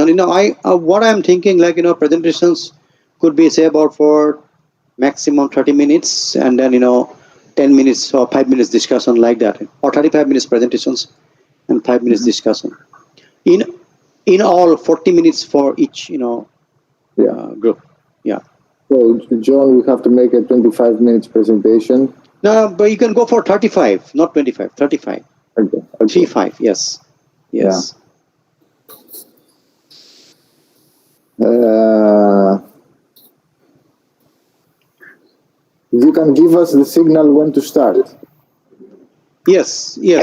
you know, what I'm thinking, like, you know, presentations could be, say, about for maximum 30 minutes, and then, you know, 10 minutes or 5 minutes discussion, like that, or 35 minutes presentations and 5 minutes discussion. In all, 40 minutes for each, you know, group. Yeah. So, John, we have to make a 25 minutes presentation. No, but you can go for 35, not 25, 35. Okay. 35, yes. Yes. Yeah. You can give us the signal when to start. Yes. We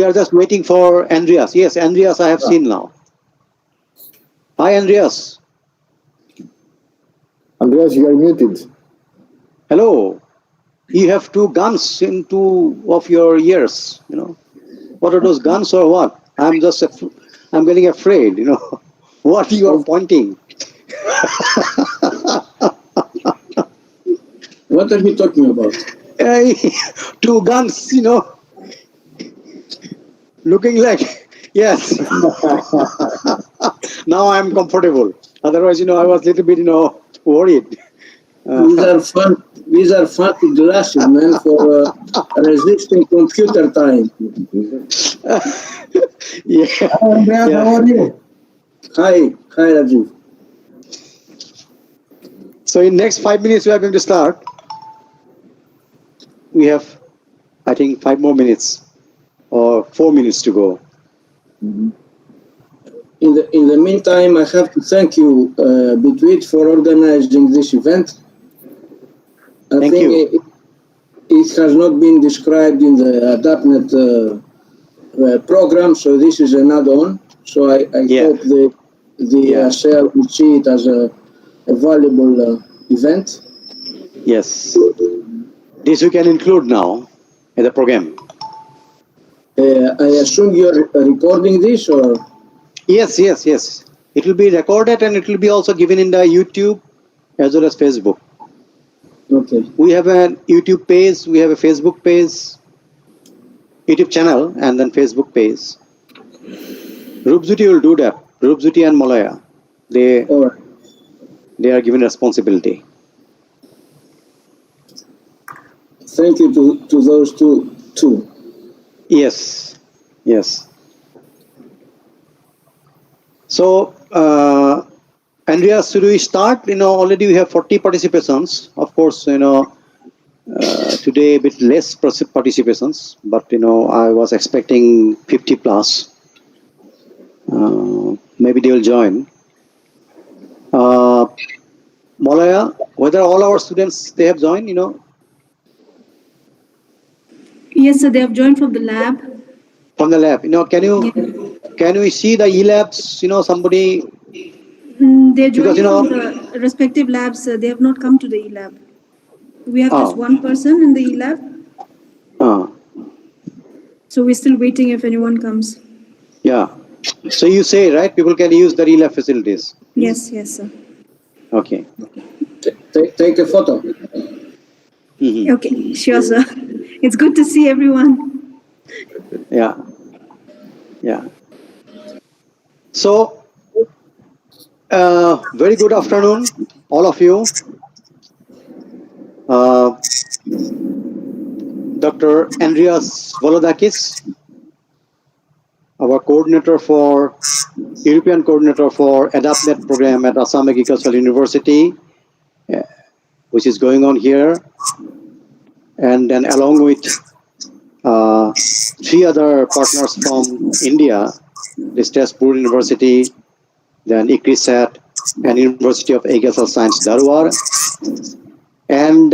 are just waiting for Andreas. Yes, Andreas, I have seen now. Hi, Andreas. Andreas, you are muted. Hello. You have two guns in two of your ears, you know. What are those guns or what? I'm getting afraid, you know. What you are pointing? What are you talking about? Two guns, you know. Looking like, yes. Now I'm comfortable. Otherwise, you know, I was a little bit, you know, worried. These are fancy glasses, man, for resisting computer time. Yeah. Hi, Andreas, how are you? Hi, Rajiv. So in next 5 minutes, we are going to start. We have, I think, 5 more minutes or 4 minutes to go. In the meantime, I have to thank you, Bitwit, for organizing this event. I think it has not been described in the AdaptNET program, so this is an add-on. So I hope the share will see it as a valuable event. Yes. This we can include now in the program. I assume you're recording this, or? Yes. It will be recorded and it will be also given in the YouTube as well as Facebook. Okay. We have a YouTube page, we have a Facebook page, YouTube channel, and then Facebook page. Rupjuti will do that. Rupjuti and Malaya, they are given responsibility. Thank you to those two too. Yes. So, Andreas, should we start? You know, already we have 40 participations. Of course, you know, today a bit less participations, but, you know, I was expecting 50 plus. Maybe they will join. Malaya, whether all our students, they have joined, you know? Yes, sir, they have joined from the lab. From the lab, you know, can we see the e-labs, you know, somebody? They're joining from the respective labs. They have not come to the e-lab. We have just one person in the e-lab. So we're still waiting if anyone comes. Yeah. So you say, right, people can use the e-lab facilities? Yes, sir. Okay. Take a photo. Mm-hmm. Okay, sure, sir. It's good to see everyone. Yeah. So, very good afternoon, all of you. Dr. Andreas Voloudakis, our European coordinator for AdaptNET program at Assam Agricultural University, which is going on here. And then along with 3 other partners from India, the Tezpur University, then ICRISAT, and University of Agricultural Science, Dharwad, and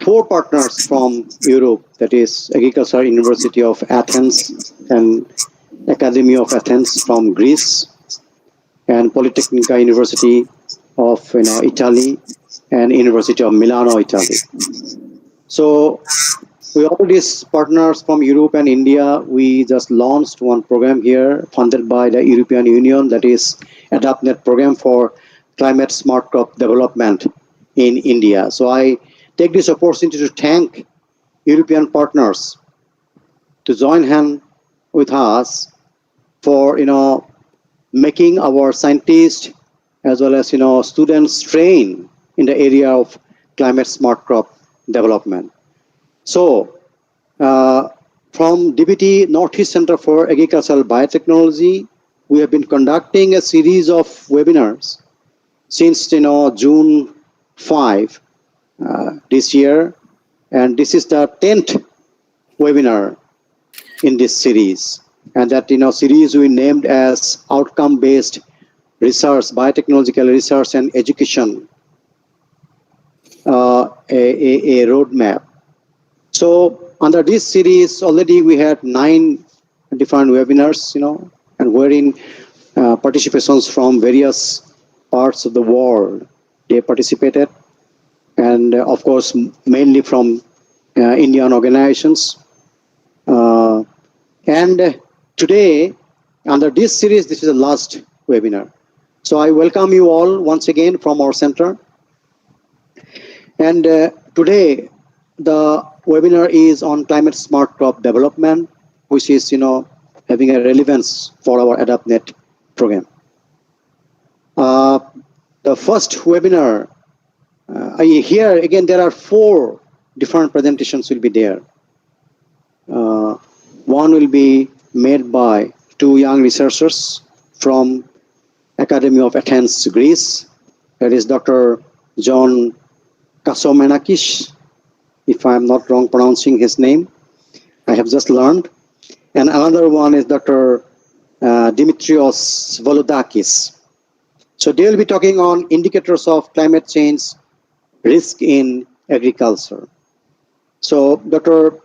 4 partners from Europe, that is Agricultural University of Athens and Academy of Athens from Greece, and Politecnica University of Italy, and University of Milano, Italy. So we all these partners from Europe and India, we just launched one program here funded by the European Union, that is AdaptNET program for climate smart crop development in India. So I take this opportunity to thank European partners to join hand with us for making our scientists as well as students train in the area of climate smart crop development. So from DBT Northeast Center for Agricultural Biotechnology, we have been conducting a series of webinars since June 5 this year, and this is the 10th webinar in this series, and that series we named as outcome-based research, biotechnological research and education, a roadmap. So under this series already we had 9 different webinars, and wherein participations from various parts of the world they participated, and of course mainly from Indian organizations. And today, under this series, this is the last webinar. So I welcome you all once again from our center. And today, the webinar is on climate smart crop development, which is, having a relevance for our AdaptNET program. The first webinar, here again, there are 4 different presentations will be there. One will be made by 2 young researchers from Academy of Athens, Greece. That is Dr. John Kapsomenakis, if I'm not wrong pronouncing his name. I have just learned. And another one is Dr. Dimitrios Voloudakis. So they will be talking on indicators of climate change risk in agriculture. So Dr.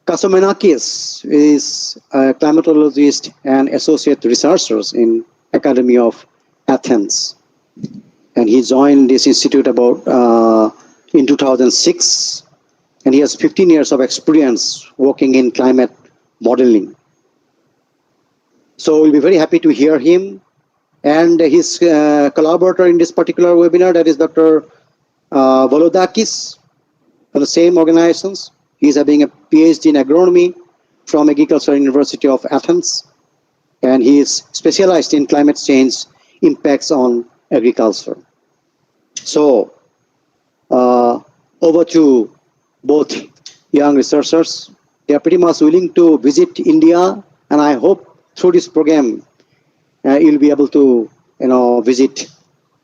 Kapsomenakis is a climatologist and associate researcher in Academy of Athens, and he joined this institute about in 2006, and he has 15 years of experience working in climate modeling. So we'll be very happy to hear him, and his collaborator in this particular webinar, that is Dr. Voloudakis, from the same organizations. He's having a PhD in agronomy from Agricultural University of Athens, and he is specialized in climate change impacts on agriculture. So, over to both young researchers. They are pretty much willing to visit India, and I hope through this program you'll be able to visit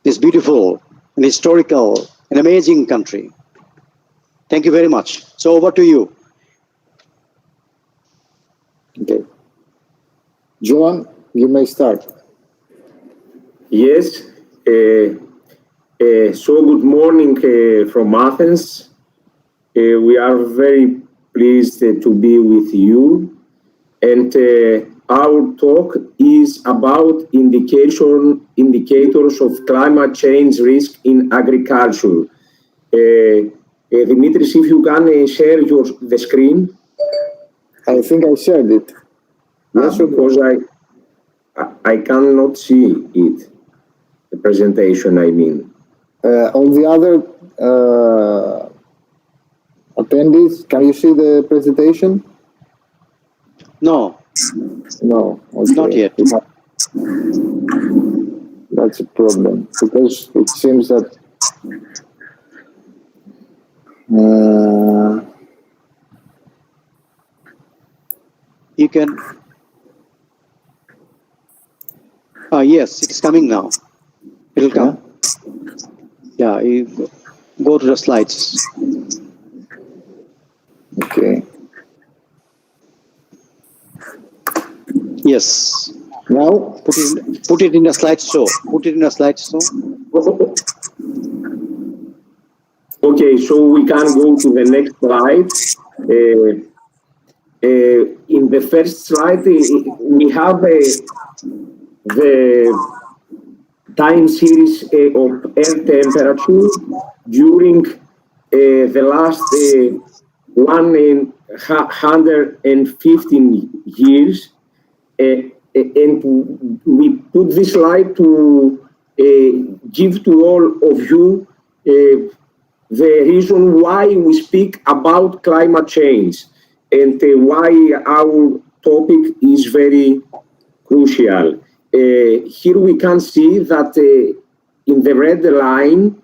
this beautiful and historical and amazing country. Thank you very much. So over to you. Okay. John, you may start. Yes. So good morning from Athens. We are very pleased to be with you. And our talk is about indicators of climate change risk in agriculture. Dimitrios, if you can share the screen. I think I shared it. Yes, because I cannot see it. The presentation, I mean. On the other attendees, can you see the presentation? No. No. Okay. Not yet. That's a problem, because it seems that You can. Yes, it's coming now. It'll come. Yeah, you go to the slides. Okay. Yes. Now, Put it in the slideshow. Put it in the slideshow. Okay, so we can go to the next slide. In the first slide, we have the time series of air temperature during the last 115 years. And we put this slide to give to all of you the reason why we speak about climate change and why our topic is very crucial. Here we can see that in the red line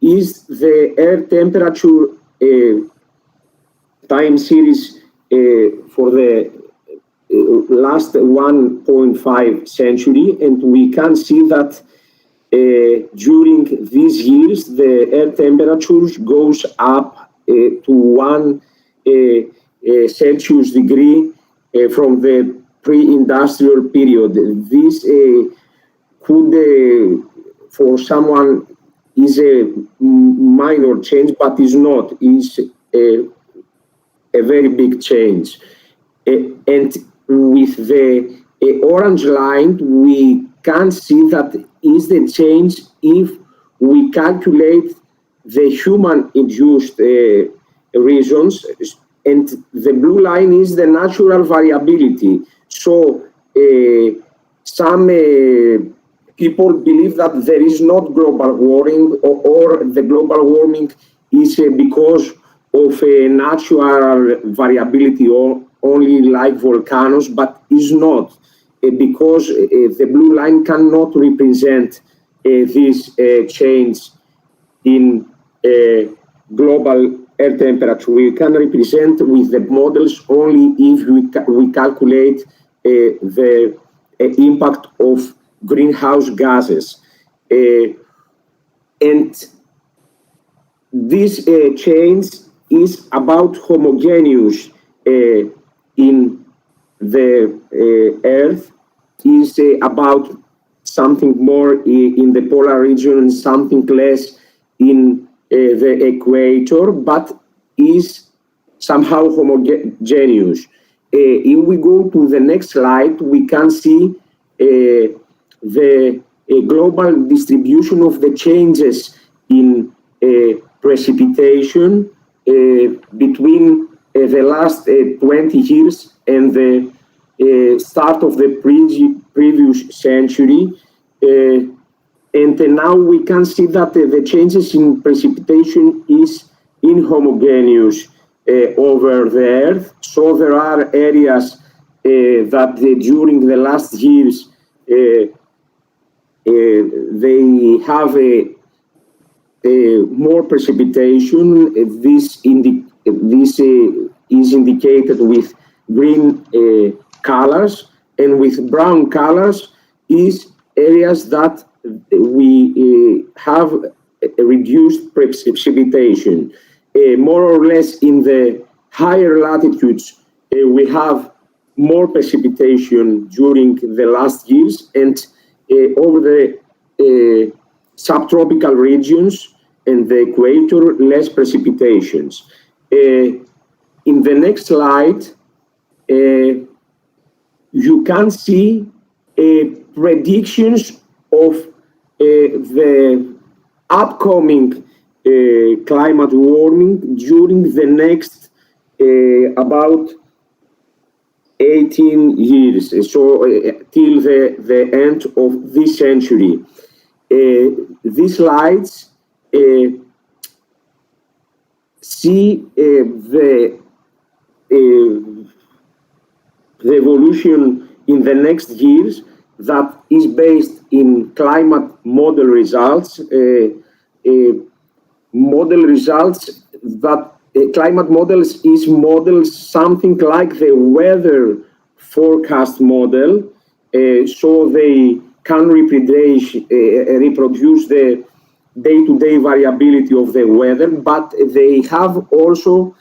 is the air temperature time series for the last 1.5 century, and we can see that during these years the air temperatures goes up to 1 Celsius degree from the pre-industrial period. This could for someone is a minor change, but is not, is a very big change. And with the orange line, we can see that is the change if we calculate the human-induced reasons, and the blue line is the natural variability. So some people believe that there is not global warming, or the global warming is because of a natural variability, or only like volcanoes, but is not, because the blue line cannot represent this change in global air temperature. We can represent with the models only if we calculate the impact of greenhouse gases. And this change is about homogeneous in the Earth, is about something more in the polar region and something less in the equator, but is somehow homogeneous. If we go to the next slide, we can see the global distribution of the changes in precipitation between the last 20 years and the start of the previous century. And now we can see that the changes in precipitation is inhomogeneous over the Earth. So there are areas that during the last years they have more precipitation. This is indicated with green colors, and with brown colors is areas that we have reduced precipitation. More or less in the higher latitudes, we have more precipitation during the last years, and over the subtropical regions and the equator, less precipitations. In the next slide, you can see predictions of the upcoming climate warming during the next about 18 years, so till the end of this century. These slides see the evolution in the next years that is based in climate model results. Model results that climate models is models something like the weather forecast model, so they can reproduce the day-to-day variability of the weather, but they have also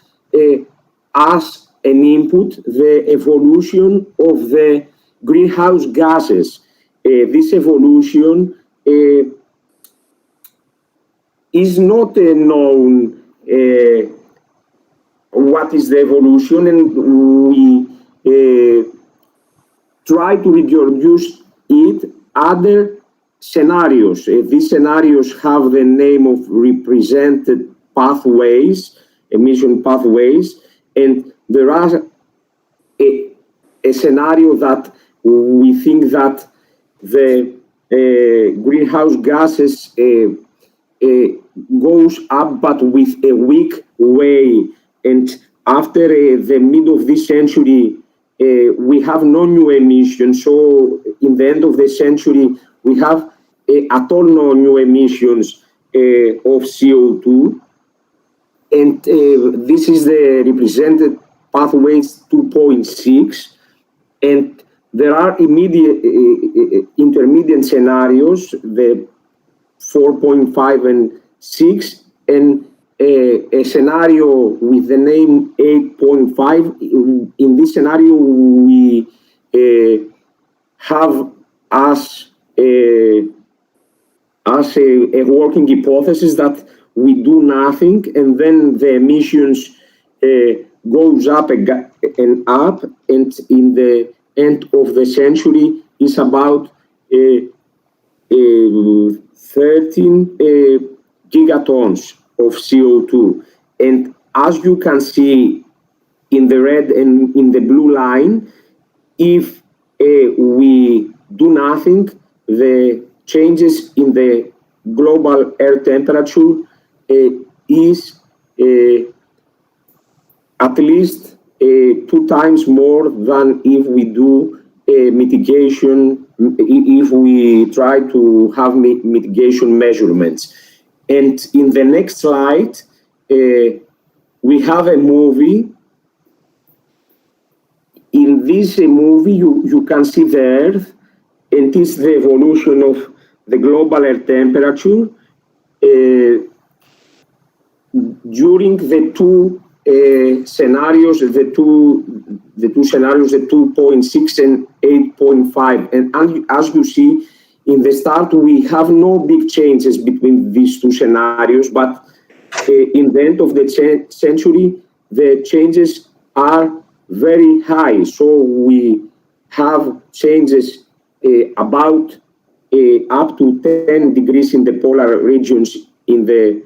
as an input the evolution of the greenhouse gases. This evolution is not known what is the evolution, and we try to reproduce it other scenarios. These scenarios have the name of represented pathways, emission pathways, and there are a scenario that we think that the greenhouse gases goes up, but with a weak way. And after the mid of this century, we have no new emissions. So in the end of the century, we have at all no new emissions of CO2. And this is the represented pathways 2.6. And there are intermediate scenarios, the 4.5 and 6, and a scenario with the name 8.5. In this scenario, we have as a working hypothesis that we do nothing, and then the emissions goes up and up, and in the end of the century is about 13 gigatons of CO2. And as you can see in the red and in the blue line, if we do nothing, the changes in the global air temperature is at least 2 times more than if we do mitigation, if we try to have mitigation measurements. And in the next slide, we have a movie. In this movie, you can see the Earth, and it's the evolution of the global air temperature during the two scenarios, the two scenarios, the 2.6 and 8.5. And as you see, in the start, we have no big changes between these two scenarios, but in the end of the century, the changes are very high. So we have changes about up to 10 degrees in the polar regions in the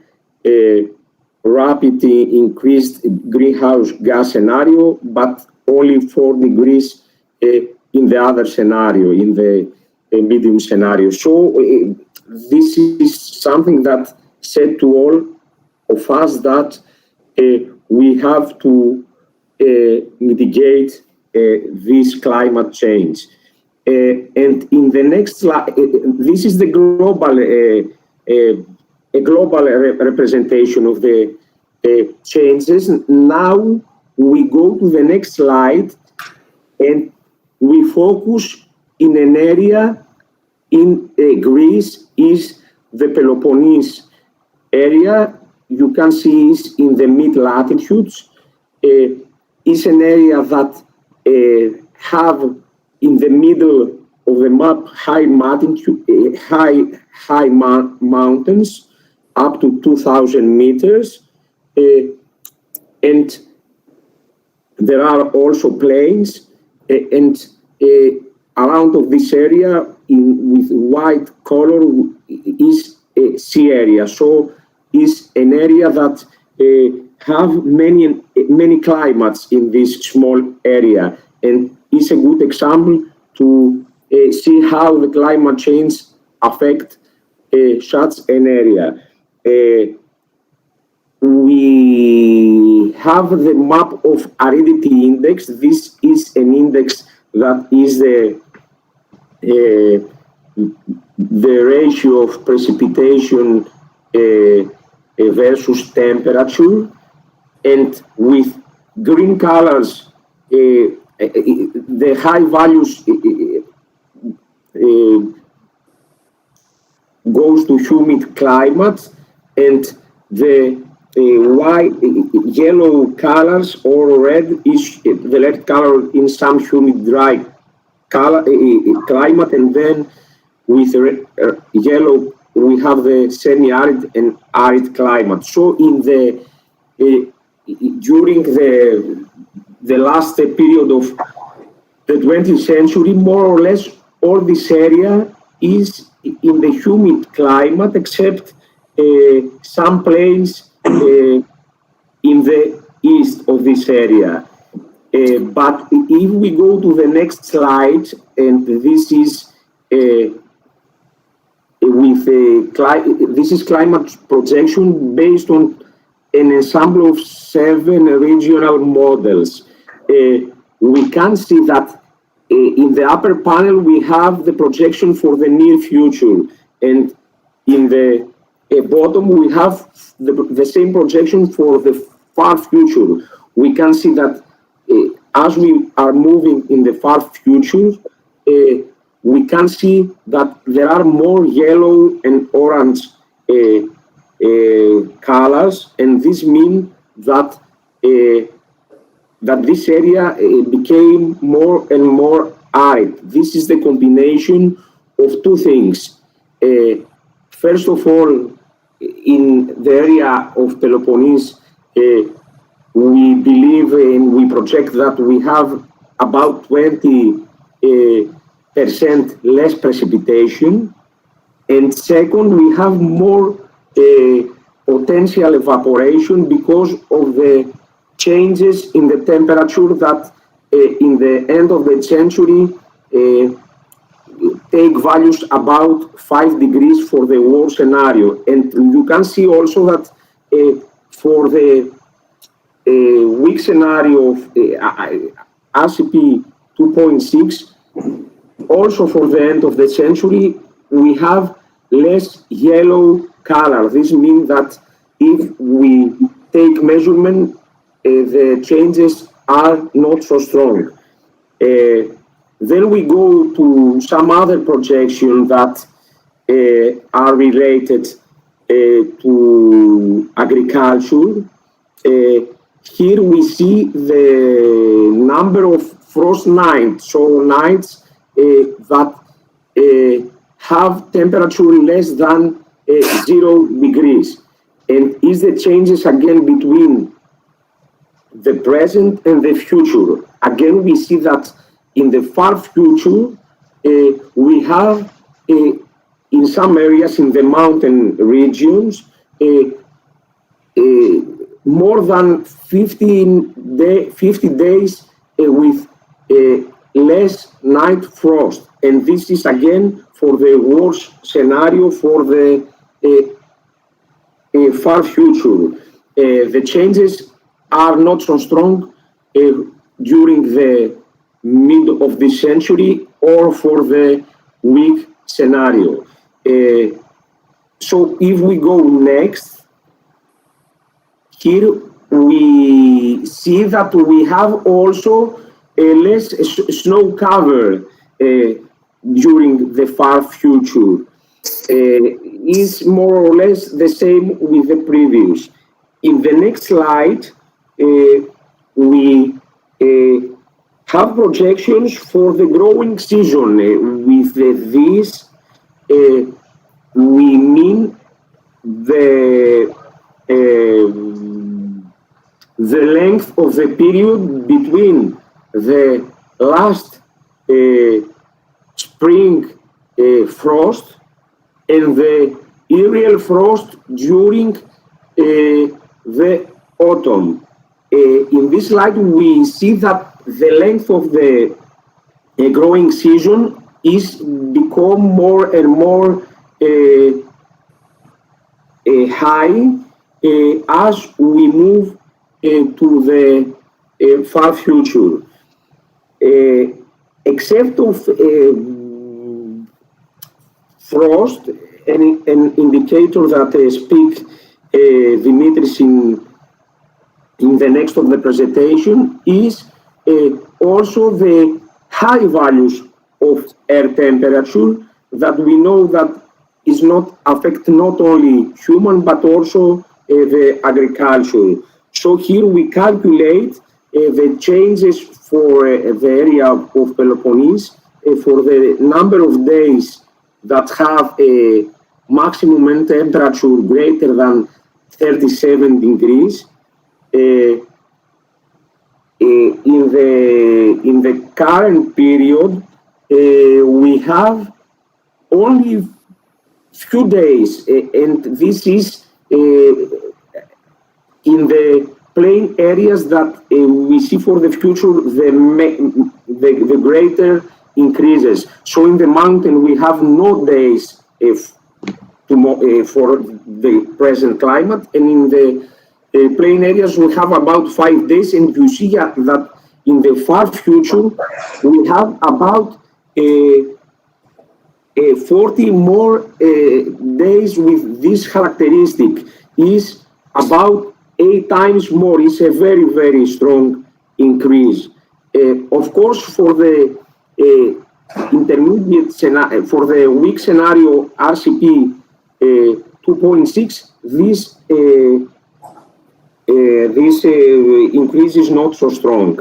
rapidly increased greenhouse gas scenario, but only 4 degrees in the other scenario, in the medium scenario. So this is something that said to all of us that we have to mitigate this climate change. And in the next slide, this is the global a global representation of the changes. Now we go to the next slide, and we focus in an area in Greece, is the Peloponnese area. You can see is in the mid-latitudes. Is an area that have in the middle of the map high mountains up to 2,000 meters, and there are also plains, and around of this area with white color is a sea area. So is an area that have many climates in this small area, and is a good example to see how the climate change affect such an area. We have the map of aridity index. This is an index that is the ratio of precipitation versus temperature, and with green colors, the high values goes to humid climates, and the white, yellow colors or red is the red color in some humid dry color, climate, and then with yellow we have the semi-arid and arid climate. So in the during the last period of the 20th century, more or less all this area is in the humid climate, except some plains in the east of this area. But if we go to the next slide, and this is this is climate projection based on an ensemble of 7 regional models. we can see that in the upper panel, we have the projection for the near future. And in the bottom, we have the same projection for the far future. We can see that as we are moving in the far future, we can see that there are more yellow and orange colors, and this means that that this area became more and more arid. This is the combination of two things. First of all, in the area of Peloponnese, we believe and we project that we have about 20% less precipitation. And second, we have more potential evaporation because of the changes in the temperature that in the end of the century take values about 5 degrees for the war scenario. And you can see also that for the weak scenario of RCP 2.6, also for the end of the century, we have less yellow color. This means that if we take measurement, the changes are not so strong. Then we go to some other projections that are related to agriculture. Here we see the number of frost nights, so nights that have temperature less than 0 degrees. And is the changes again between the present and the future. Again, we see that in the far future, we have in some areas in the mountain regions, more than 50 days with less night frost. And this is again for the worst scenario for the far future. The changes are not so strong during the mid of this century or for the weak scenario. So if we go next, here we see that we have also less snow cover during the far future. Is more or less the same with the previous. In the next slide, we have projections for the growing season. With this, we mean the length of the period between the last spring frost and the aerial frost during the autumn. In this slide, we see that the length of the growing season is become more and more high as we move to the far future. Except of frost, an indicator that speak Dimitrios in the next of the presentation is also the high values of air temperature that we know that is not affect not only human but also the agriculture. So here we calculate the changes for the area of Peloponnese for the number of days that have a maximum temperature greater than 37 degrees. In the current period, we have only few days, and this is in the plain areas that we see for the future the greater increases. So in the mountain, we have no days for the present climate, and in the plain areas we have about 5 days, and you see that in the far future, we have about 40 more days with this characteristic. Is about 8 times more. It's a very, very strong increase. Of course, for the intermediate scenario, for the weak scenario RCP 2.6, this increase is not so strong.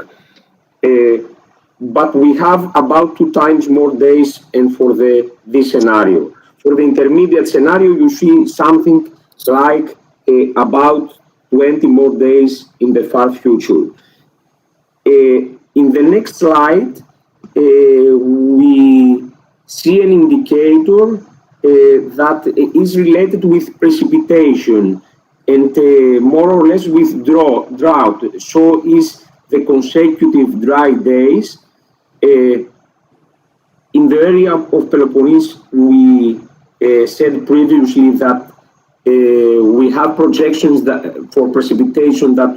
But we have about 2 times more days, and for this scenario. For the intermediate scenario, you see something like about 20 more days in the far future. In the next slide, we see an indicator that is related with precipitation and more or less with drought. So is the consecutive dry days. In the area of Peloponnese, we said previously that we have projections that for precipitation that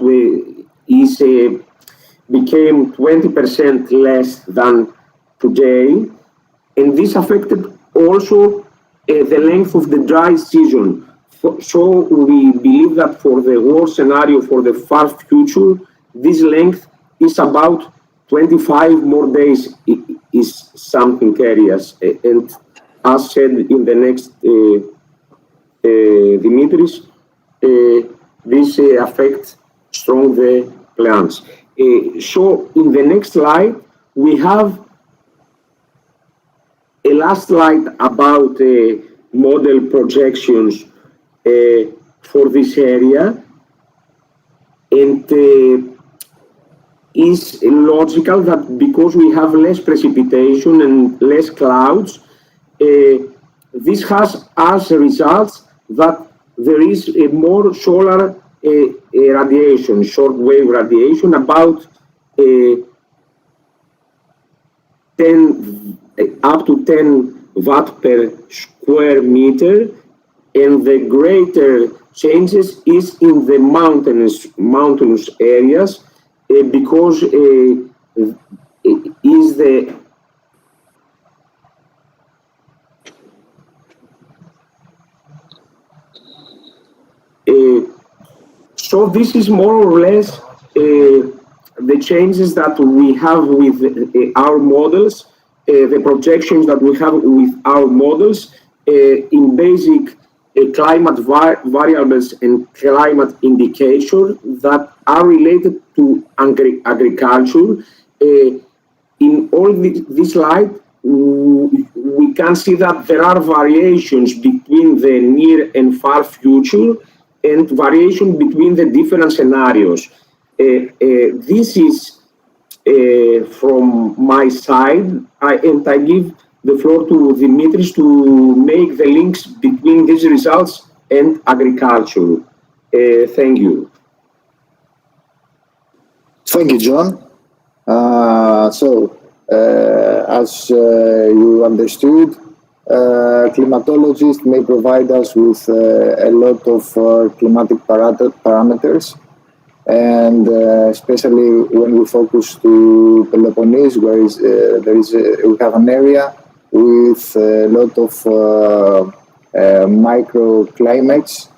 became 20% less than today, and this affected also the length of the dry season. So we believe that for the worst scenario for the far future, this length is about 25 more days is something areas. And as said in the next Dimitrios, this affects strong the plants. So in the next slide, we have a last slide about model projections for this area, and is logical that because we have less precipitation and less clouds, this has as a result that there is a more solar radiation, shortwave radiation, about 10 up to 10 watt per square meter, and the greater changes is in the mountainous areas because is the so this is more or less the changes that we have with our models, the projections that we have with our models in basic climate variables and climate indicators that are related to agriculture. In all this slide, we can see that there are variations between the near and far future and variation between the different scenarios. This is from my side, and I give the floor to Dimitrios to make the links between these results and agriculture. Thank you. Thank you, John. As you understood, climatologists may provide us with a lot of climatic parameters, and especially when we focus to Peloponnese, where we have an area with a lot of microclimates.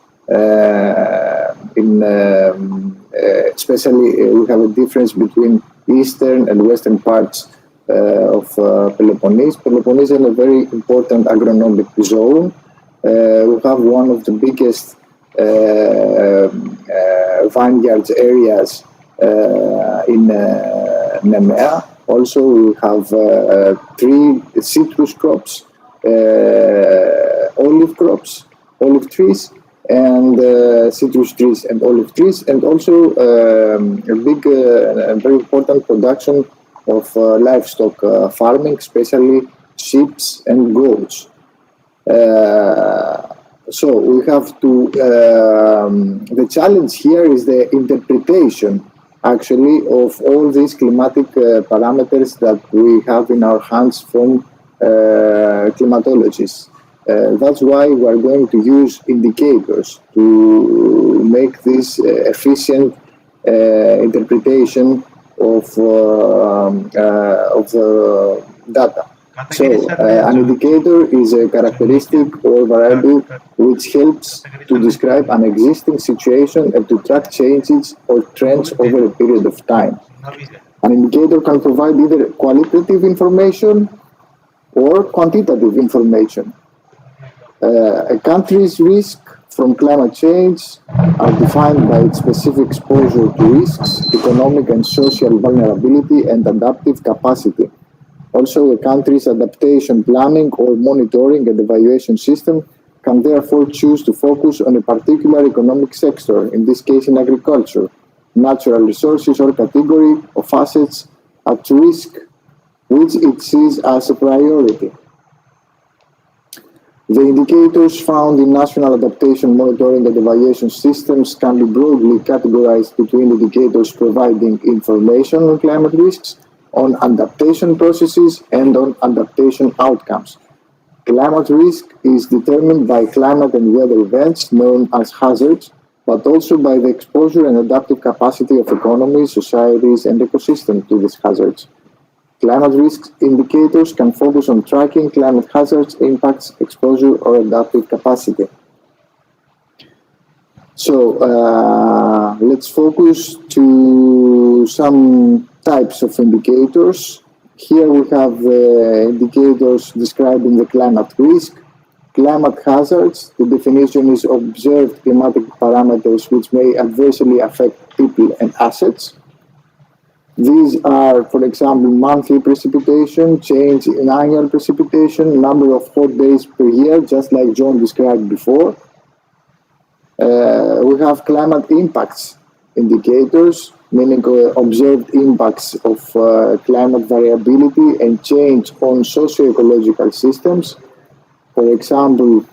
Especially, we have a difference between eastern and western parts of Peloponnese. Peloponnese is a very important agronomic zone. We have one of the biggest vineyards areas in Nemea. Also, we have 3 citrus crops, olive trees, and citrus trees and olive trees, and also a big, very important production of livestock farming, especially sheep and goats. So we have to, the challenge here is the interpretation actually of all these climatic parameters that we have in our hands from climatologists. That's why we are going to use indicators to make this efficient interpretation of data. So, an indicator is a characteristic or variable which helps to describe an existing situation and to track changes or trends over a period of time. An indicator can provide either qualitative information or quantitative information. A country's risk from climate change are defined by its specific exposure to risks, economic and social vulnerability, and adaptive capacity. Also, a country's adaptation planning or monitoring and evaluation system can therefore choose to focus on a particular economic sector, in this case in agriculture, natural resources or category of assets at risk, which it sees as a priority. The indicators found in national adaptation monitoring and evaluation systems can be broadly categorized between indicators providing information on climate risks, on adaptation processes, and on adaptation outcomes. Climate risk is determined by climate and weather events known as hazards, but also by the exposure and adaptive capacity of economies, societies, and ecosystems to these hazards. Climate risk indicators can focus on tracking climate hazards, impacts, exposure, or adaptive capacity. So let's focus to some types of indicators. Here we have indicators describing the climate risk. Climate hazards, the definition is observed climatic parameters which may adversely affect people and assets. These are, for example, monthly precipitation, change in annual precipitation, number of hot days per year, just like John described before. We have climate impacts indicators, meaning observed impacts of climate variability and change on socio-ecological systems. For example,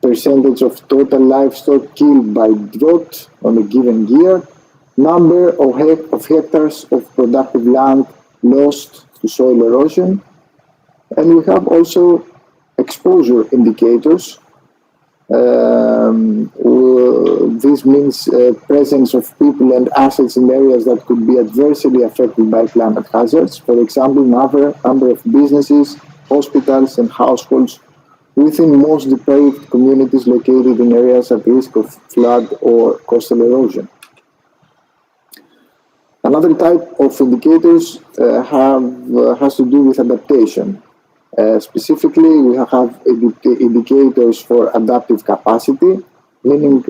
percentage of total livestock killed by drought on a given year, number of hectares of productive land lost to soil erosion. And we have also exposure indicators. This means presence of people and assets in areas that could be adversely affected by climate hazards. For example, number of businesses, hospitals, and households within most deprived communities located in areas at risk of flood or coastal erosion. Another type of indicators has to do with adaptation. Specifically, we have indicators for adaptive capacity, meaning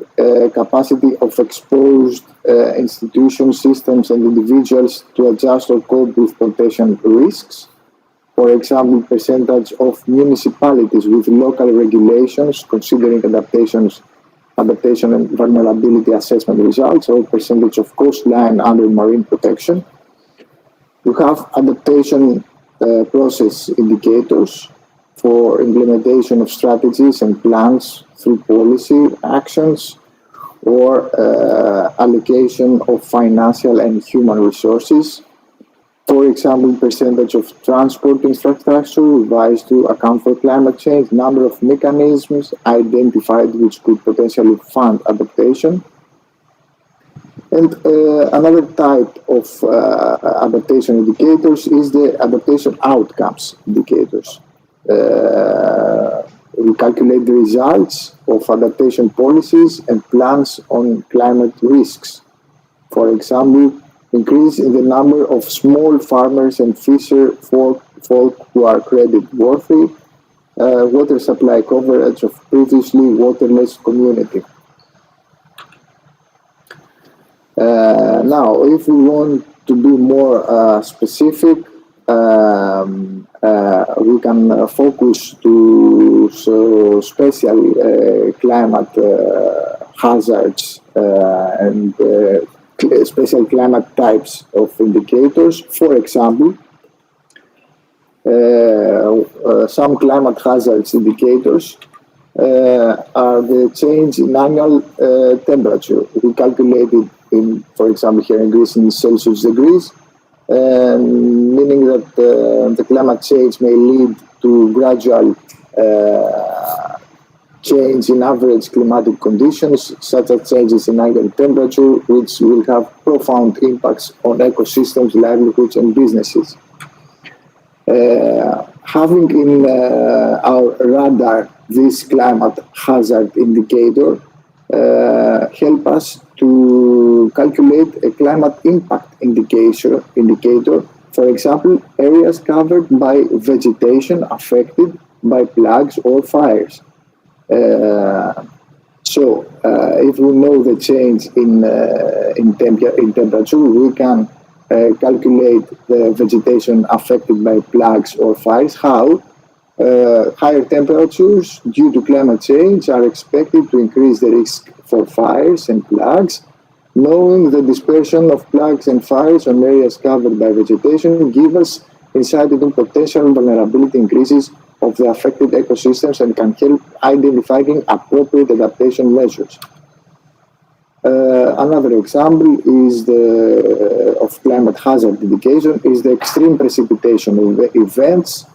capacity of exposed institutions, systems, and individuals to adjust or cope with potential risks. For example, percentage of municipalities with local regulations considering adaptation and vulnerability assessment results, or percentage of coastline under marine protection. We have adaptation process indicators for implementation of strategies and plans through policy actions or allocation of financial and human resources. For example, percentage of transport infrastructure revised to account for climate change, number of mechanisms identified which could potentially fund adaptation. And another type of adaptation indicators is the adaptation outcomes indicators. We calculate the results of adaptation policies and plans on climate risks. For example, increase in the number of small farmers and fisher folk who are credit worthy, water supply coverage of previously waterless community. Now, if we want to be more specific, we can focus to special climate hazards and special climate types of indicators. For example, some climate hazards indicators are the change in annual temperature. We calculated in, for example, here in Greece in Celsius degrees, meaning that the climate change may lead to gradual change in average climatic conditions, such as changes in air temperature, which will have profound impacts on ecosystems, livelihoods, and businesses. Having in our radar this climate hazard indicator help us to calculate a climate impact indicator. For example, areas covered by vegetation affected by plagues or fires. So, if we know the change in temperature, we can calculate the vegetation affected by plagues or fires. How? Higher temperatures due to climate change are expected to increase the risk for fires and plagues. Knowing the dispersion of plagues and fires on areas covered by vegetation gives us insight into potential vulnerability increases of the affected ecosystems and can help identifying appropriate adaptation measures. Another example is of climate hazard indication is the extreme precipitation events,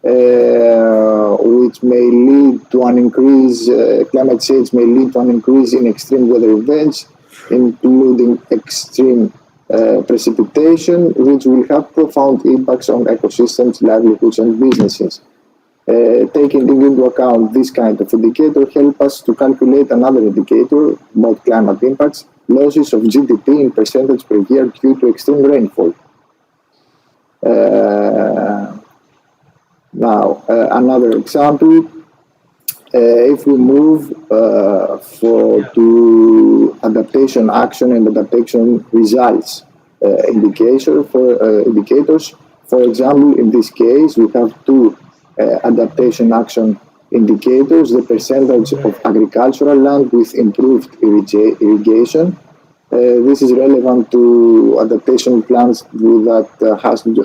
which may lead to an increase. Climate change may lead to an increase in extreme weather events, including extreme precipitation, which will have profound impacts on ecosystems, livelihoods, and businesses. Taking into account this kind of indicator help us to calculate another indicator about climate impacts, losses of GDP in percentage per year due to extreme rainfall. Now, another example, if we move to adaptation action and adaptation results indicators, for example, in this case, we have two adaptation action indicators, the percentage of agricultural land with improved irrigation. This is relevant to adaptation plans that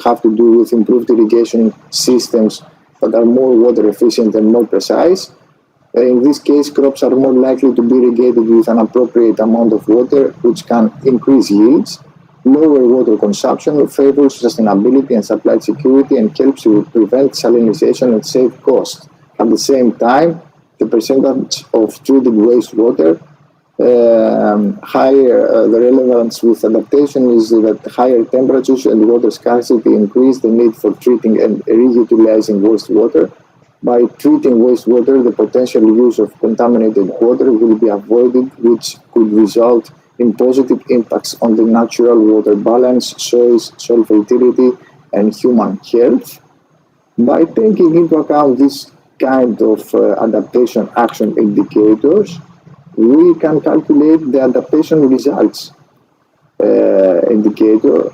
have to do with improved irrigation systems that are more water efficient and more precise. In this case, crops are more likely to be irrigated with an appropriate amount of water, which can increase yields. Lower water consumption favors sustainability and supply security and helps to prevent salinization and save costs. At the same time, the percentage of treated wastewater, the relevance with adaptation is that higher temperatures and water scarcity increase the need for treating and reutilizing wastewater. By treating wastewater, the potential use of contaminated water will be avoided, which could result in positive impacts on the natural water balance, soil fertility, and human health. By taking into account this kind of adaptation action indicators, we can calculate the adaptation results indicator.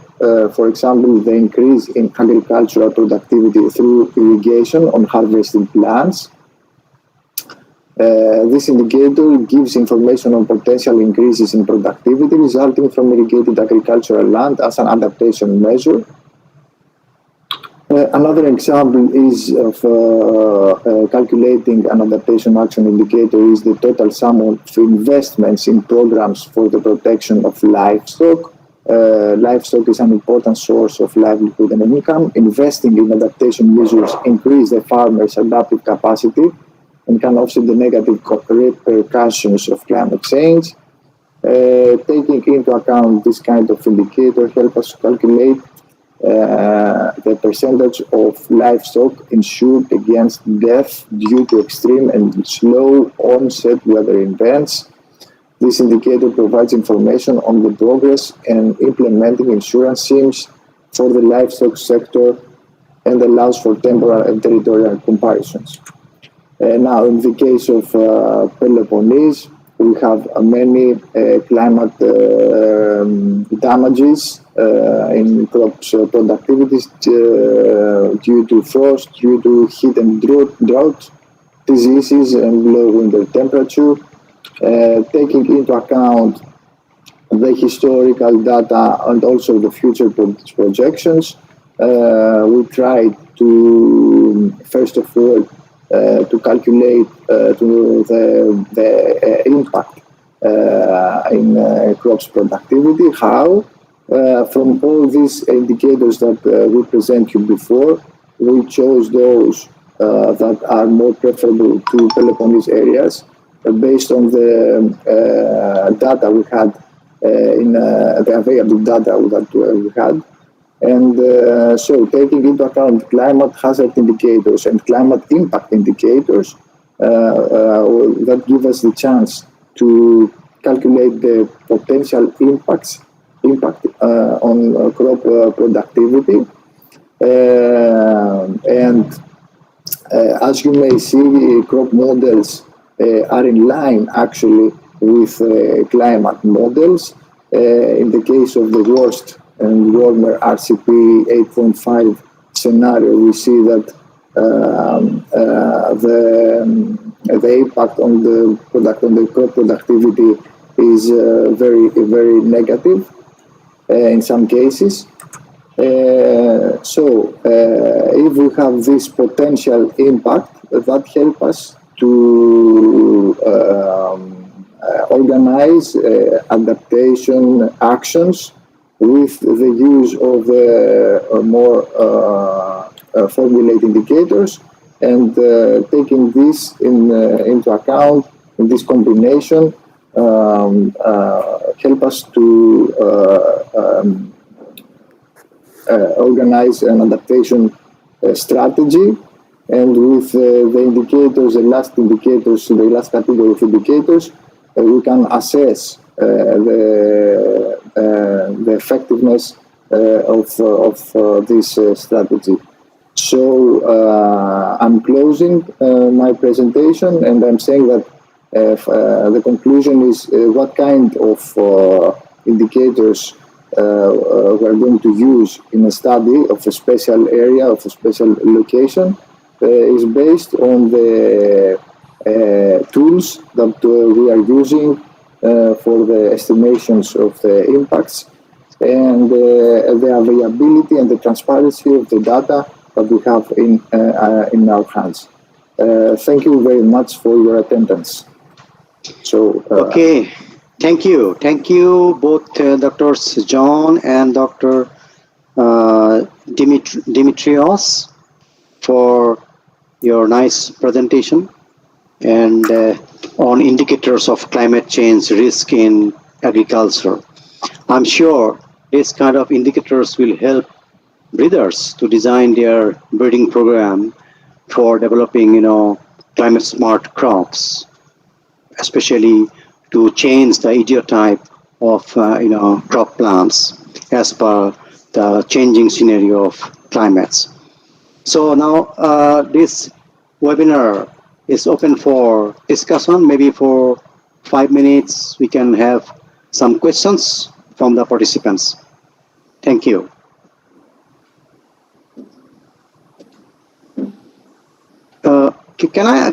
For example, the increase in agricultural productivity through irrigation on harvested plants. This indicator gives information on potential increases in productivity resulting from irrigated agricultural land as an adaptation measure. Another example is of calculating an adaptation action indicator is the total sum of investments in programs for the protection of livestock. Livestock is an important source of livelihood and income. Investing in adaptation measures increase the farmers' adaptive capacity and can offset the negative repercussions of climate change. Taking into account this kind of indicator help us calculate the percentage of livestock insured against death due to extreme and slow onset weather events. This indicator provides information on the progress and implementing insurance schemes for the livestock sector and allows for temporal and territorial comparisons. Now, in the case of Peloponnese, we have many climate damages in crops productivities due to frost, due to heat and drought, diseases and low winter temperature. Taking into account the historical data and also the future projections, we tried to, first of all, to calculate the impact in crops productivity. How? From all these indicators that we present you before, we chose those that are more preferable to Peloponnese areas based on the data we had, the available data that we had. And so taking into account climate hazard indicators and climate impact indicators, that give us the chance to calculate the potential impact on crop productivity. And as you may see, crop models are in line actually with climate models. In the case of the worst and warmer RCP 8.5 scenario, we see that the impact on the crop productivity is very negative in some cases. So if we have this potential impact, that helps us to organize adaptation actions with the use of more formulate indicators, and taking this into account in this combination help us to organize an adaptation strategy. And with the indicators, the last category of indicators, we can assess the effectiveness of this strategy. So I'm closing my presentation, and I'm saying that the conclusion is what kind of indicators we're going to use in a study of a special area, of a special location, is based on the tools that we are using for the estimations of the impacts, and the availability and the transparency of the data that we have in our hands. Thank you very much for your attendance. So okay, thank you both Drs. John and Dr. Dimitrios for your nice presentation and on indicators of climate change risk in agriculture. I'm sure this kind of indicators will help breeders to design their breeding program for developing, climate smart crops, especially to change the idiotype of, crop plants as per the changing scenario of climates. So now this webinar is open for discussion. Maybe for 5 minutes we can have some questions from the participants. Thank you. Can I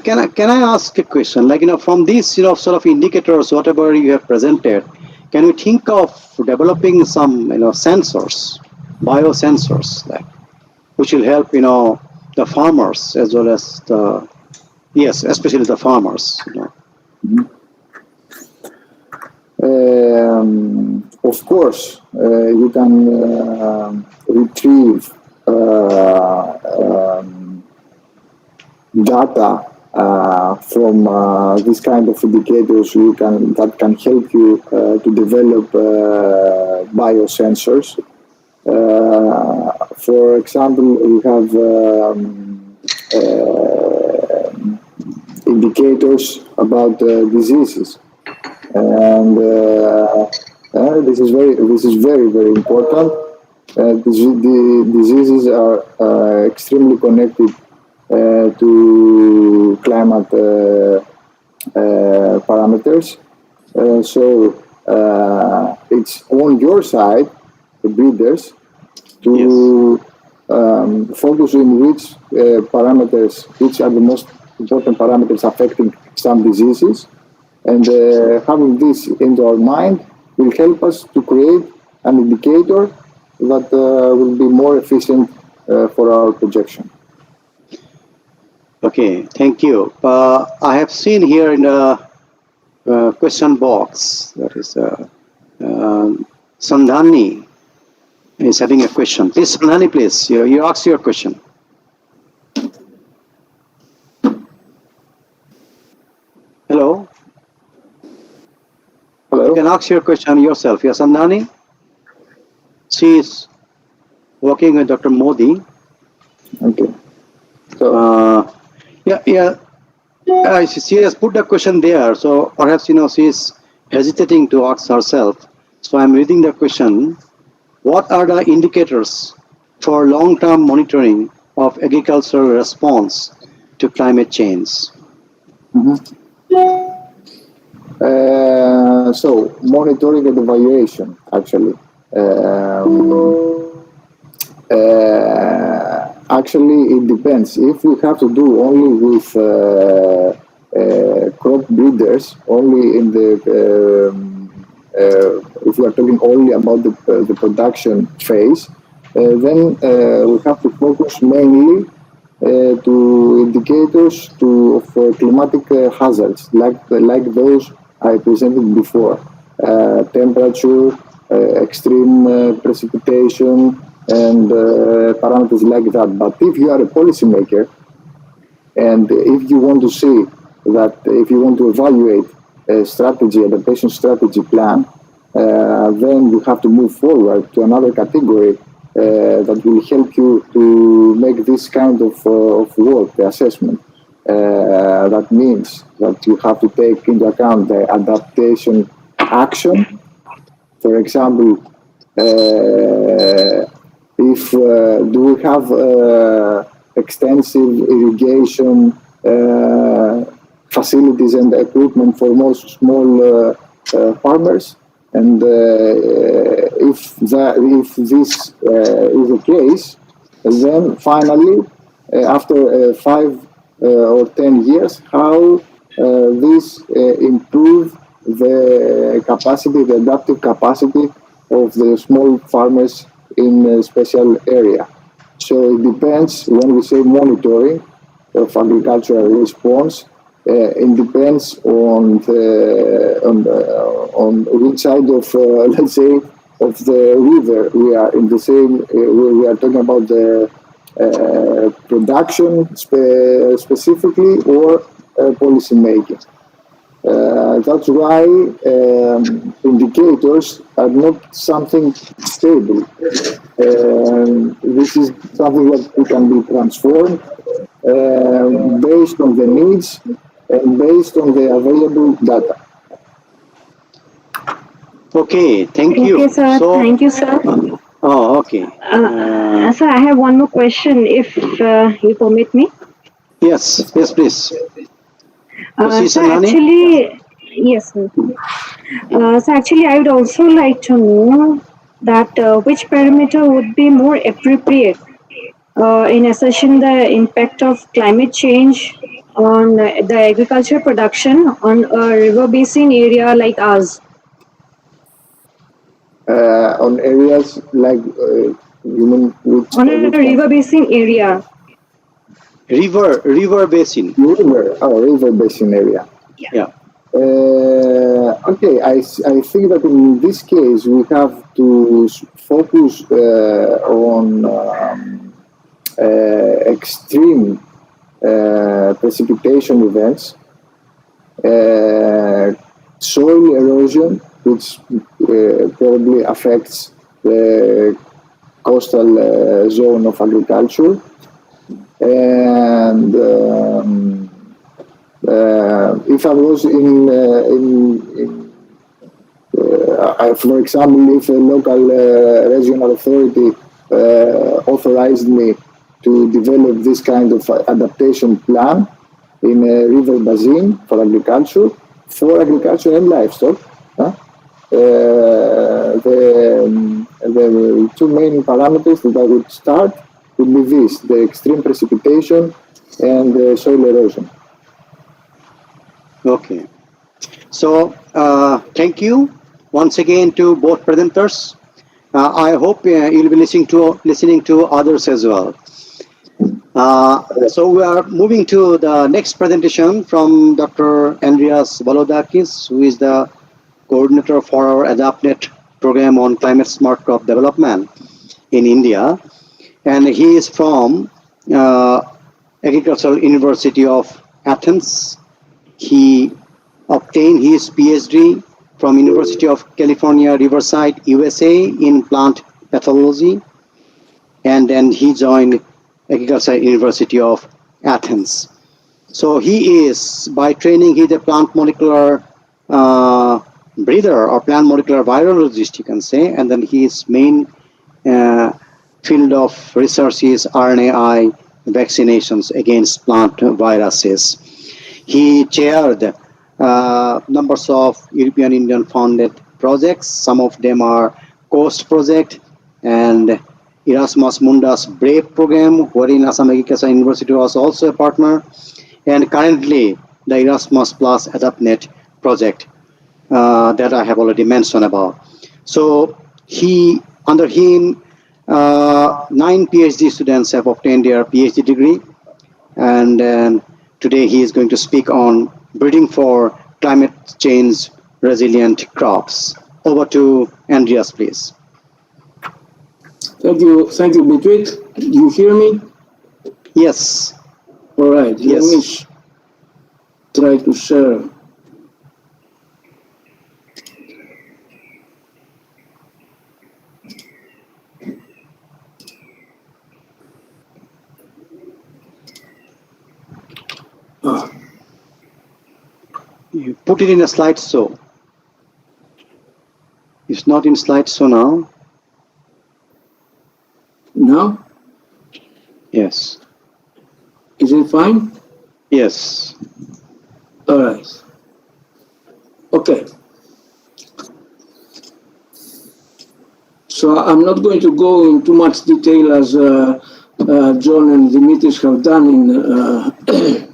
ask a question? Like, from these, sort of indicators, whatever you have presented, can we think of developing some, sensors, biosensors, which will help, the farmers as well as especially the farmers. Of course, you can retrieve data from this kind of indicators that can help you to develop biosensors. For example, we have indicators about diseases, and this is very important. The diseases are extremely connected to climate parameters. So it's on your side, the breeders, to focus in which parameters, which are the most important parameters affecting some diseases. And having this into our mind will help us to create an indicator that will be more efficient for our projection. Okay, thank you. I have seen here in the question box, that is Sandhani is having a question. Please, Sandhani, please, you ask your question. You can ask your question yourself. Yes, Sandhani? She is working with Dr. Modi. Okay. So, she has put the question there. So perhaps, she is hesitating to ask herself. So I'm reading the question. What are the indicators for long-term monitoring of agricultural response to climate change? So monitoring and evaluation, actually. Actually, it depends. If we have to do only with crop breeders, only in the if we are talking only about the production phase, then we have to focus mainly to indicators for climatic hazards, like those I presented before, temperature, extreme precipitation, and parameters like that. But if you are a policymaker, and if you want to see that, if you want to evaluate a strategy, adaptation strategy plan, then you have to move forward to another category that will help you to make this kind of work, the assessment. That means that you have to take into account the adaptation action. For example, if do we have extensive irrigation facilities and equipment for most small farmers, and if this is the case, then finally, after 5 or 10 years, how this improve the capacity, the adaptive capacity of the small farmers in a special area. So it depends. When we say monitoring of agricultural response, it depends on which side of let's say of the river we are in. The same we are talking about the production specifically, or policy making. That's why indicators are not something stable. This is something that can be transformed based on the needs and based on the available data. Okay, thank you. Okay, sir. Thank you, sir. Okay. Sir, I have one more question, if you permit me. Yes, please. Sir, actually, yes, sir. So actually, I would also like to know that which parameter would be more appropriate in assessing the impact of climate change on the agriculture production on a river basin area like ours. On areas like you mean which? On a river basin area. River basin. River basin area. Yeah. Okay, I think that in this case we have to focus on extreme precipitation events, soil erosion, which probably affects the coastal zone of agriculture, and if I was for example, if a local regional authority authorized me to develop this kind of adaptation plan in a river basin for agriculture and livestock, the two main parameters that I would start would be this: the extreme precipitation and the soil erosion. Okay. So, thank you once again to both presenters. I hope you'll be listening to others as well. So we are moving to the next presentation from Dr. Andreas Voloudakis, who is the coordinator for our AdaptNET program on climate smart crop development in India. And he is from Agricultural University of Athens. He obtained his PhD from University of California, Riverside, USA in plant pathology. And then he joined Agricultural University of Athens. So he is, by training, he's a plant molecular breeder or plant molecular virologist, you can say. And then his main field of research is RNAi vaccinations against plant viruses. He chaired numbers of European Union funded projects. Some of them are COAST project and Erasmus Mundus BRAVE program, wherein Assam Agricultural University was also a partner, and currently the Erasmus Plus AdaptNET project that I have already mentioned about. So under him, 9 PhD students have obtained their PhD degree, and today he is going to speak on breeding for climate change resilient crops. Over to Andreas, please. Thank you, Dimitrios. Do you hear me? Yes. All right. Yes. Let me try to share. You put it in a slideshow. It's not in slideshow now. Now? Yes. Is it fine? Yes. All right. Okay. So I'm not going to go in too much detail as John and Dimitrios have done in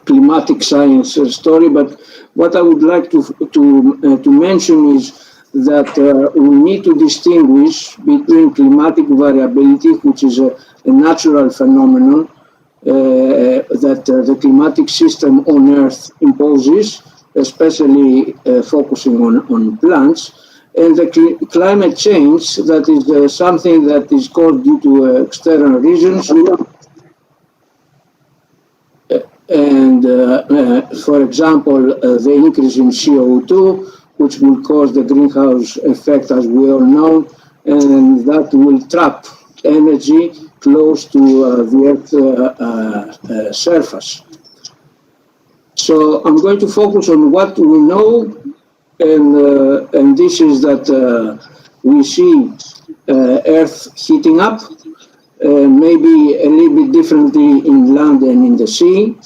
climatic science story, but what I would like to mention is that we need to distinguish between climatic variability, which is a natural phenomenon that the climatic system on Earth imposes, especially focusing on plants, and the climate change that is something that is caused due to external reasons. And for example, the increase in CO2, which will cause the greenhouse effect, as we all know, and that will trap energy close to the Earth's surface. So I'm going to focus on what we know, and this is that we see Earth heating up, maybe a little bit differently in land and in the sea.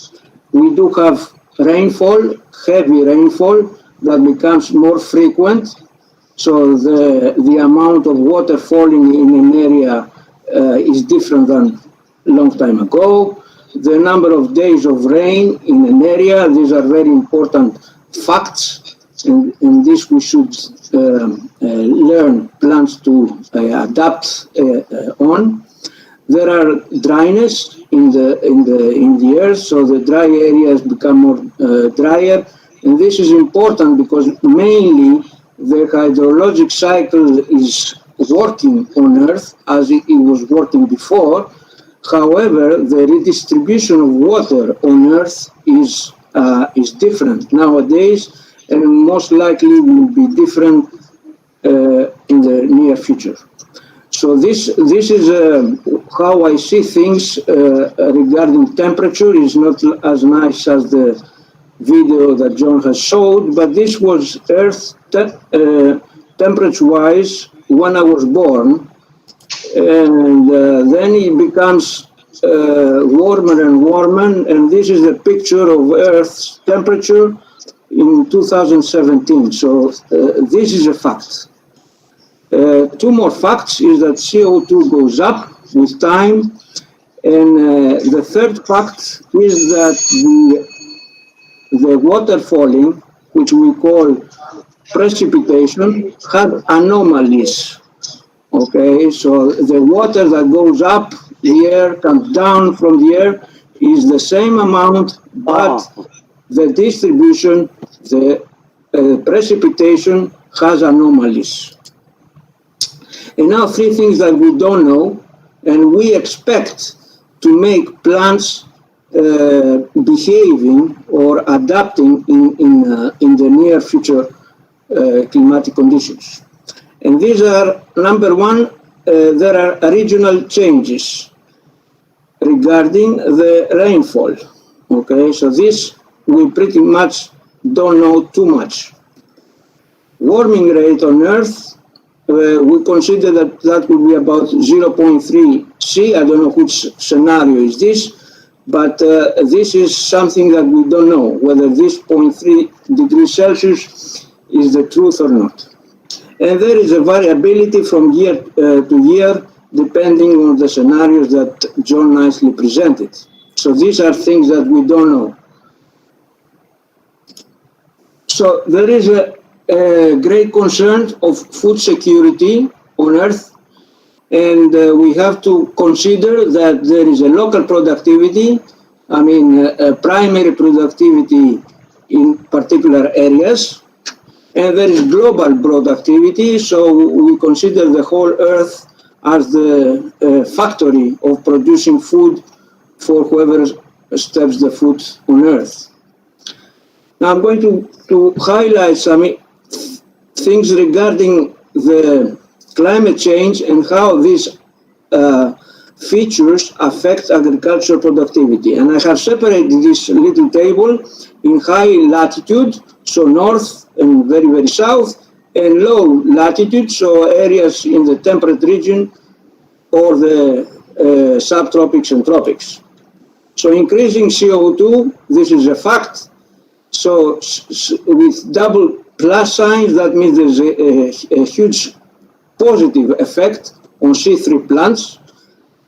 We do have rainfall, heavy rainfall, that becomes more frequent. So the amount of water falling in an area is different than a long time ago. The number of days of rain in an area, these are very important facts, and this we should learn plants to adapt on. There are dryness in the earth, so the dry areas become more drier, and this is important because mainly the hydrologic cycle is working on Earth as it was working before. However, the redistribution of water on Earth is different nowadays, and most likely will be different in the near future. So this is how I see things regarding temperature. Is not as nice as the video that John has showed, but this was Earth temperature-wise when I was born, and then it becomes warmer and warmer, and this is a picture of Earth's temperature in 2017. So this is a fact. Two more facts is that CO2 goes up with time, and the third fact is that the water falling, which we call precipitation, has anomalies. Okay, so the water that goes up the air, comes down from the air, is the same amount, but the distribution, the precipitation has anomalies. And now 3 things that we don't know, and we expect to make plants behaving or adapting in the near future climatic conditions. And these are, number one, there are regional changes regarding the rainfall. Okay, so this we pretty much don't know too much. Warming rate on Earth, we consider that that will be about 0.3 C. I don't know which scenario is this, but this is something that we don't know, whether this 0.3 degrees Celsius is the truth or not. And there is a variability from year to year, depending on the scenarios that John nicely presented. So these are things that we don't know. So there is a great concern of food security on Earth, and we have to consider that there is a local productivity, primary productivity in particular areas, and there is global productivity, so we consider the whole Earth as the factory of producing food for whoever steps the foot on Earth. Now I'm going to highlight some things regarding the climate change and how these features affect agricultural productivity. And I have separated this little table in high latitude, so north and very, very south, and low latitude, so areas in the temperate region or the subtropics and tropics. So increasing CO2, this is a fact. So with double plus signs, that means there's a huge positive effect on C3 plants.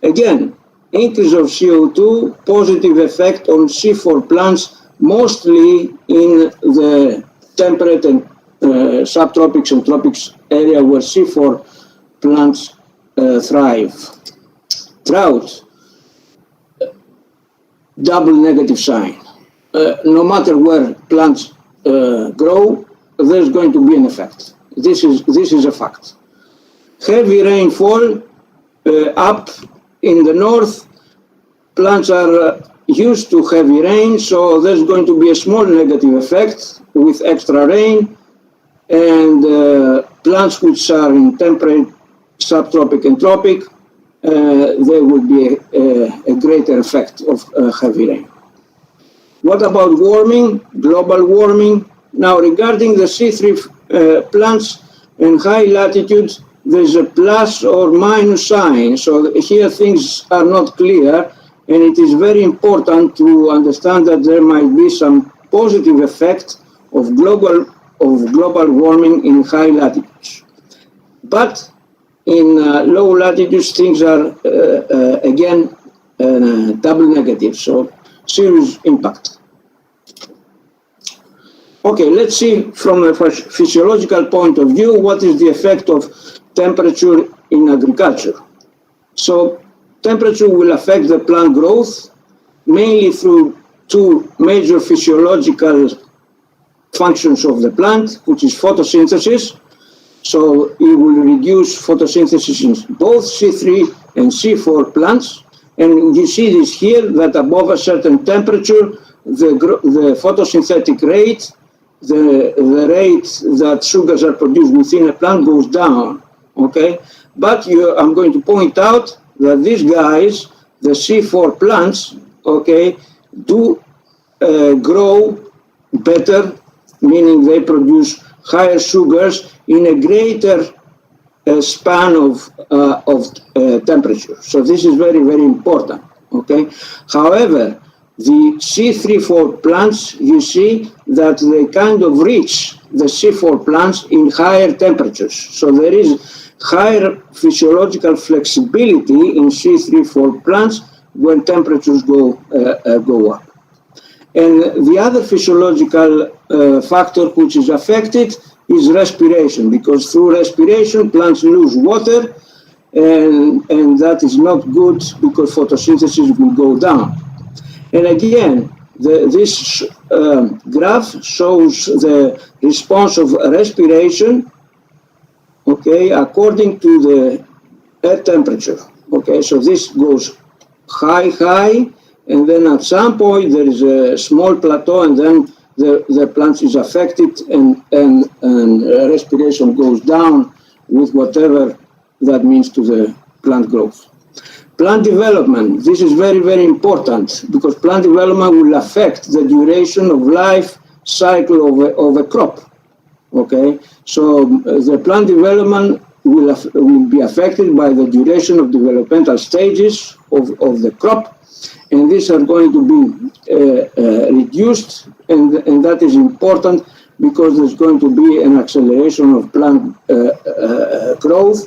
Again, increase of CO2, positive effect on C4 plants, mostly in the temperate and subtropics and tropics area where C4 plants thrive. Drought, double negative sign. No matter where plants grow, there's going to be an effect. This is a fact. Heavy rainfall up in the north, plants are used to heavy rain, so there's going to be a small negative effect with extra rain, and plants which are in temperate, subtropic and tropic, there will be a greater effect of heavy rain. What about warming, global warming? Now regarding the C3 plants in high latitudes, there's a plus or minus sign. So here things are not clear, and it is very important to understand that there might be some positive effect of global warming in high latitudes. But in low latitudes, things are again double negative, so serious impact. Okay, let's see from a physiological point of view, what is the effect of temperature in agriculture. So temperature will affect the plant growth, mainly through two major physiological functions of the plant, which is photosynthesis. So it will reduce photosynthesis in both C3 and C4 plants. And you see this here, that above a certain temperature, the photosynthetic rate, the rate that sugars are produced within a plant goes down, okay? But I'm going to point out that these guys, the C4 plants, okay, do grow better, meaning they produce higher sugars in a greater span of temperature. So this is very, very important, okay? However, the C3-4 plants, you see that they kind of reach the C4 plants in higher temperatures. So there is higher physiological flexibility in C3-4 plants when temperatures go up. And the other physiological factor which is affected is respiration, because through respiration plants lose water, and that is not good because photosynthesis will go down. And again, this graph shows the response of respiration, okay, according to the air temperature. Okay, so this goes high, and then at some point there is a small plateau, and then the plant is affected and respiration goes down, with whatever that means to the plant growth. Plant development, this is very, very important, because plant development will affect the duration of life cycle of a crop. Okay, so the plant development will be affected by the duration of developmental stages of the crop, and these are going to be reduced, and that is important because there's going to be an acceleration of plant growth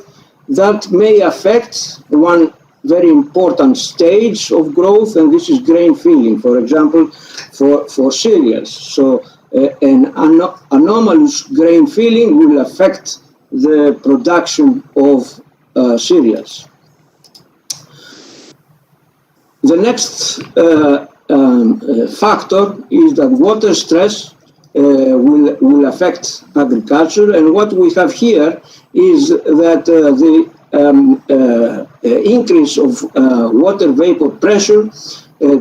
that may affect one very important stage of growth, and this is grain filling, for example, for cereals. So an anomalous grain filling will affect the production of cereals. The next factor is that water stress will affect agriculture, and what we have here is that the increase of water vapor pressure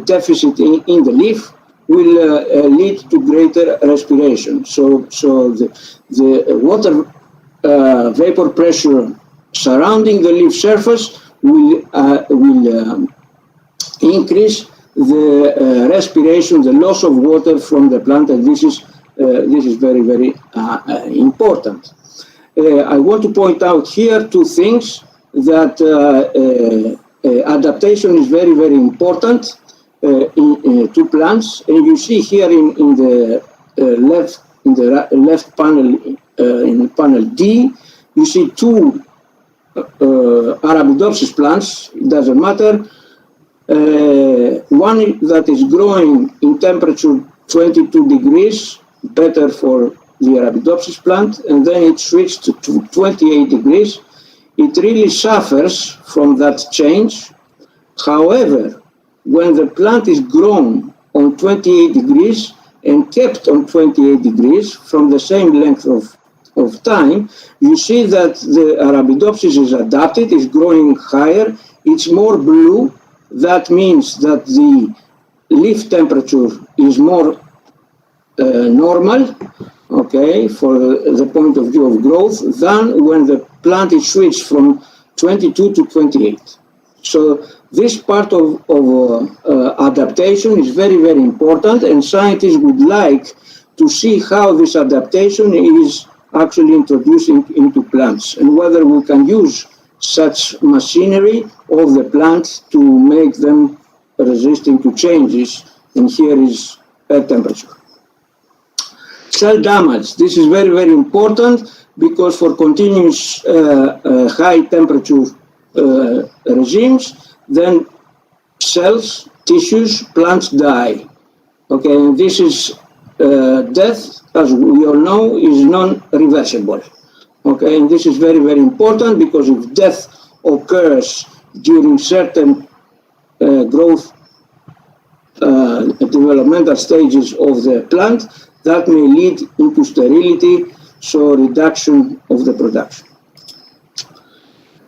deficit in the leaf will lead to greater respiration. So the water vapor pressure surrounding the leaf surface will increase the respiration, the loss of water from the plant, and this is very, very important. I want to point out here two things, that adaptation is very, very important to plants, and you see here in the left panel, in panel D, you see two Arabidopsis plants. It doesn't matter. One that is growing in temperature 22 degrees, better for the Arabidopsis plant, and then it switched to 28 degrees. It really suffers from that change. However, when the plant is grown on 28 degrees and kept on 28 degrees from the same length of time, you see that the Arabidopsis is adapted, is growing higher, it's more blue. That means that the leaf temperature is more normal, okay, for the point of view of growth, than when the plant is switched from 22 to 28. So this part of adaptation is very, very important, and scientists would like to see how this adaptation is actually introduced into plants, and whether we can use such machinery of the plant to make them resisting to changes, and here is air temperature. Cell damage, this is very, very important, because for continuous high temperature regimes, then cells, tissues, plants die. Okay, and this is death, as we all know, is non-reversible. Okay, and this is very, very important, because if death occurs during certain growth developmental stages of the plant, that may lead into sterility, so reduction of the production.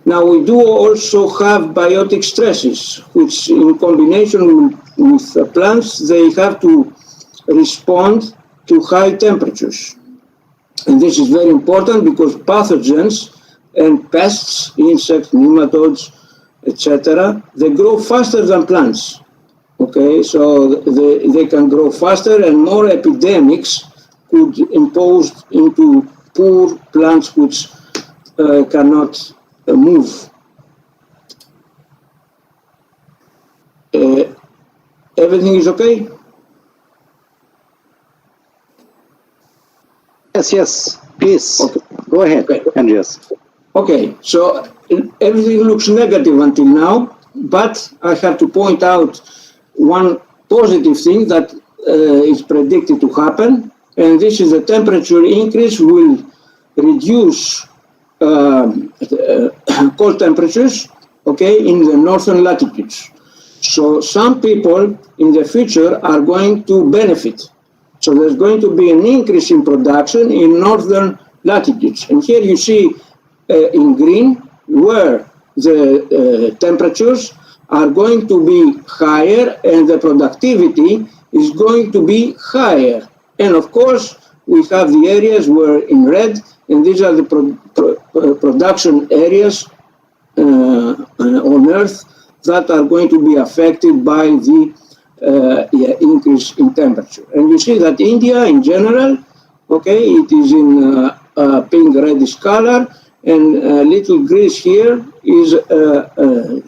Now, we do also have biotic stresses, which in combination with plants, they have to respond to high temperatures. And this is very important, because pathogens and pests, insects, nematodes, etc., they grow faster than plants. Okay, so they can grow faster, and more epidemics could impose into poor plants which cannot move. Everything is okay? Yes, please. Okay. Go ahead, okay. Andreas. Okay, so everything looks negative until now, but I have to point out one positive thing that is predicted to happen, and this is the temperature increase will reduce cold temperatures, okay, in the northern latitudes. So some people in the future are going to benefit. So there's going to be an increase in production in northern latitudes. And here you see in green where the temperatures are going to be higher and the productivity is going to be higher. And of course, we have the areas where in red, and these are the production areas on Earth that are going to be affected by the increase in temperature. And you see that India in general, okay, it is in pink reddish color, and little Greece here is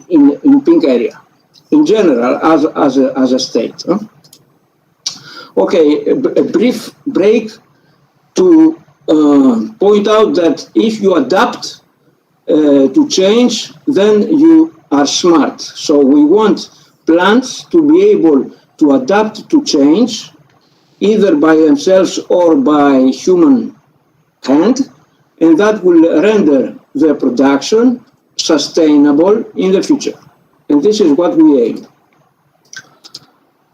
in pink area in general as a state. Huh? Okay, a brief break to point out that if you adapt to change, then you are smart. So we want plants to be able to adapt to change, either by themselves or by human hand, and that will render the production sustainable in the future. And this is what we aim.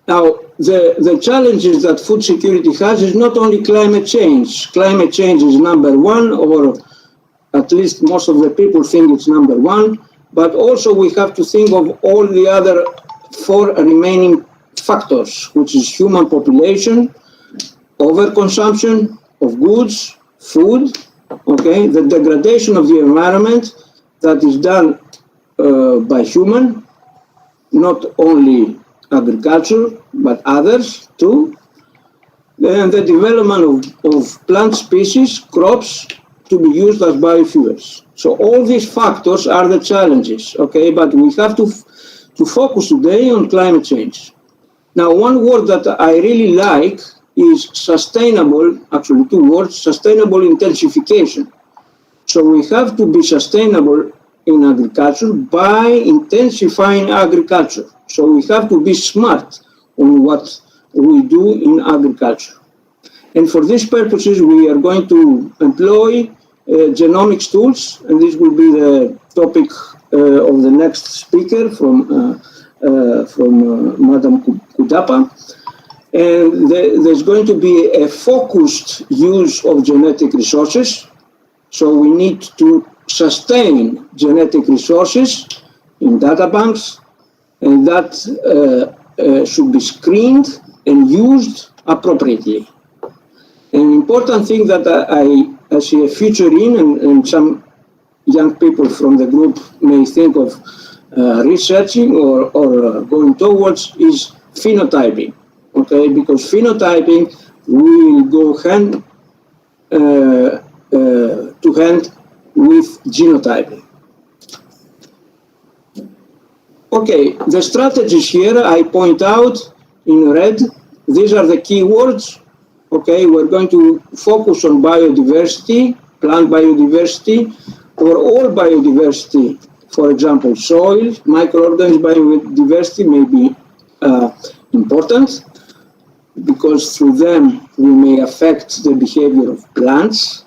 Now, the challenges that food security has is not only climate change. Climate change is number one, or at least most of the people think it's number one, but also we have to think of all the other 4 remaining factors, which is human population, overconsumption of goods, food, okay, the degradation of the environment that is done by human, not only agriculture, but others too, and the development of plant species, crops, to be used as biofuels. So all these factors are the challenges, okay, but we have to focus today on climate change. Now, one word that I really like is sustainable, actually 2 words, sustainable intensification. So we have to be sustainable in agriculture by intensifying agriculture. So we have to be smart on what we do in agriculture. And for these purposes, we are going to employ genomics tools, and this will be the topic of the next speaker from Madam Kudapa. And there's going to be a focused use of genetic resources. So we need to sustain genetic resources in data banks, and that should be screened and used appropriately. An important thing that I see a future in, and some young people from the group may think of researching or going towards, is phenotyping. Okay, because phenotyping will go hand to hand with genotyping. Okay, the strategies here I point out in red. These are the keywords. Okay, we're going to focus on biodiversity, plant biodiversity, or all biodiversity. For example, soil, microorganism biodiversity may be important, because through them we may affect the behavior of plants.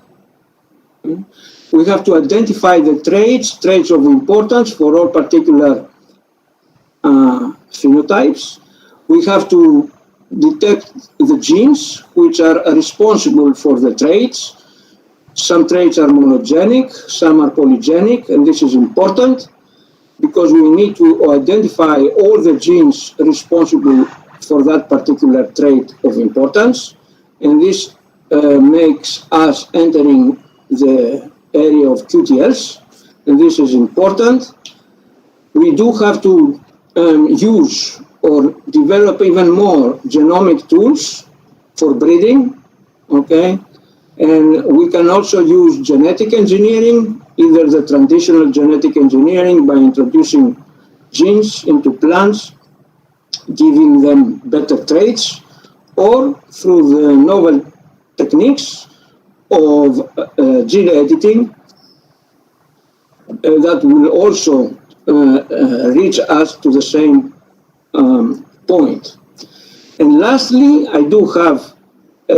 We have to identify the traits of importance for all particular phenotypes. We have to detect the genes which are responsible for the traits. Some traits are monogenic, some are polygenic, and this is important because we need to identify all the genes responsible for that particular trait of importance, and this makes us entering the area of QTLs, and this is important. We do have to use or develop even more genomic tools for breeding, okay? And we can also use genetic engineering, either the traditional genetic engineering by introducing genes into plants, giving them better traits, or through the novel techniques of gene editing that will also reach us to the same point. And lastly, I do have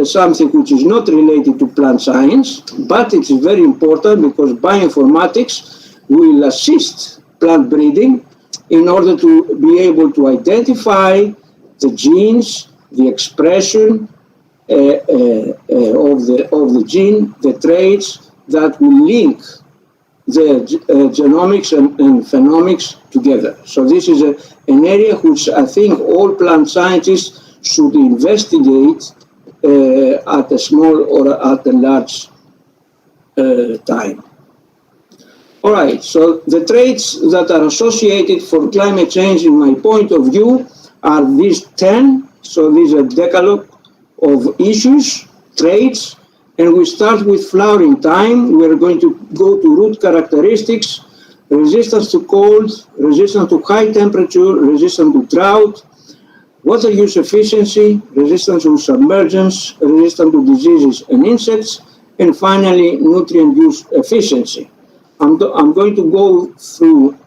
something which is not related to plant science, but it's very important because bioinformatics will assist plant breeding in order to be able to identify the genes, the expression of the gene, the traits that will link the genomics and phenomics together. So this is an area which I think all plant scientists should investigate at a small or at a large time. All right, so the traits that are associated for climate change, in my point of view, are these 10. So these are decalogue of issues, traits, and we start with flowering time. We're going to go to root characteristics, resistance to cold, resistance to high temperature, resistance to drought, water use efficiency, resistance to submergence, resistance to diseases and insects, and finally, nutrient use efficiency. I'm going to go through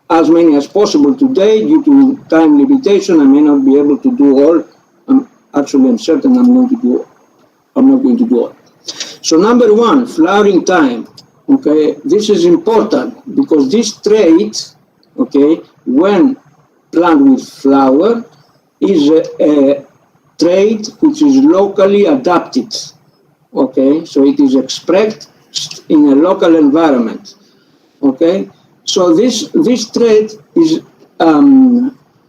as many as possible today. Due to time limitation, I may not be able to do all. I'm certain I'm not going to do all. So number 1, flowering time. Okay, this is important because this trait, okay, when plant will flower, is a trait which is locally adapted. Okay, so it is expressed in a local environment. Okay, so this trait is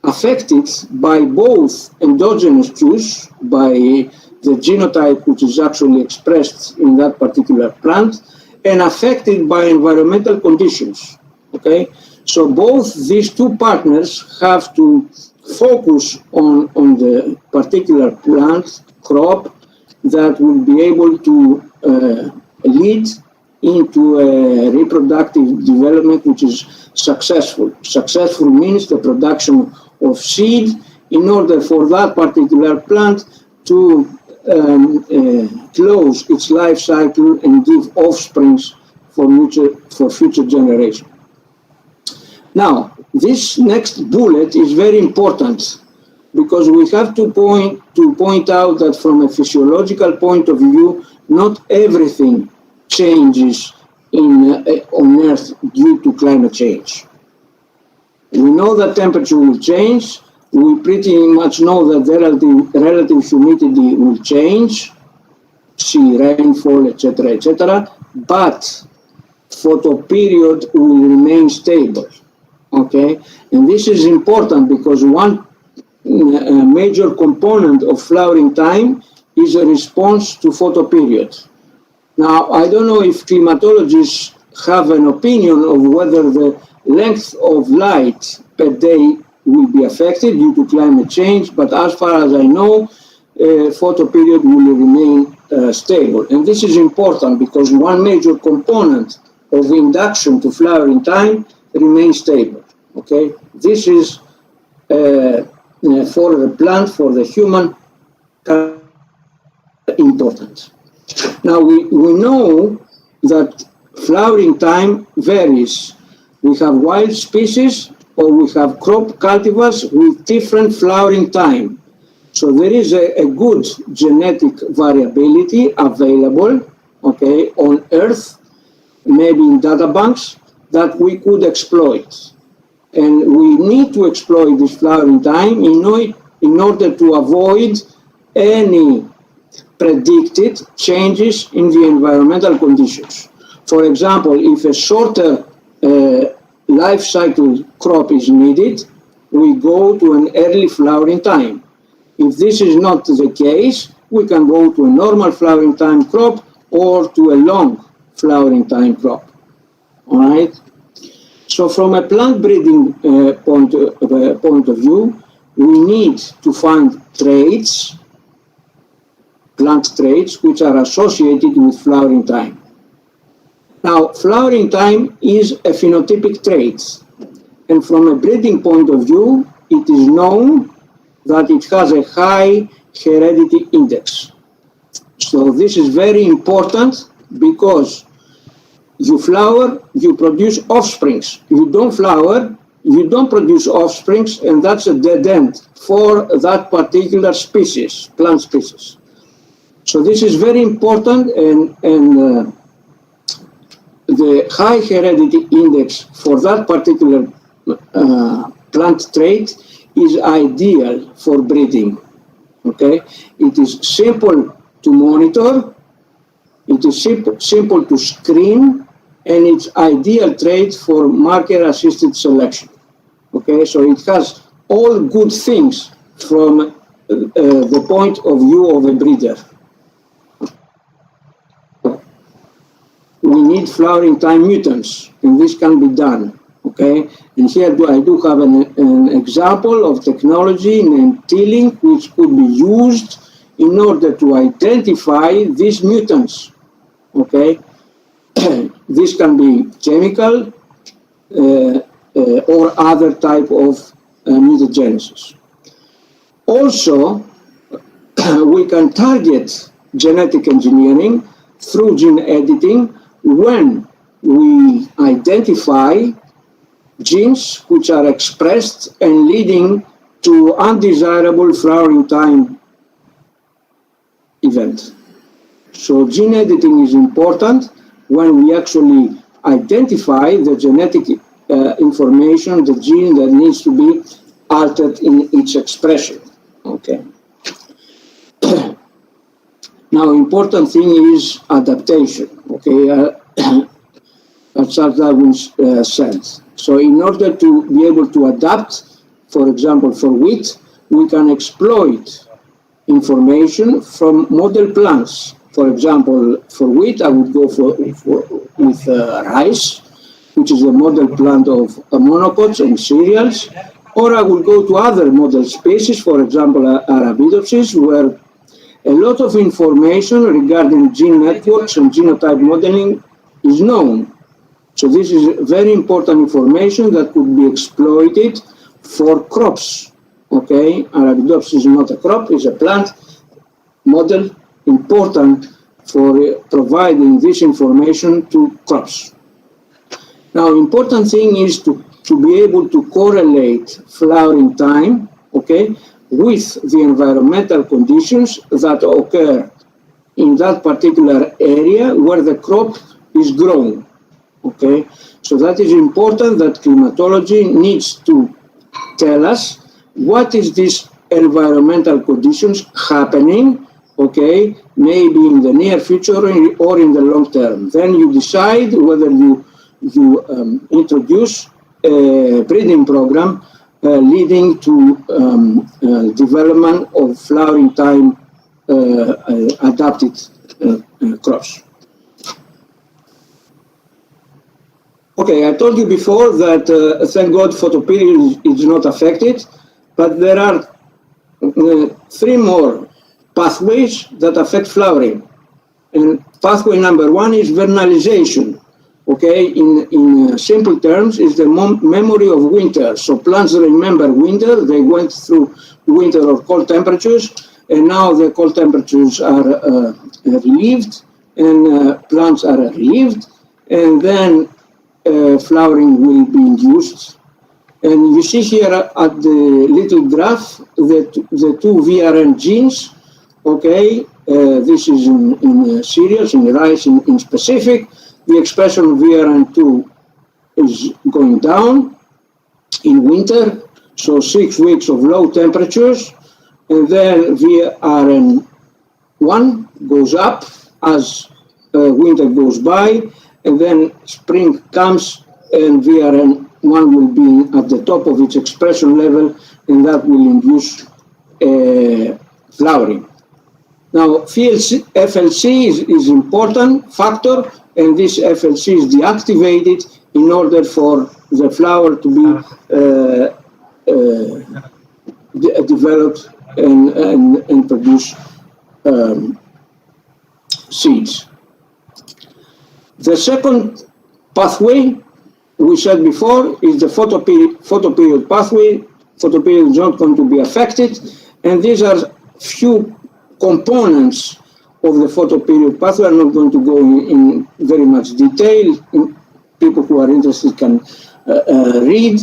affected by both endogenous cues, by the genotype which is actually expressed in that particular plant, and affected by environmental conditions. Okay, so both these two partners have to focus on the particular plant crop that will be able to lead into a reproductive development which is successful. Successful means the production of seed in order for that particular plant to close its life cycle and give offsprings for future generations. Now, this next bullet is very important because we have to point out that from a physiological point of view, not everything changes on Earth due to climate change. We know that temperature will change. We pretty much know that the relative humidity will change, sea rainfall, etc., but photoperiod will remain stable. Okay, and this is important because one major component of flowering time is a response to photoperiod. Now, I don't know if climatologists have an opinion of whether the length of light per day will be affected due to climate change, but as far as I know, photoperiod will remain stable. And this is important because one major component of induction to flowering time remains stable. Okay, this is for the plant, for the human, important. Now we know that flowering time varies. We have wild species or we have crop cultivars with different flowering time. So there is a good genetic variability available, okay, on Earth, maybe in data banks, that we could exploit. And we need to exploit this flowering time in order to avoid any predicted changes in the environmental conditions. For example, if a shorter life cycle crop is needed, we go to an early flowering time. If this is not the case, we can go to a normal flowering time crop or to a long flowering time crop. All right? So from a plant breeding point of view, we need to find traits, plant traits, which are associated with flowering time. Now, flowering time is a phenotypic trait. And from a breeding point of view, it is known that it has a high heredity index. So this is very important because you flower, you produce offsprings. You don't flower, you don't produce offsprings, and that's a dead end for that particular species, plant species. So this is very important, and the high heredity index for that particular plant trait is ideal for breeding. Okay, it is simple to monitor, it is simple to screen, and it's ideal trait for marker-assisted selection. Okay, so it has all good things from the point of view of a breeder. We need flowering time mutants, and this can be done. Okay, and here I do have an example of technology named T-Link, which could be used in order to identify these mutants. Okay, this can be chemical or other type of mutagenesis. Also, we can target genetic engineering through gene editing when we identify genes which are expressed and leading to undesirable flowering time event. So gene editing is important when we actually identify the genetic information, the gene that needs to be altered in its expression. Okay. Now, important thing is adaptation. Okay, as Charles Darwin said. So, in order to be able to adapt, for example, for wheat, we can exploit information from model plants. For example, for wheat, I would go with rice, which is a model plant of monocots and cereals, or I will go to other model species, for example, Arabidopsis, where a lot of information regarding gene networks and genotype modeling is known. So this is very important information that could be exploited for crops. Okay, Arabidopsis is not a crop, it's a plant model important for providing this information to crops. Now, important thing is to be able to correlate flowering time, okay, with the environmental conditions that occur in that particular area where the crop is grown, okay. So that is important, that climatology needs to tell us what is this environmental conditions happening, okay, maybe in the near future or in the long term. Then you decide whether you introduce a breeding program leading to development of flowering time adapted crops. Okay, I told you before that thank God photoperiod is not affected, but there are 3 more pathways that affect flowering. And pathway number 1 is vernalization. Okay, in simple terms, is the memory of winter. So plants remember winter, they went through winter or cold temperatures, and now the cold temperatures are relieved, and plants are relieved, and then flowering will be induced. And you see here at the little graph, the 2 VRN genes, okay, this is in cereals, in rice in specific. The expression of VRN2 is going down in winter, so 6 weeks of low temperatures, and then VRN1 goes up as winter goes by, and then spring comes and VRN1 will be at the top of its expression level, and that will induce flowering. Now, FLC is important factor, and this FLC is deactivated in order for the flower to be developed and produce seeds. The second pathway we said before is the photoperiod pathway. Photoperiod is not going to be affected, and these are few components of the photoperiod pathway. I'm not going to go in very much detail. People who are interested can read.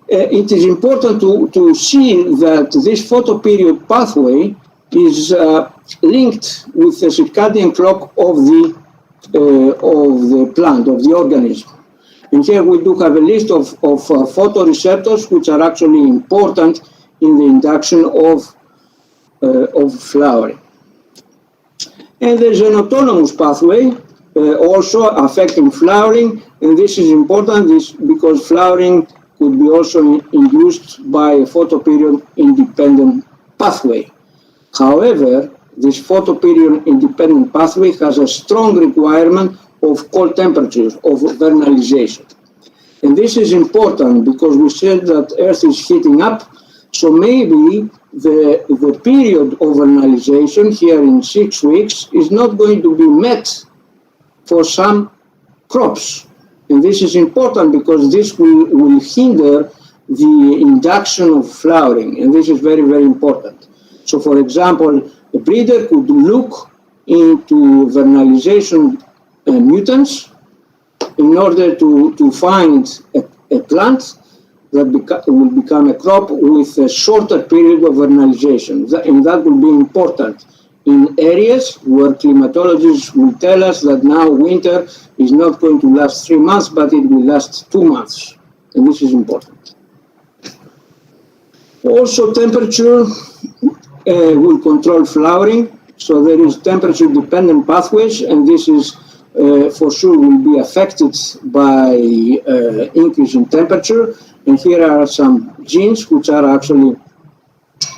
It is important to see that this photoperiod pathway is linked with the circadian clock of the plant, of the organism. And here we do have a list of photoreceptors which are actually important in the induction of flowering. And there's an autonomous pathway also affecting flowering, and this is important because flowering could be also induced by a photoperiod independent pathway. However, this photoperiod independent pathway has a strong requirement of cold temperatures, of vernalization. And this is important because we said that Earth is heating up, so maybe the period of vernalization here in 6 weeks is not going to be met for some crops. And this is important because this will hinder the induction of flowering, and this is very, very important. So, for example, a breeder could look into vernalization mutants in order to find a plant that will become a crop with a shorter period of vernalization. And that will be important in areas where climatologists will tell us that now winter is not going to last 3 months, but it will last 2 months. And this is important. Also, temperature will control flowering. So there is temperature-dependent pathways, and this is for sure will be affected by increase in temperature. And here are some genes which are actually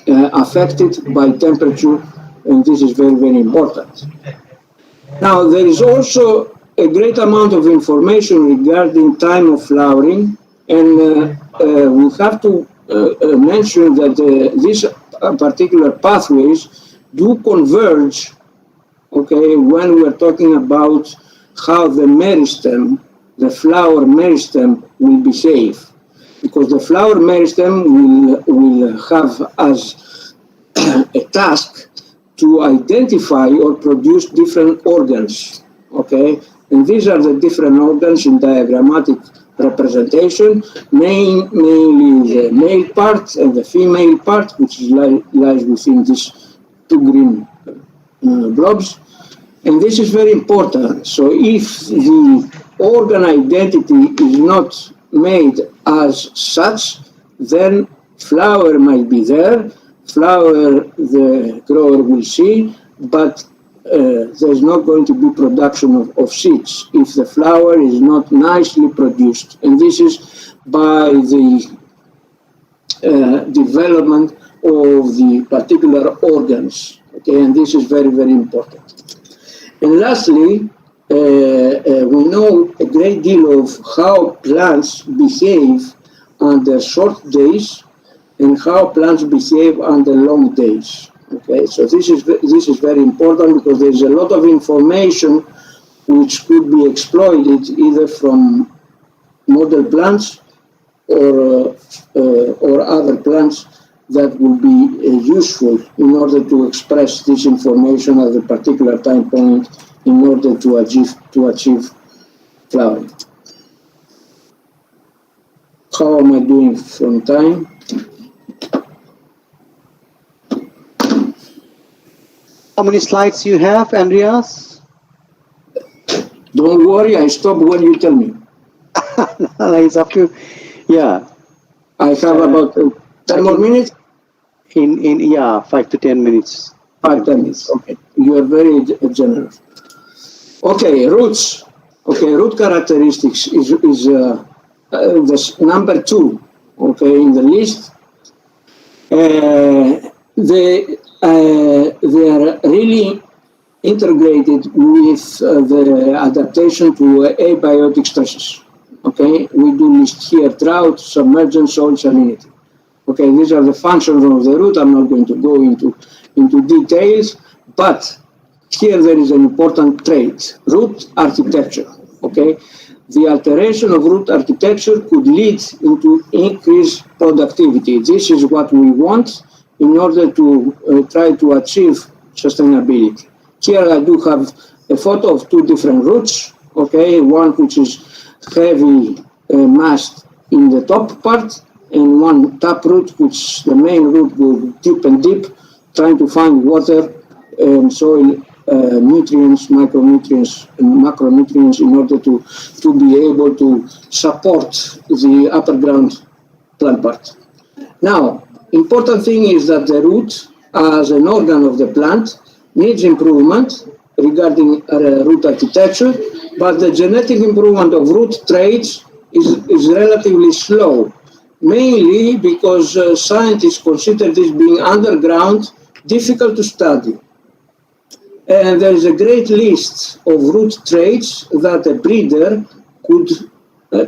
affected by temperature, and this is very, very important. Now, there is also a great amount of information regarding time of flowering, and we have to mention that these particular pathways do converge, okay, when we're talking about how the meristem, the flower meristem will behave. Because the flower meristem will have as a task to identify or produce different organs, okay? And these are the different organs in diagrammatic representation, mainly the male part and the female part, which lies within these two green blobs. And this is very important. So if the organ identity is not made as such, then flower might be there, flower the grower will see, but there's not going to be production of seeds if the flower is not nicely produced. And this is by the development of the particular organs. Okay, and this is very, very important. And lastly, we know a great deal of how plants behave under short days and how plants behave under long days. Okay, so this is very important because there is a lot of information which could be exploited either from model plants or other plants that will be useful in order to express this information at a particular time point in order to achieve flowering. How am I doing from time? How many slides you have, Andreas? Don't worry, I stop when you tell me. It's up to, yeah. I have about 10 more minutes? Yeah, 5 to 10 minutes. 5 to 10 minutes, okay. You are very generous. Okay, roots. Okay, root characteristics is the number 2, okay, in the list. They are really integrated with the adaptation to abiotic stresses. Okay, we do list here drought, submergence, soil salinity. Okay, these are the functions of the root. I'm not going to go into details, but here there is an important trait, root architecture. Okay, the alteration of root architecture could lead into increased productivity. This is what we want in order to try to achieve sustainability. Here I do have a photo of 2 different roots. Okay, one which is heavy massed in the top part, and one tap root, which the main root will deep and deep, trying to find water and soil nutrients, micronutrients and macronutrients in order to be able to support the upper ground plant part. Now, important thing is that the root as an organ of the plant needs improvement regarding root architecture, but the genetic improvement of root traits is relatively slow, mainly because scientists consider this being underground difficult to study. And there is a great list of root traits that a breeder could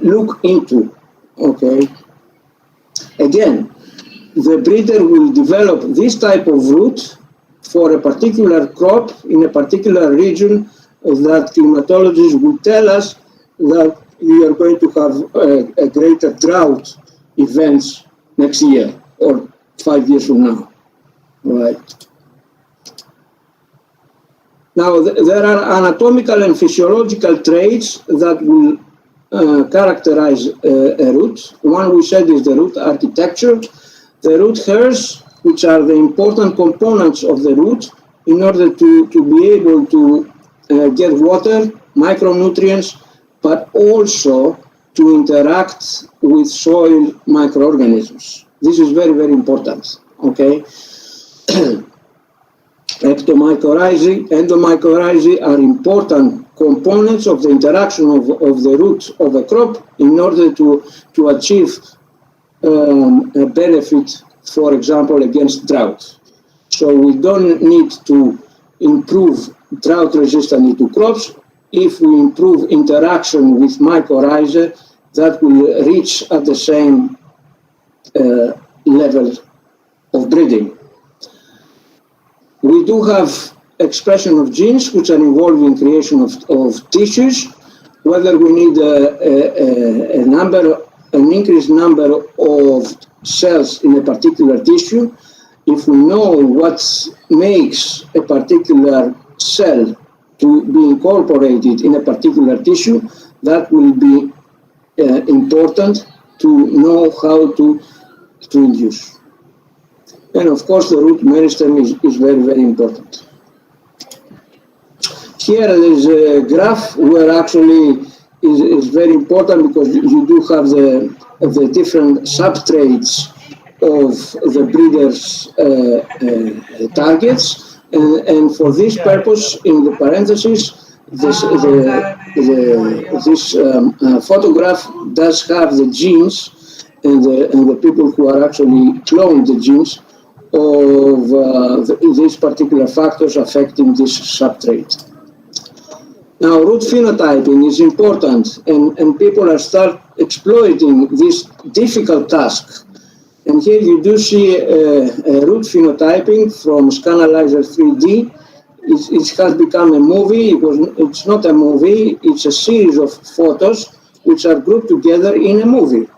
look into. Okay. Again, the breeder will develop this type of root for a particular crop in a particular region that climatologists will tell us that we are going to have a greater drought events next year or 5 years from now. Right. Now, there are anatomical and physiological traits that will characterize a root. One we said is the root architecture. The root hairs, which are the important components of the root in order to be able to get water, micronutrients, but also to interact with soil microorganisms. This is very, very important, okay? Ectomycorrhizae, endomycorrhizae are important components of the interaction of the roots of a crop in order to achieve a benefit, for example, against drought. So we don't need to improve drought resistance into crops. If we improve interaction with mycorrhizae, that will reach at the same level of breeding. We do have expression of genes which are involved in creation of tissues, whether we need an increased number of cells in a particular tissue. If we know what makes a particular cell to be incorporated in a particular tissue, that will be important to know how to induce. And of course, the root meristem is very, very important. Here is a graph where actually is very important because you do have the different subtraits of the breeder's targets. And for this purpose, in the parentheses, this photograph does have the genes and the people who are actually cloned the genes of these particular factors affecting this subtrait. Now, root phenotyping is important, and people are start exploiting this difficult task. And here you do see a root phenotyping from Scanalizer 3D. It has become a movie. It's not a movie, it's a series of photos which are grouped together in a movie.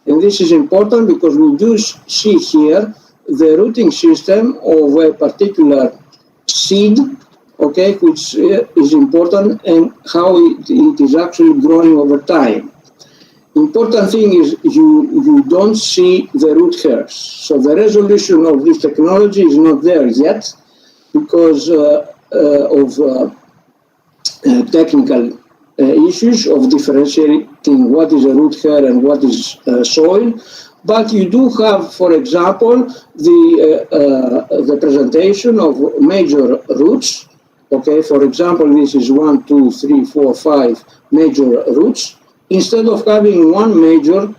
And this is important because we do see here the rooting system of a particular seed, okay, which is important, and how it is actually growing over time. Important thing is you don't see the root hairs. So the resolution of this technology is not there yet because of technical issues of differentiating what is a root hair and what is soil. But you do have, for example, the presentation of major roots. Okay, for example, this is 1, 2, 3, 4, 5 major roots. Instead of having one major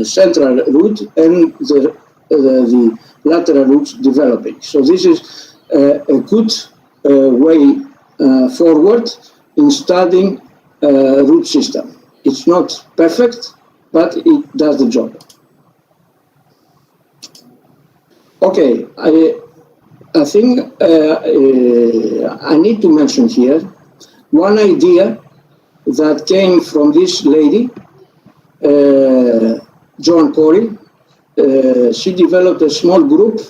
central root and the lateral roots developing. So this is a good way forward in studying root system. It's not perfect, but it does the job. Okay, I think I need to mention here one idea that came from this lady, Joan Corey. She developed a small group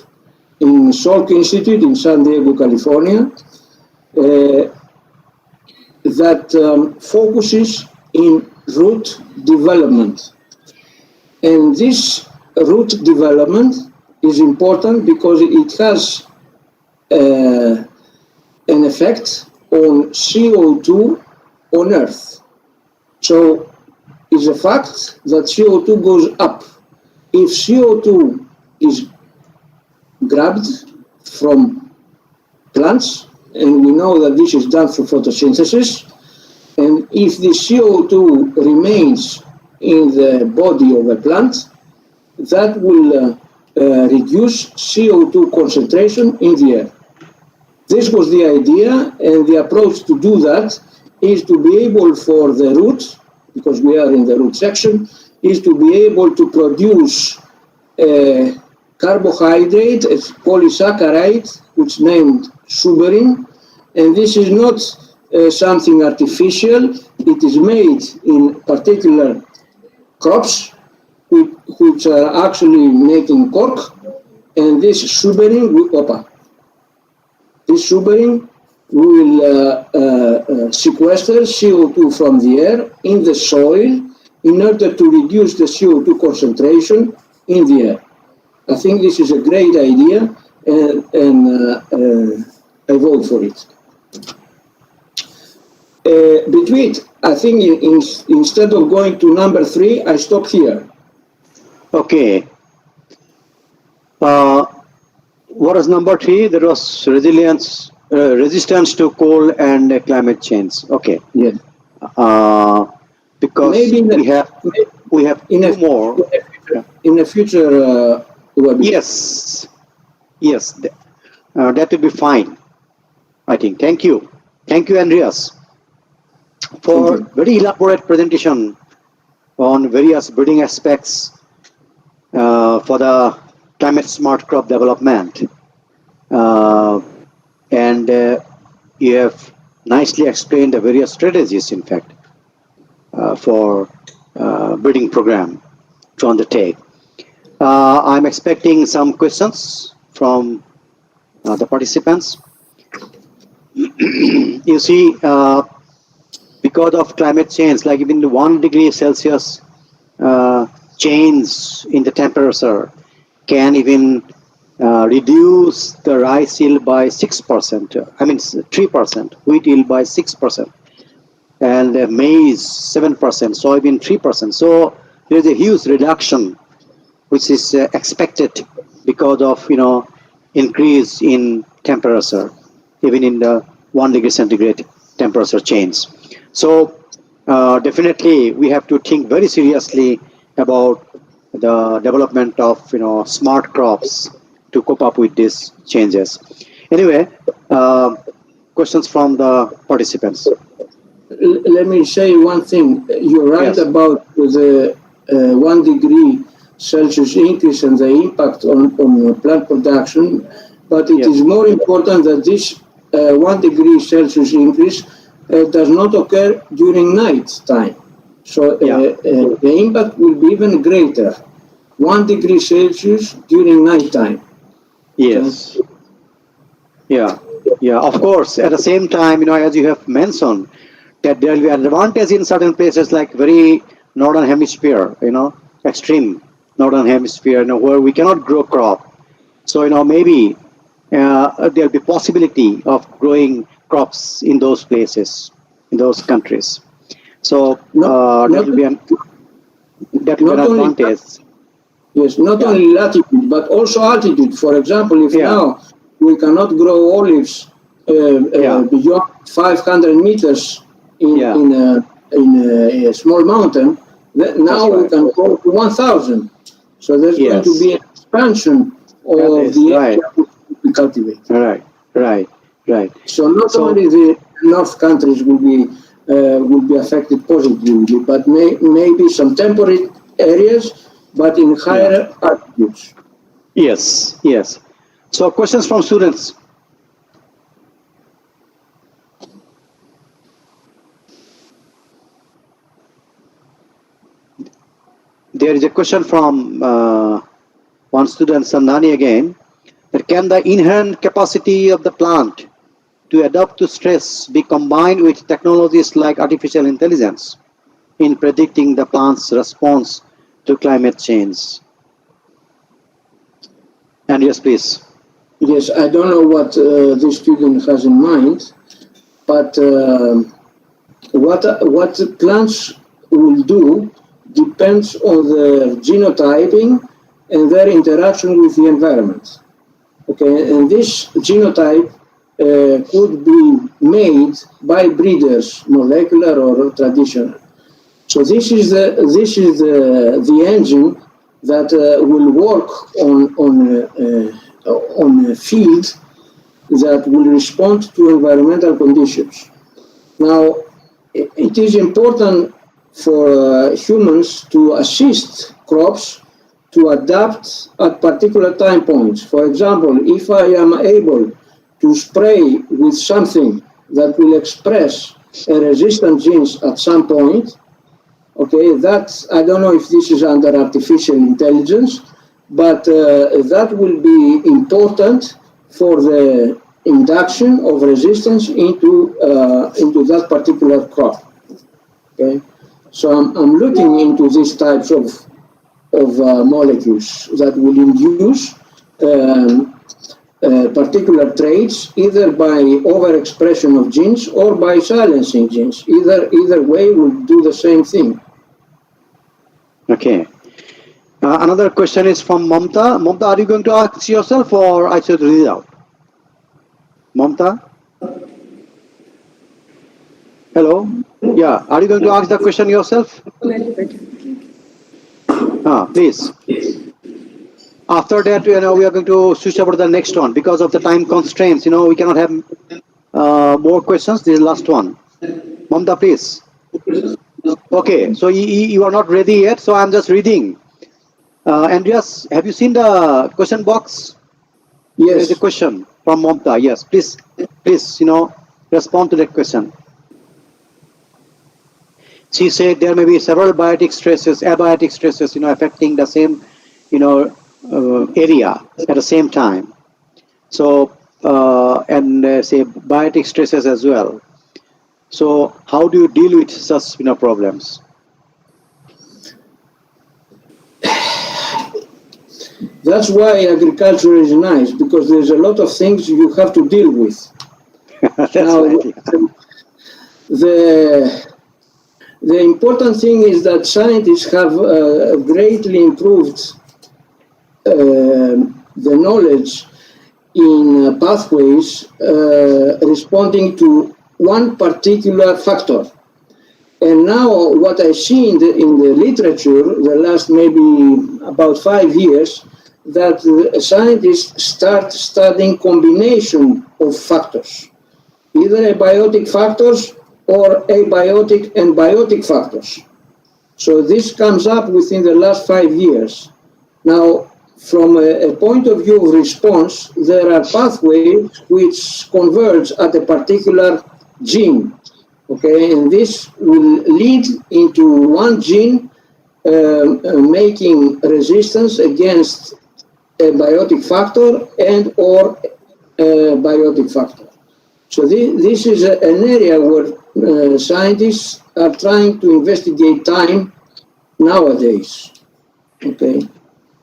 in Salk Institute in San Diego, California, that focuses in root development. And this root development is important because it has an effect on CO2 on Earth. So it's a fact that CO2 goes up. If CO2 is grabbed from plants, and we know that this is done through photosynthesis, and if the CO2 remains in the body of a plant, that will reduce CO2 concentration in the air. This was the idea, and the approach to do that is to be able for the roots, because we are in the root section, is to be able to produce a carbohydrate, a polysaccharide, which is named suberin, and this is not something artificial. It is made in particular crops, which are actually making cork, and this suberin will sequester CO2 from the air in the soil in order to reduce the CO2 concentration in the air. I think this is a great idea, and I vote for it. Between, I think instead of going to number 3, I stop here. Okay. What is number 3? There was resistance to cold and climate change. Okay. Yes. Because maybe we have two more. In a future webinar. Yes. That will be fine, I think. Thank you, Andreas, for very elaborate presentation on various breeding aspects for the climate smart crop development. And you have nicely explained the various strategies, in fact, for breeding program to undertake. I'm expecting some questions from the participants. You see, because of climate change, like even the 1 degree Celsius change in the temperature can even reduce the rice yield by 6%, I mean 3%, wheat yield by 6%, and maize 7%, soybean 3%. So there's a huge reduction which is expected because of increase in temperature, even in the 1 degree centigrade temperature change. So definitely we have to think very seriously about the development of smart crops to cope up with these changes. Anyway, questions from the participants. Let me say one thing. You're right about the 1 degree Celsius increase and the impact on plant production, but it is more important that this 1 degree Celsius increase does not occur during night time. So the impact will be even greater. 1 degree Celsius during night time. Yes. Yeah. Of course. At the same time, as you have mentioned, that there will be an advantage in certain places like very northern hemisphere, extreme northern hemisphere, where we cannot grow crop. So, maybe there will be possibility of growing crops in those places, in those countries. So that will be an advantage. Yes, not only latitude, but also altitude. For example, if now we cannot grow olives beyond 500 meters in a small mountain, now we can go to 1,000. So there's going to be an expansion of the area we cultivate. Right. So not only the north countries will be affected positively, but maybe some temporary areas, but in higher altitudes. Yes. So questions from students. There is a question from one student, Sandhani again, that can the inherent capacity of the plant to adapt to stress be combined with technologies like artificial intelligence in predicting the plant's response to climate change? And yes, please. Yes, I don't know what this student has in mind, but what plants will do depends on their genotyping and their interaction with the environment. Okay, and this genotype could be made by breeders, molecular or traditional. So this is the engine that will work on a field that will respond to environmental conditions. Now, it is important for humans to assist crops to adapt at particular time points. For example, if I am able to spray with something that will express a resistant genes at some point, okay, that's, I don't know if this is under artificial intelligence, but that will be important for the induction of resistance into that particular crop. Okay, so I'm looking into these types of molecules that will induce particular traits, either by overexpression of genes or by silencing genes. Either way will do the same thing. Okay. Another question is from Mamta. Mamta, are you going to ask yourself or I should read it out? Mamta? Hello? Yeah, are you going to ask the question yourself? Please. After that, we are going to switch over to the next one because of the time constraints. We cannot have more questions. This is the last one. Mamta, please. Okay, so you are not ready yet, so I'm just reading. Andreas, have you seen the question box? Yes. There's a question from Mamta. Yes, please, respond to that question. She said there may be several abiotic stresses, affecting the same, area at the same time. So, say biotic stresses as well. So, how do you deal with such, problems? That's why agriculture is nice, because there's a lot of things you have to deal with. That's right. The important thing is that scientists have greatly improved the knowledge in pathways responding to one particular factor. And now what I see in the literature, the last maybe about 5 years, that scientists start studying combination of factors, either abiotic factors or abiotic and biotic factors. So this comes up within the last 5 years. Now, from a point of view of response, there are pathways which converge at a particular gene. Okay, and this will lead into one gene making resistance against a biotic factor and or a biotic factor. So this is an area where scientists are trying to investigate time nowadays. Okay.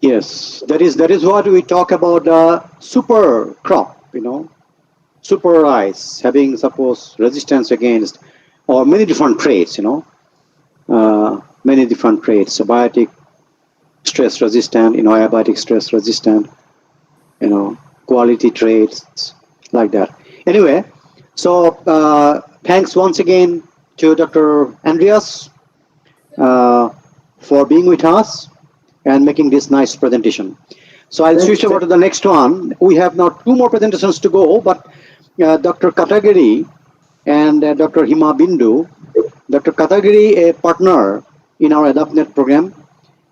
Yes, that is what we talk about super crop, super rice having suppose resistance against or many different traits, many different traits, biotic stress resistant, abiotic stress resistant, quality traits like that. Anyway, so thanks once again to Dr. Andreas for being with us and making this nice presentation. So I'll switch over to the next one. We have now 2 more presentations to go, but Dr. Katageri and Dr. Himabindu. Dr. Katageri, a partner in our AdaptNET program.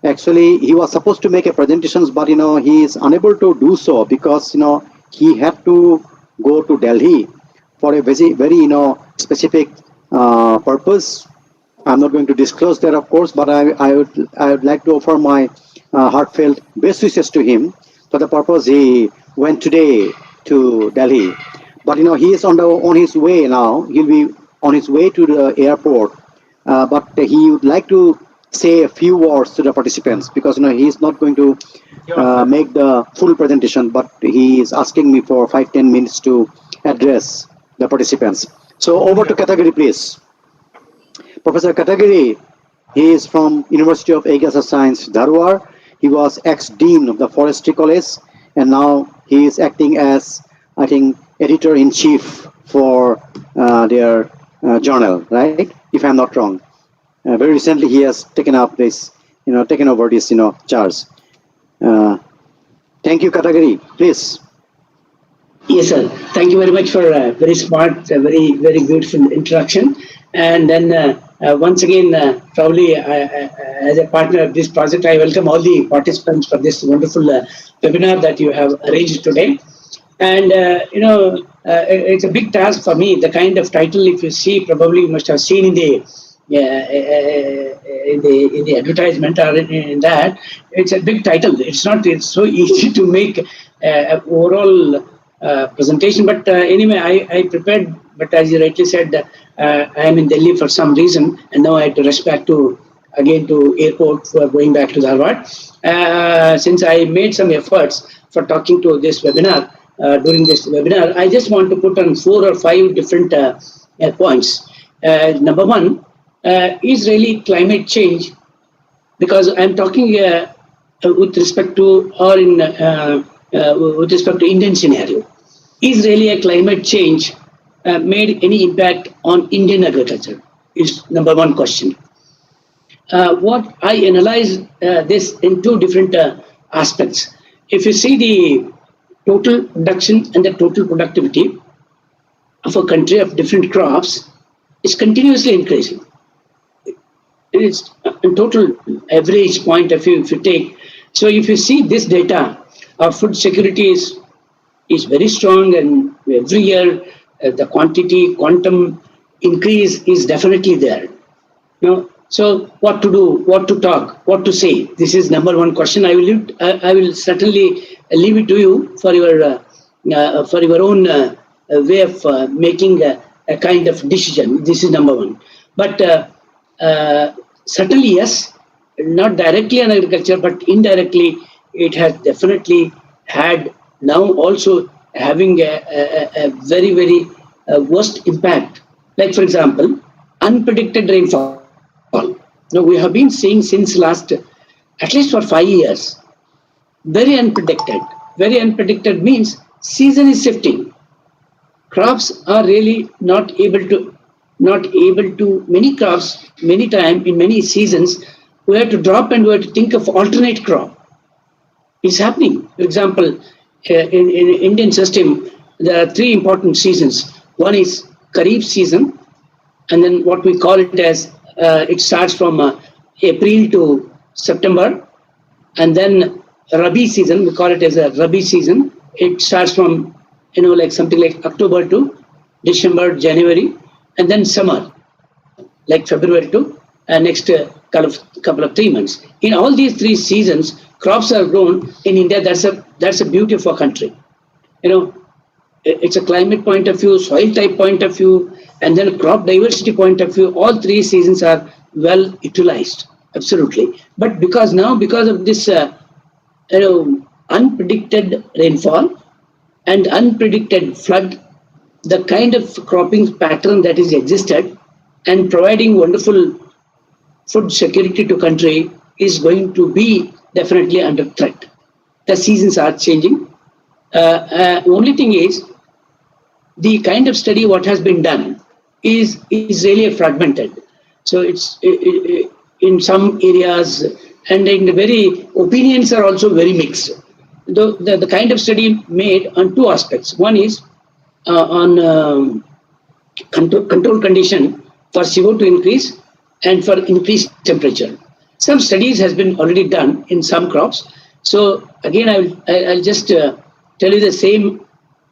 Actually, he was supposed to make a presentation, but he is unable to do so because he had to go to Delhi for a very specific purpose. I'm not going to disclose that, of course, but I would like to offer my heartfelt best wishes to him. For the purpose, he went today to Delhi. But he is on his way now. He'll be on his way to the airport. But he would like to say a few words to the participants because he is not going to make the full presentation, but he is asking me for 5-10 minutes to address the participants. So over to Katageri, please. Professor Katageri, he is from University of Agricultural Science, Dharwad. He was ex-dean of the Forestry College, and now he is acting as, I think, editor-in-chief for their journal, right? If I'm not wrong. Very recently, he has taken up this, taken over this, charge. Thank you, Katageri. Please. Yes, sir. Thank you very much for a very smart, very beautiful introduction. And then once again, probably as a partner of this project, I welcome all the participants for this wonderful webinar that you have arranged today. And it's a big task for me. The kind of title, if you see, probably you must have seen in the advertisement or in that, it's a big title. It's so easy to make an overall presentation. But anyway, I prepared. But as you rightly said, I am in Delhi for some reason, and now I had to rush back to airport for going back to Dharwad. Since I made some efforts for talking to this webinar. During this webinar, I just want to put on 4 or 5 different points. Number one is really climate change, because I'm talking with respect to Indian scenario. Is really a climate change made any impact on Indian agriculture? Is number one question. What I analyze this in 2 different aspects. If you see the total production and the total productivity of a country of different crops is continuously increasing. It is a total average point of view if you take. So if you see this data, our food security is very strong, and every year the quantum increase is definitely there. So what to do, what to talk, what to say? This is number one question. I will certainly leave it to you for your own way of making a kind of decision. This is number one. But certainly, yes, not directly on agriculture, but indirectly, it has definitely had now also having a very worst impact. Like, for example, unpredicted rainfall. Now, we have been seeing since last, at least for 5 years, very unpredicted. Very unpredicted means season is shifting. Crops are really not able to, many crops, many time in many seasons, we have to drop and we have to think of alternate crop. It's happening. For example, in Indian system, there are 3 important seasons. One is Kharif season, and then what we call it as, it starts from April to September, and then Rabi season, we call it as a Rabi season. It starts from, like something like October to December, January, and then summer, like February to next couple of 3 months. In all these 3 seasons, crops are grown in India. That's a beauty of our country. It's a climate point of view, soil type point of view, and then a crop diversity point of view. All 3 seasons are well utilized, absolutely. But because of this, unpredicted rainfall and unpredicted flood, the kind of cropping pattern that is existed and providing wonderful food security to country is going to be definitely under threat. The seasons are changing. Only thing is, the kind of study what has been done is really fragmented. So it's in some areas, and in the very opinions are also very mixed. The kind of study made on 2 aspects. One is on control condition for CO2 increase and for increased temperature. Some studies has been already done in some crops. So again, I'll just tell you the same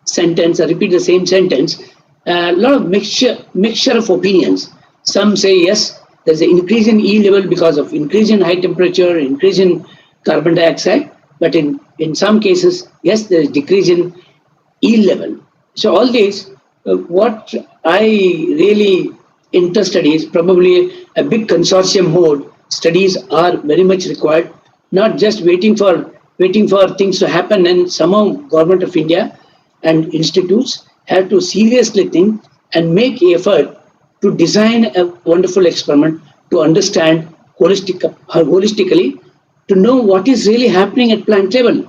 sentence, or repeat the same sentence. A lot of mixture of opinions. Some say yes, there's an increase in yield level because of increase in high temperature, increase in carbon dioxide. But in some cases, yes, there is decrease in yield level. So all these, what I really interested is probably a big consortium mode. Studies are very much required, not just waiting for things to happen, and somehow Government of India and institutes have to seriously think and make effort to design a wonderful experiment to understand holistically, to know what is really happening at plant level.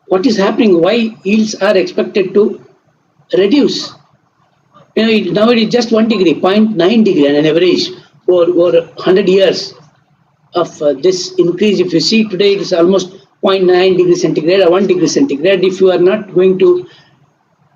What is happening, why yields are expected to reduce. Now it is just 1 degree, 0.9 degree on an average for 100 years. this increase. If you see today, it is almost 0.9 degrees centigrade or 1 degree centigrade. If you are not going to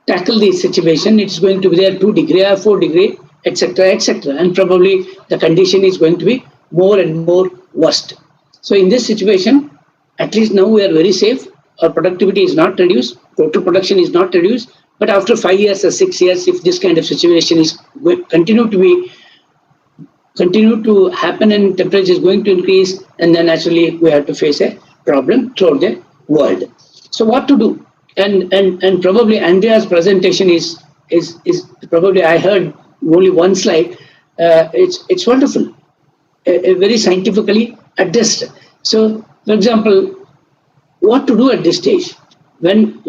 tackle the situation, it's going to be there 2 degree or 4 degree, etc., etc. And probably the condition is going to be more and more worst. So in this situation, at least now we are very safe. Our productivity is not reduced, total production is not reduced. But after 5 years or 6 years, if this kind of situation is continue to happen and temperature is going to increase, and then naturally we have to face a problem throughout the world. So what to do? And probably Andreas' presentation is probably, I heard only one slide. It's wonderful, very scientifically addressed. So, for example, what to do at this stage? When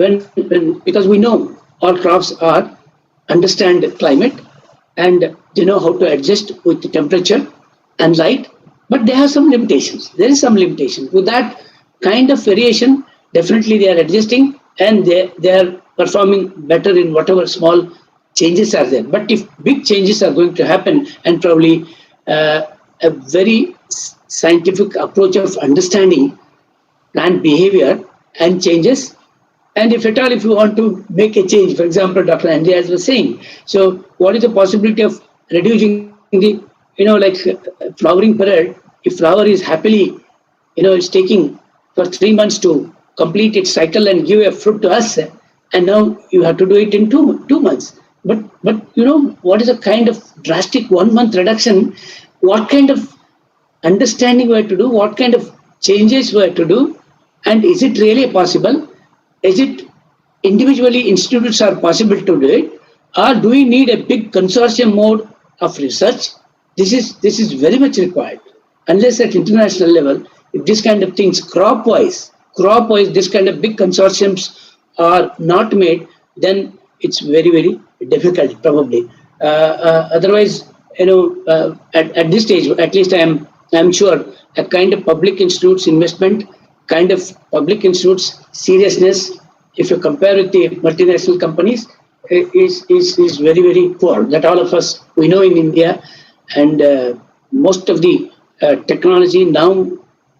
because we know all crops understand the climate and they know how to adjust with the temperature and light, but they have some limitations. There is some limitation. With that kind of variation, definitely they are adjusting and they are performing better in whatever small changes are there. But if big changes are going to happen, and probably a very scientific approach of understanding plant behavior and changes, and if at all, if you want to make a change, for example, Dr. Andreas was saying, so what is the possibility of reducing the, like flowering period? If flower is happily, it's taking for 3 months to complete its cycle and give a fruit to us, and now you have to do it in 2 months. But what is a kind of drastic 1 month reduction? What kind of understanding we have to do? What kind of changes we have to do? And is it really possible? Is it individually institutes are possible to do it, or do we need a big consortium mode of research? This is very much required. Unless at international level, if this kind of things crop-wise, this kind of big consortiums are not made, then it's very, very difficult probably. Otherwise, at this stage, at least I'm sure a kind of public institutes investment, kind of public institutes seriousness, if you compare with the multinational companies, is very, very poor. That all of us, we know in India, and most of the technology now,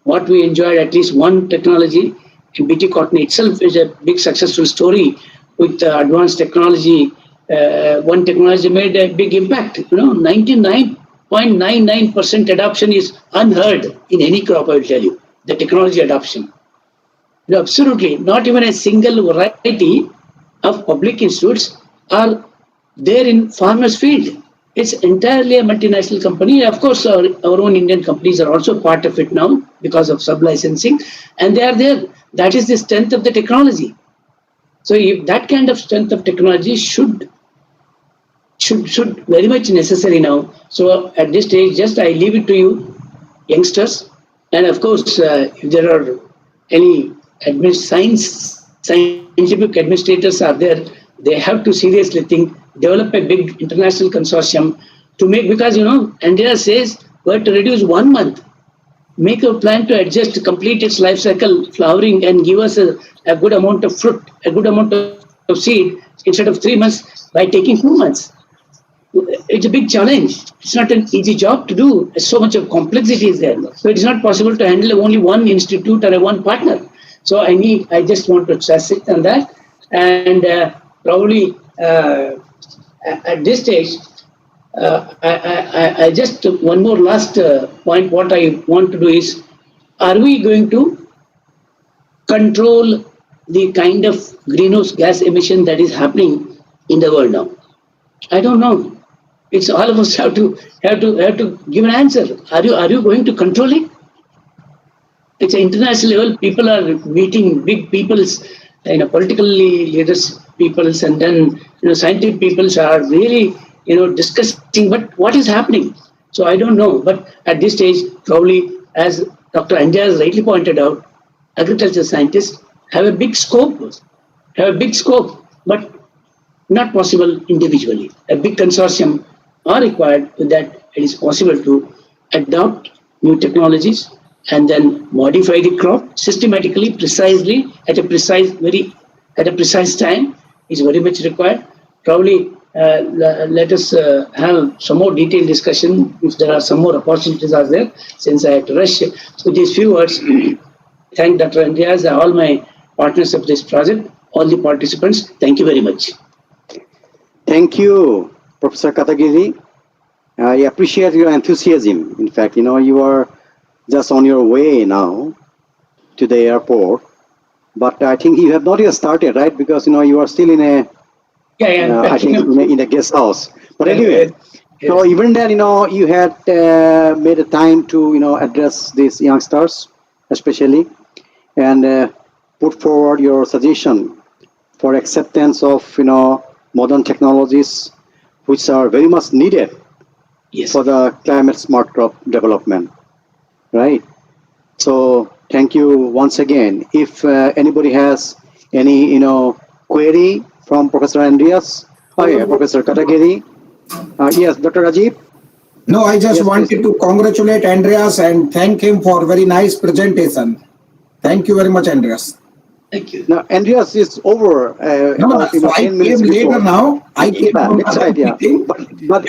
what we enjoyed, at least one technology, BT cotton itself is a big successful story with advanced technology. One technology made a big impact. 99.99% adoption is unheard in any crop, I will tell you, the technology adoption. Absolutely, not even a single variety of public institutes are there in farmers' field. It's entirely a multinational company. Of course, our own Indian companies are also part of it now because of sub-licensing, and they are there. That is the strength of the technology. So if that kind of strength of technology should very much necessary now. So at this stage, just I leave it to you, youngsters. And of course, if there are any scientific administrators are there, they have to seriously think, develop a big international consortium to make, because Andreas says we have to reduce 1 month, make a plan to adjust to complete its life cycle flowering and give us a good amount of fruit, a good amount of seed instead of 3 months by taking 2 months. It's a big challenge. It's not an easy job to do. There's so much of complexity is there. So it is not possible to handle only one institute or one partner. So I just want to stress it on that. And probably at this stage, I just one more last point. What I want to do is, are we going to control the kind of greenhouse gas emission that is happening in the world now? I don't know. It's all of us have to give an answer. Are you going to control it? It's an international level. People are meeting big peoples, politically leaders peoples, and then scientific peoples are really discussing. But what is happening? So I don't know. But at this stage, probably, as Dr. Andreas rightly pointed out, agriculture scientists have a big scope, but not possible individually. A big consortium are required so that it is possible to adopt new technologies and then modify the crop systematically, precisely, at a precise time is very much required. Probably let us have some more detailed discussion if there are some more opportunities are there, since I have to rush. So these few words, thank Dr. Andreas and all my partners of this project, all the participants. Thank you very much. Thank you, Professor Katageri. I appreciate your enthusiasm. In fact, you are just on your way now to the airport, but I think you have not yet started, right? Because you are still in a I think in a guest house. But anyway, yes. So even then, you had made a time to address these youngsters, especially, and put forward your suggestion for acceptance of modern technologies, which are very much needed for the climate smart crop development, right? So thank you once again. If anybody has any query from Professor Andreas, Professor Katageri, yes, Dr. Rajiv. No, I just wanted to congratulate Andreas and thank him for very nice presentation. Thank you very much, Andreas. Thank you. Now, Andreas is over. So I came later now. I came from other meeting. But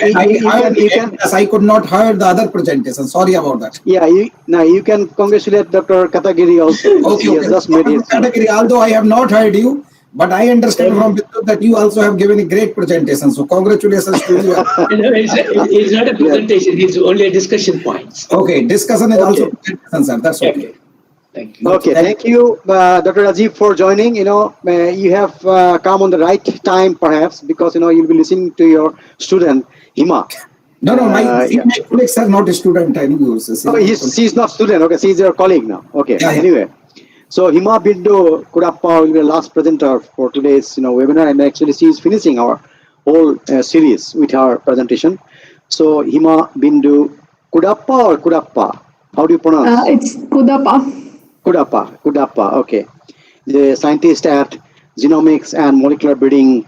I could not hear the other presentation. Sorry about that. Yeah, you can congratulate Dr. Katageri also. Okay. He has just made it. Katageri, although I have not heard you, but I understand from Vishnu that you also have given a great presentation. So congratulations to you. It's not a presentation. It's only a discussion points. Okay, discussion is also presentation, sir. That's okay. Thank you. Okay, thank you, Dr. Rajiv, for joining. You have come on the right time, perhaps, because you'll be listening to your student Hima. No, my colleagues are not a student. She's not student. Okay, she's your colleague now. Okay. Yeah. Anyway, so Himabindu Kudapa will be the last presenter for today's webinar, and actually she is finishing our whole series with her presentation. So Himabindu Kudapa or Kudapa? How do you pronounce? It's Kudapa. Kudapa, okay. The scientist at Genomics and Molecular Breeding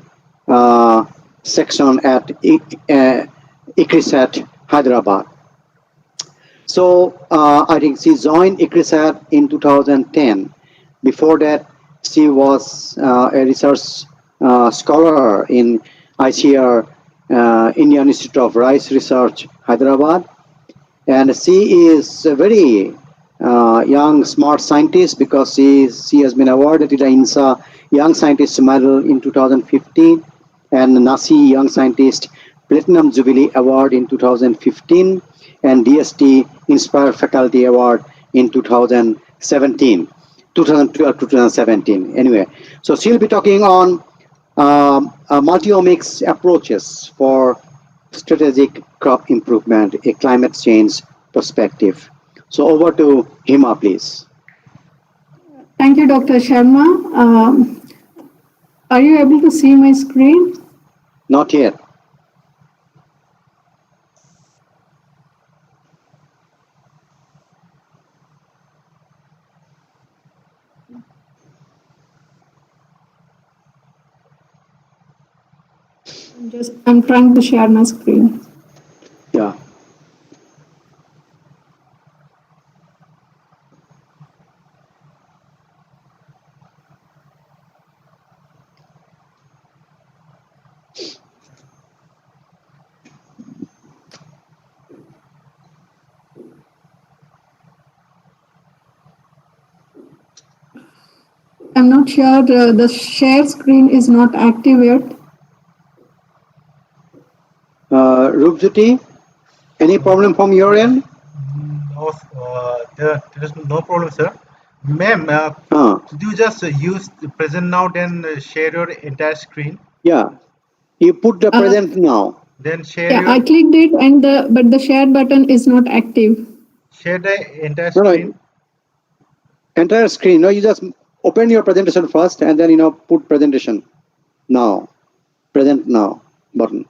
section at ICRISAT, Hyderabad. So I think she joined ICRISAT in 2010. Before that, she was a research scholar in ICR, Indian Institute of Rice Research, Hyderabad. And she is a very young, smart scientist because she has been awarded the INSA Young Scientist Medal in 2015 and NASI Young Scientist Platinum Jubilee Award in 2015 and DST Inspire Faculty Award in 2017. Anyway, so she'll be talking on multi-omics approaches for strategic crop improvement, a climate change perspective. So over to Hima, please. Thank you, Dr. Sharma. Are you able to see my screen? Not yet. I'm trying to share my screen. Yeah. I'm not sure the share screen is not active yet. Rupjuti, any problem from your end? No, there is no problem, sir. Ma'am, could you just use the present now, then share your entire screen? Yeah, you put the present now. Then share I clicked it, and but the share button is not active. Share the entire screen. Entire screen. No, you just open your presentation first, and then put presentation now, present now button.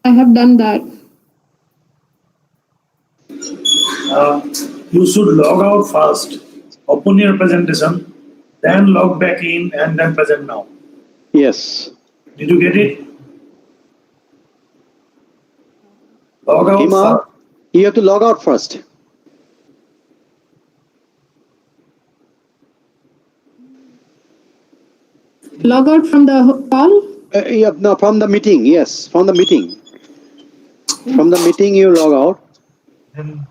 I have done that. You should log out first, open your presentation, then log back in and then present now. Yes. Did you get it? Log out first. You have to log out first. Log out from the call? Yeah, no, from the meeting. Yes, from the meeting. From the meeting, you log out. Then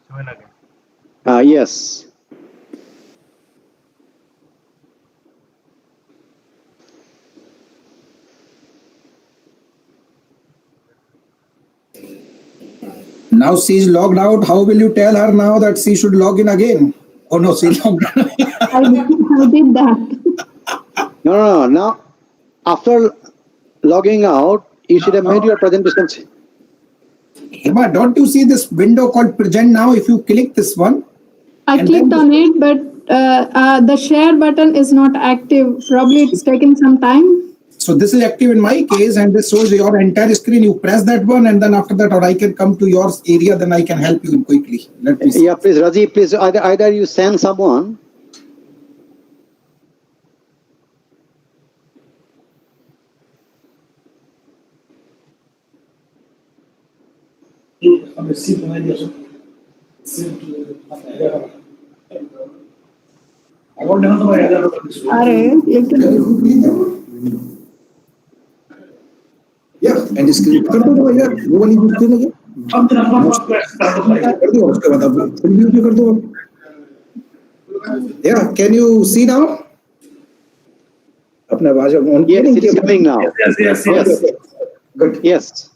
join again. Yes. Now she's logged out. How will you tell her now that she should log in again? Oh no, she logged out. I did that. No. Now, after logging out, you should have made your presentation. Hima, don't you see this window called present now? If you click this one. I clicked on it, but the share button is not active. Probably it's taking some time. So this is active in my case, and this shows your entire screen. You press that one, and then after that, or I can come to your area, then I can help you quickly. Let me see. Yeah, please, Raji, please, either you send someone. Yeah, and screen कर दो भैया, वो वाली screen है कर दो उसके बाद आप preview भी कर दो. Yeah, can you see now? अपना आवाज on. Yes, it is coming now. Yes. Good. Yes.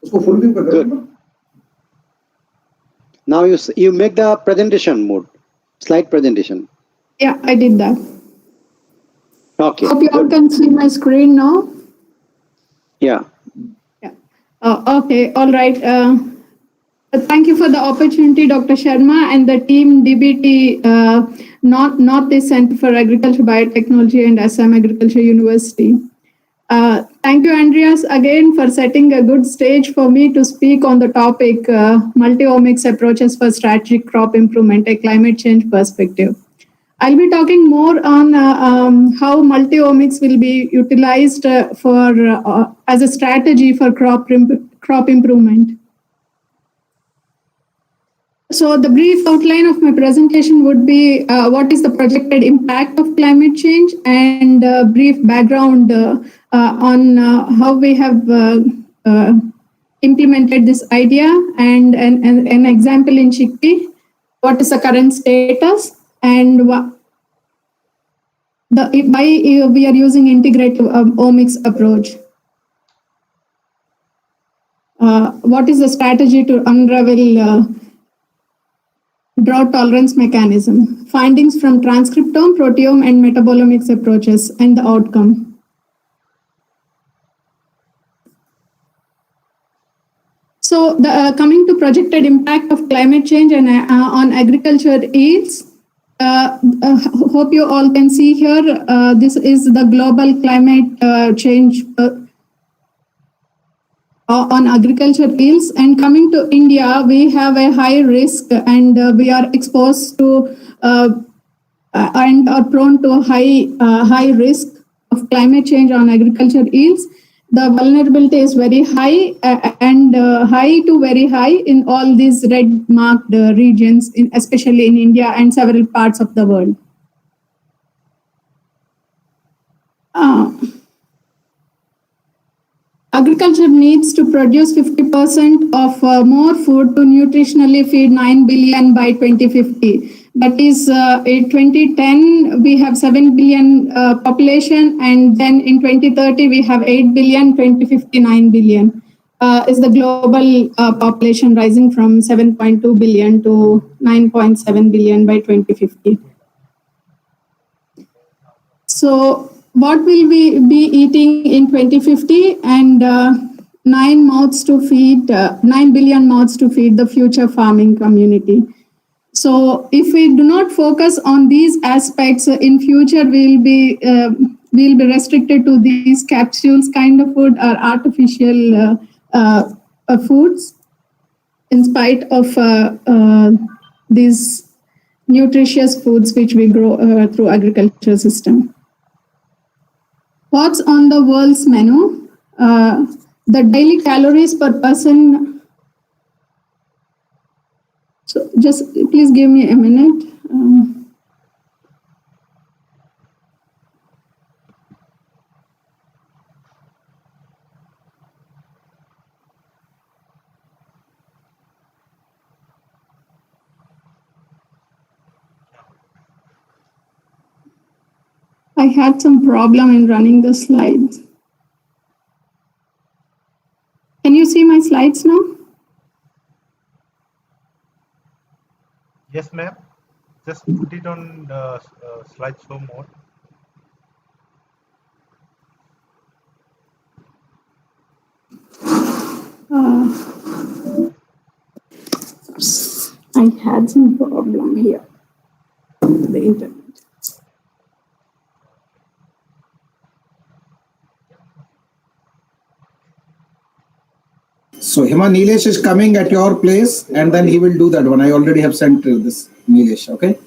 उसको full view कर दो. Now you make the presentation mode, slide presentation. Yeah, I did that. Okay. Hope you all can see my screen now. Yeah. Okay, all right. Thank you for the opportunity, Dr. Sharma and the team DBT, Northeast Center for Agriculture Biotechnology and Assam Agriculture University. Thank you, Andreas, again for setting a good stage for me to speak on the topic multi-omics approaches for strategic crop improvement, a climate change perspective. I'll be talking more on how multi-omics will be utilized as a strategy for crop improvement. So the brief outline of my presentation would be what is the projected impact of climate change and brief background on how we have implemented this idea and an example in chickpea, what is the current status, and why we are using integrative omics approach. What is the strategy to unravel drought tolerance mechanism, findings from transcriptome, proteome, and metabolomics approaches, and the outcome. So, coming to projected impact of climate change and on agriculture yields, hope you all can see here, this is the global climate change on agriculture yields. And coming to India, we have a high risk and we are exposed to and are prone to high risk of climate change on agriculture yields. The vulnerability is very high and high to very high in all these red marked regions, especially in India and several parts of the world. Agriculture needs to produce 50% of more food to nutritionally feed 9 billion by 2050. That is, in 2010, we have 7 billion population, and then in 2030, we have 8 billion, 2050, 9 billion. Is the global population rising from 7.2 billion to 9.7 billion by 2050. So, what will we be eating in 2050? And 9 billion mouths to feed the future farming community. So if we do not focus on these aspects, in future we'll be restricted to these capsules kind of food or artificial foods, in spite of these nutritious foods which we grow through agriculture system. What's on the world's menu? The daily calories per person. So just please give me a minute. I had some problem in running the slides. Can you see my slides now? Yes, ma'am. Just put it on slideshow mode. I had some problem here. The internet. So Hima, Nilesh is coming at your place and then he will do that one. I already have sent this Nilesh, okay?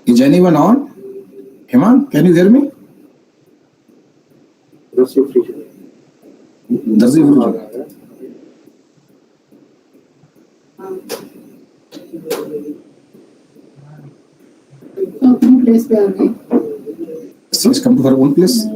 Is anyone on? Hima, can you hear me? Place पे आ गई. She's come to her own place.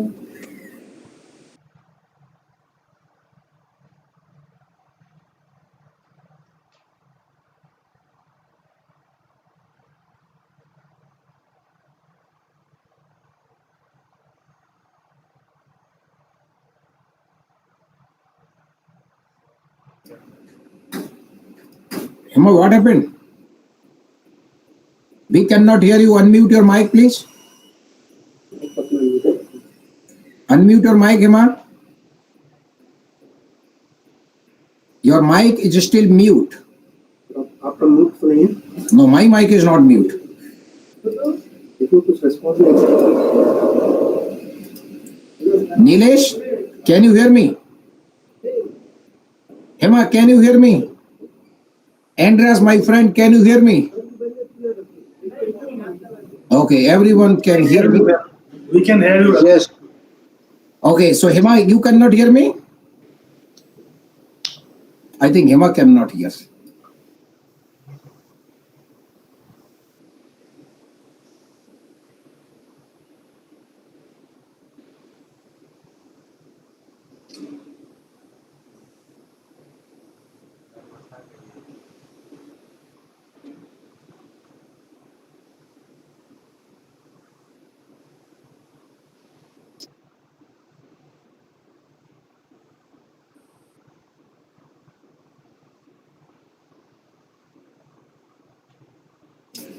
Hima, what happened? We cannot hear you. Unmute your mic, please. Unmute your mic, Hima. Your mic is still mute. No, my mic is not mute. Nilesh, can you hear me? Hima, can you hear me? Andreas, my friend, can you hear me? Okay, everyone can hear me. We can hear you. Yes. Okay, so Hima, you cannot hear me? I think Hima cannot hear.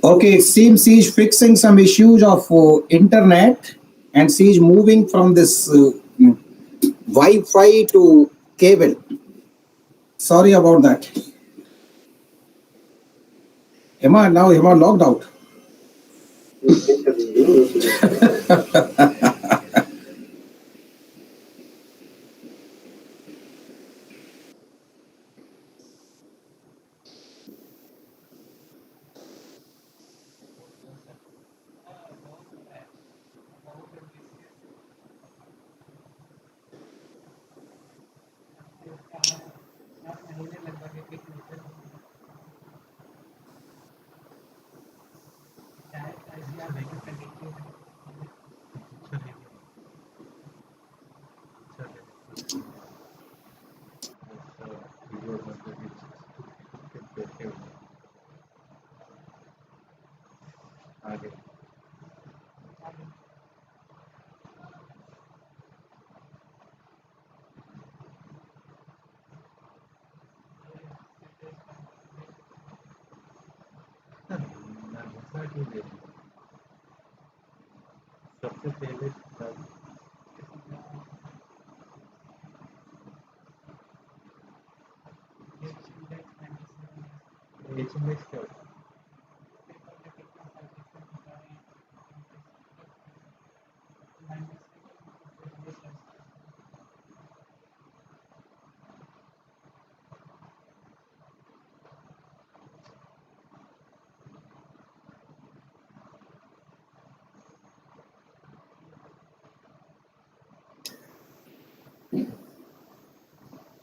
Okay, it seems she's fixing some issues of internet and she's moving from this Wi-Fi to cable. Sorry about that. Hima, now Hima logged out.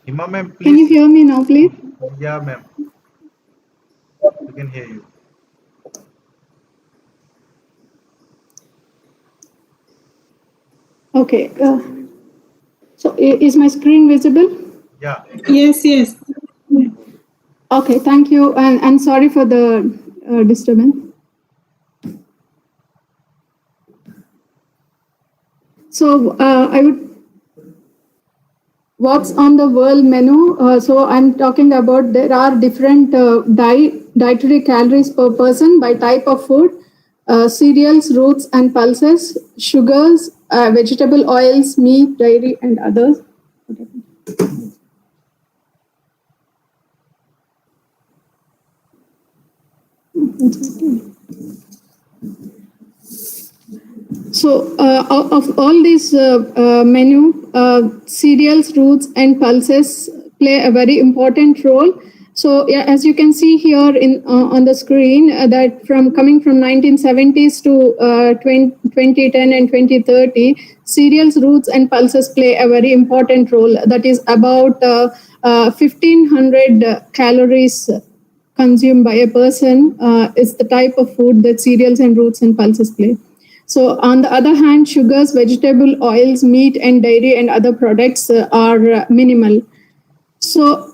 Hima ma'am, please. Can you hear me now, please? Yeah, ma'am. We can hear you. Okay. So is my screen visible? Yeah. Yes, yes. Okay, thank you. And sorry for the disturbance. So I would what's on the world menu. So I'm talking about there are different dietary calories per person by type of food, cereals, roots and pulses, sugars, vegetable oils, meat, dairy and others. So of all these menu, cereals, roots and pulses play a very important role. So yeah, as you can see here on the screen, that coming from 1970s to 2010 and 2030, cereals, roots and pulses play a very important role. That is about 1,500 calories consumed by a person is the type of food that cereals and roots and pulses play. So on the other hand, sugars, vegetable oils, meat and dairy and other products are minimal. So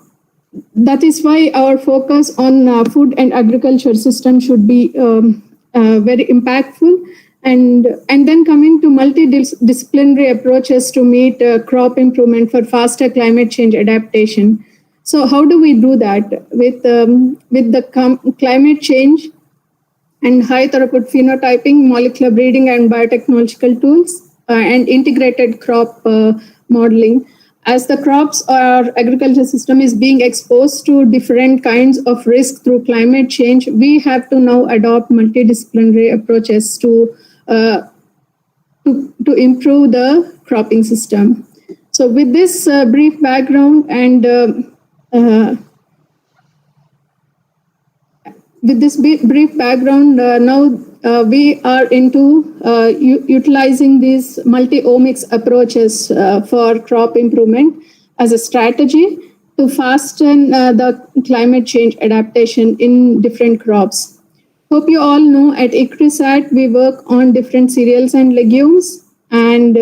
that is why our focus on food and agriculture system should be very impactful. And then coming to multidisciplinary approaches to meet crop improvement for faster climate change adaptation. So how do we do that? With the climate change and high throughput phenotyping, molecular breeding and biotechnological tools, and integrated crop modeling. As the crops or agriculture system is being exposed to different kinds of risk through climate change, we have to now adopt multidisciplinary approaches to improve the cropping system. So with this brief background and now we are into utilizing these multi-omics approaches for crop improvement as a strategy to fasten the climate change adaptation in different crops. Hope you all know at ICRISAT we work on different cereals and legumes, and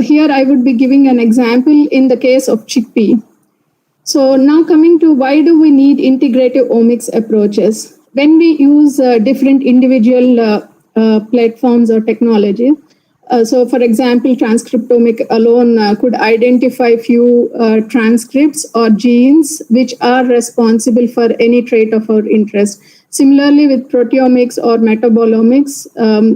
here I would be giving an example in the case of chickpea. So now coming to why do we need integrative omics approaches? When we use different individual platforms or technologies, so for example, transcriptomic alone could identify few transcripts or genes which are responsible for any trait of our interest. Similarly, with proteomics or metabolomics,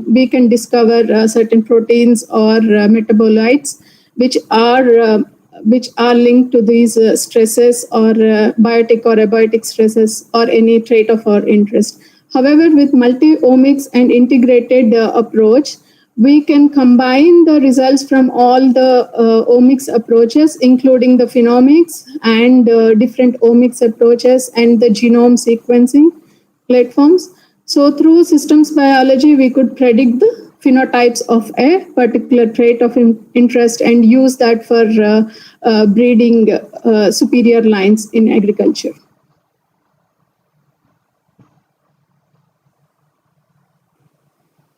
we can discover certain proteins or metabolites which are linked to these stresses or biotic or abiotic stresses or any trait of our interest. However, with multi-omics and integrated approach, we can combine the results from all the omics approaches, including the phenomics and different omics approaches and the genome sequencing platforms. So through systems biology, we could predict the phenotypes of a particular trait of interest and use that for breeding superior lines in agriculture.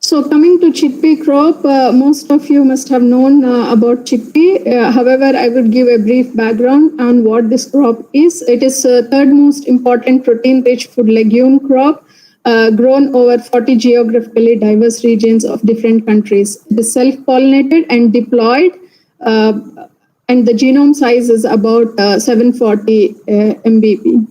So coming to chickpea crop, most of you must have known about chickpea. However, I would give a brief background on what this crop is. It is the third most important protein-rich food legume crop grown over 40 geographically diverse regions of different countries. It is self-pollinated and diploid, and the genome size is about 740 mbp.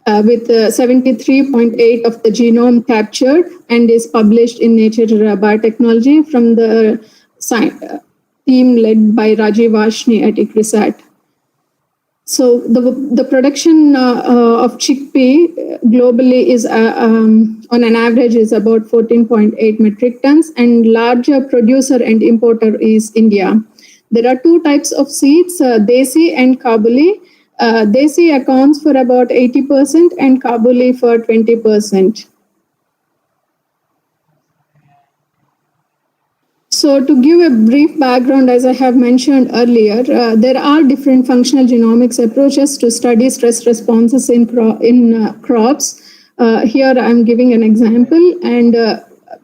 With 73.8 of the genome captured and is published in Nature Biotechnology from the team led by Rajiv Vashni at ICRISAT. So the production of chickpea globally is on an average is about 14.8 metric tons, and larger producer and importer is India. There are two types of seeds, Desi and Kabuli. Desi accounts for about 80% and Kabuli for 20%. So to give a brief background, as I have mentioned earlier, there are different functional genomics approaches to study stress responses in crops. Here I'm giving an example. And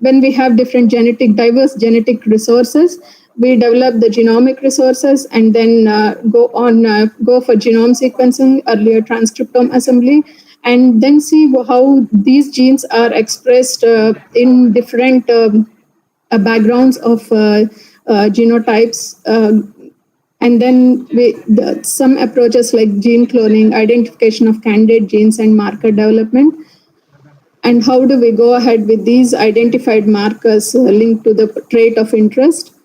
when we have different diverse genetic resources, we develop the genomic resources and then go for genome sequencing, earlier transcriptome assembly, and then see how these genes are expressed in different backgrounds of genotypes. And then some approaches like gene cloning, identification of candidate genes, and marker development. And how do we go ahead with these identified markers linked to the trait of interest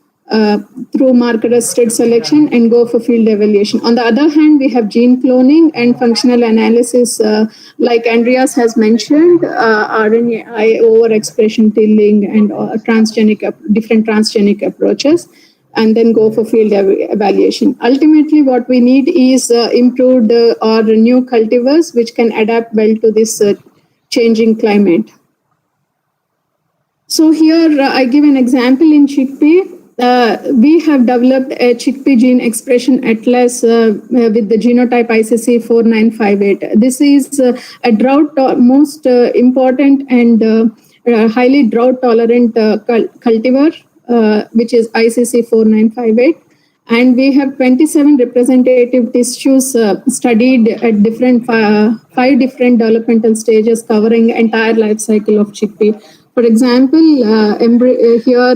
through marker-assisted selection and go for field evaluation. On the other hand, we have gene cloning and functional analysis, like Andreas has mentioned, RNA overexpression tilling and different transgenic approaches, and then go for field evaluation. Ultimately, what we need is improved or new cultivars which can adapt well to this changing climate. So here I give an example in chickpea. We have developed a chickpea gene expression atlas with the genotype ICC 4958. This is a most important and highly drought tolerant cultivar, which is ICC 4958. And we have 27 representative tissues studied at different 5 different developmental stages covering entire life cycle of chickpea. For example, here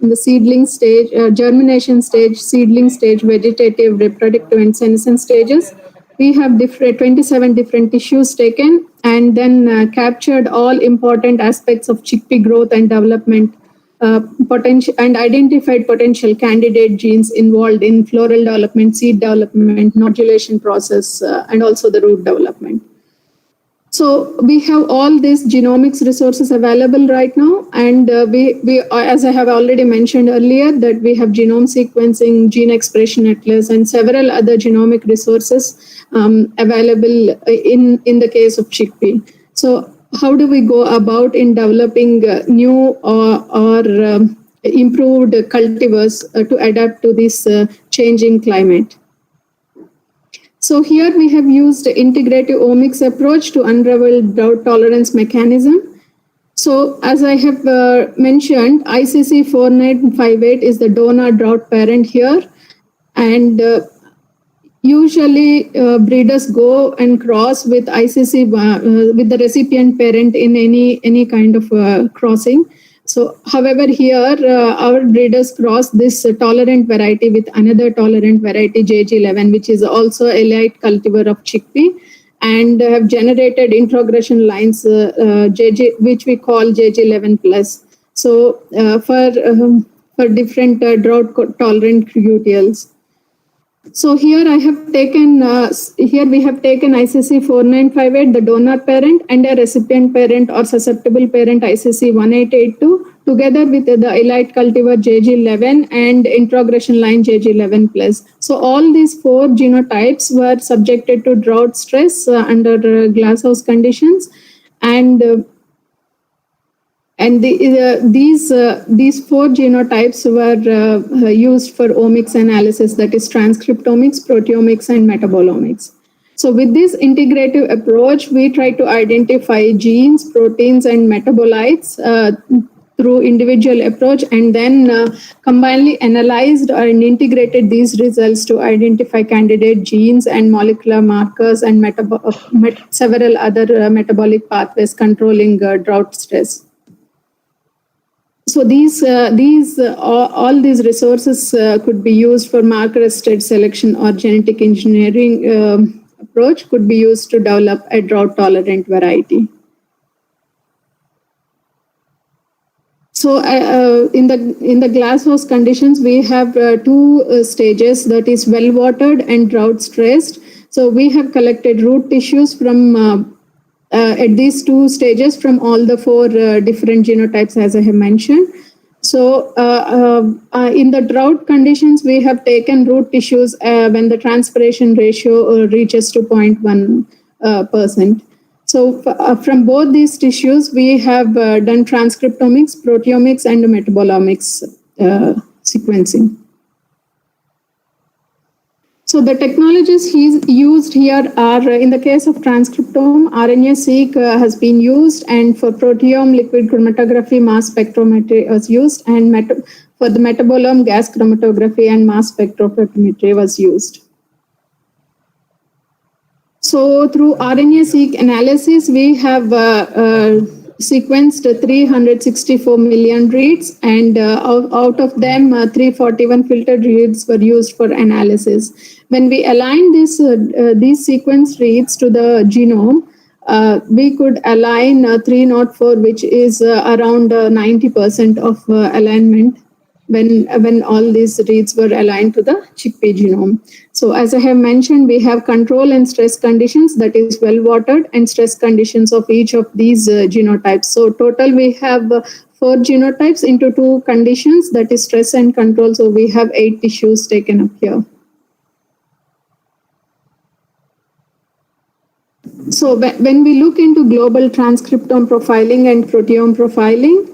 in the seedling stage, germination stage, seedling stage, vegetative, reproductive, and senescence stages, we have 27 different tissues taken and then captured all important aspects of chickpea growth and development, potential, and identified potential candidate genes involved in floral development, seed development, nodulation process, and also the root development. So we have all these genomics resources available right now, and we as I have already mentioned earlier, that we have genome sequencing, gene expression atlas, and several other genomic resources available in the case of chickpea. So how do we go about in developing new or improved cultivars to adapt to this changing climate? So here we have used integrative omics approach to unravel drought tolerance mechanism. So as I have mentioned, ICC 4958 is the donor drought parent here. And usually breeders go and cross with ICC with the recipient parent in any kind of crossing. So, however, here our breeders cross this tolerant variety with another tolerant variety, JG11, which is also a light cultivar of chickpea, and have generated introgression lines, which we call JG11 plus. So, for different drought tolerant QTLs. So here I have taken, we have taken ICC 4958, the donor parent, and a recipient parent or susceptible parent ICC 1882, together with the elite cultivar JG11 and introgression line JG11 plus. So all these 4 genotypes were subjected to drought stress under glasshouse conditions, and these 4 genotypes were used for omics analysis, that is transcriptomics, proteomics, and metabolomics. So with this integrative approach, we try to identify genes, proteins, and metabolites through individual approach, and then combinedly analyzed and integrated these results to identify candidate genes and molecular markers and several other metabolic pathways controlling drought stress. So all these resources could be used for marker-assisted selection or genetic engineering approach could be used to develop a drought-tolerant variety. So in the glasshouse conditions, we have 2 stages, that is well-watered and drought-stressed. So we have collected root tissues from at these 2 stages from all the 4 different genotypes, as I have mentioned. So in the drought conditions, we have taken root tissues when the transpiration ratio reaches to 0.1%. So from both these tissues, we have done transcriptomics, proteomics, and metabolomics. sequencing. So the technologies used here are, in the case of transcriptome, RNA-seq has been used, and for proteome liquid chromatography, mass spectrometry was used, and for the metabolome, gas chromatography and mass spectrophotometry was used. So through RNA-seq analysis, we have sequenced 364 million reads, and out of them, 341 filtered reads were used for analysis. When we align these sequence reads to the genome, we could align 304, which is around 90% of alignment when all these reads were aligned to the chickpea genome. So as I have mentioned, we have control and stress conditions, that is well watered, and stress conditions of each of these genotypes. So total we have 4 genotypes into 2 conditions, that is stress and control. So we have 8 tissues taken up here. So when we look into global transcriptome profiling and proteome profiling,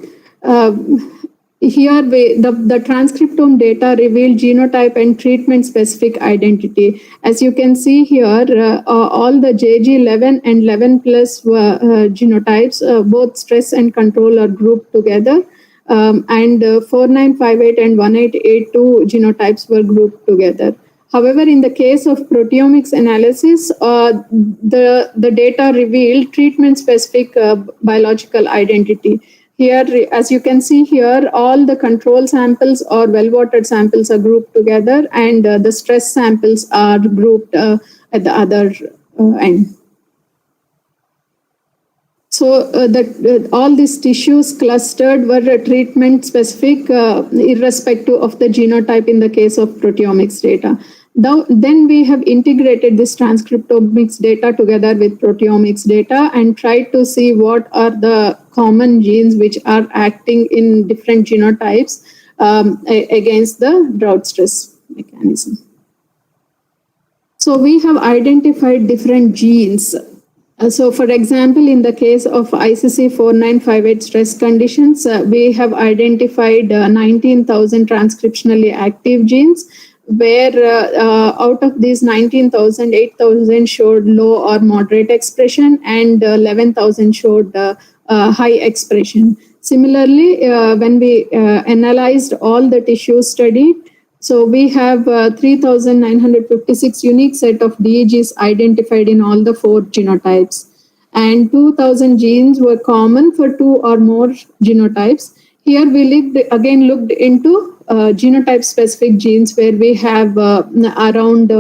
here the transcriptome data revealed genotype and treatment-specific identity. As you can see here, all the JG11 and 11 plus genotypes, both stress and control are grouped together, and 4958 and 1882 genotypes were grouped together. However, in the case of proteomics analysis, the data revealed treatment-specific biological identity. Here, as you can see here, all the control samples or well-watered samples are grouped together, and the stress samples are grouped at the other end. So all these tissues clustered were treatment-specific, irrespective of the genotype in the case of proteomics data. Then we have integrated this transcriptomics data together with proteomics data and tried to see what are the common genes which are acting in different genotypes against the drought stress mechanism. So we have identified different genes. So for example, in the case of ICC 4958 stress conditions, we have identified 19,000 transcriptionally active genes, where out of these 19,000, 8,000 showed low or moderate expression, and 11,000 showed high expression. Similarly, when we analyzed all the tissues studied, so we have 3,956 unique set of DEGs identified in all the 4 genotypes, and 2,000 genes were common for 2 or more genotypes. Here we looked into genotype-specific genes, where we have around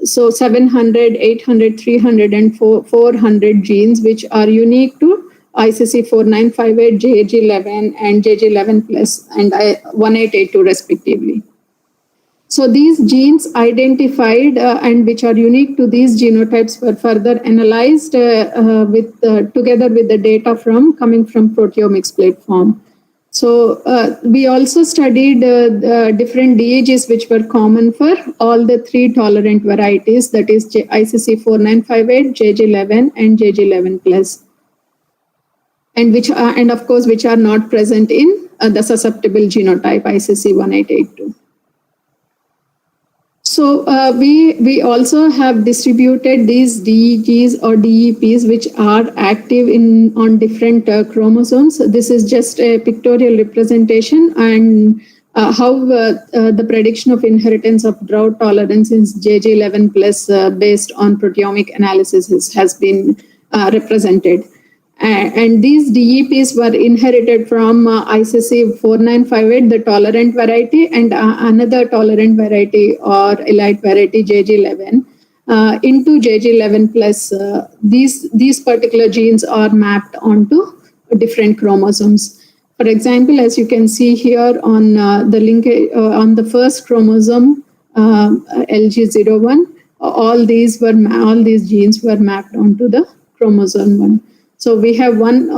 700, 800, 300, and 400 genes, which are unique to ICC 4958, JG11, and JG11 plus, and 1882 respectively. So these genes identified and which are unique to these genotypes were further analyzed together with the data coming from proteomics platform. So we also studied different DEGs which were common for all the 3 tolerant varieties, that is ICC 4958, JG11, and JG11 plus, and of course which are not present in the susceptible genotype ICC 1882. So we also have distributed these DEGs or DEPs which are active on different chromosomes. This is just a pictorial representation, and how the prediction of inheritance of drought tolerance in JG11 plus based on proteomic analysis has been represented. And these DEPs were inherited from ICC 4958, the tolerant variety, and another tolerant variety or elite variety, JG11, into JG11 plus. These particular genes are mapped onto different chromosomes. For example, as you can see here on the linkage on the first chromosome, LG01, all these genes were mapped onto the chromosome 1. So we have one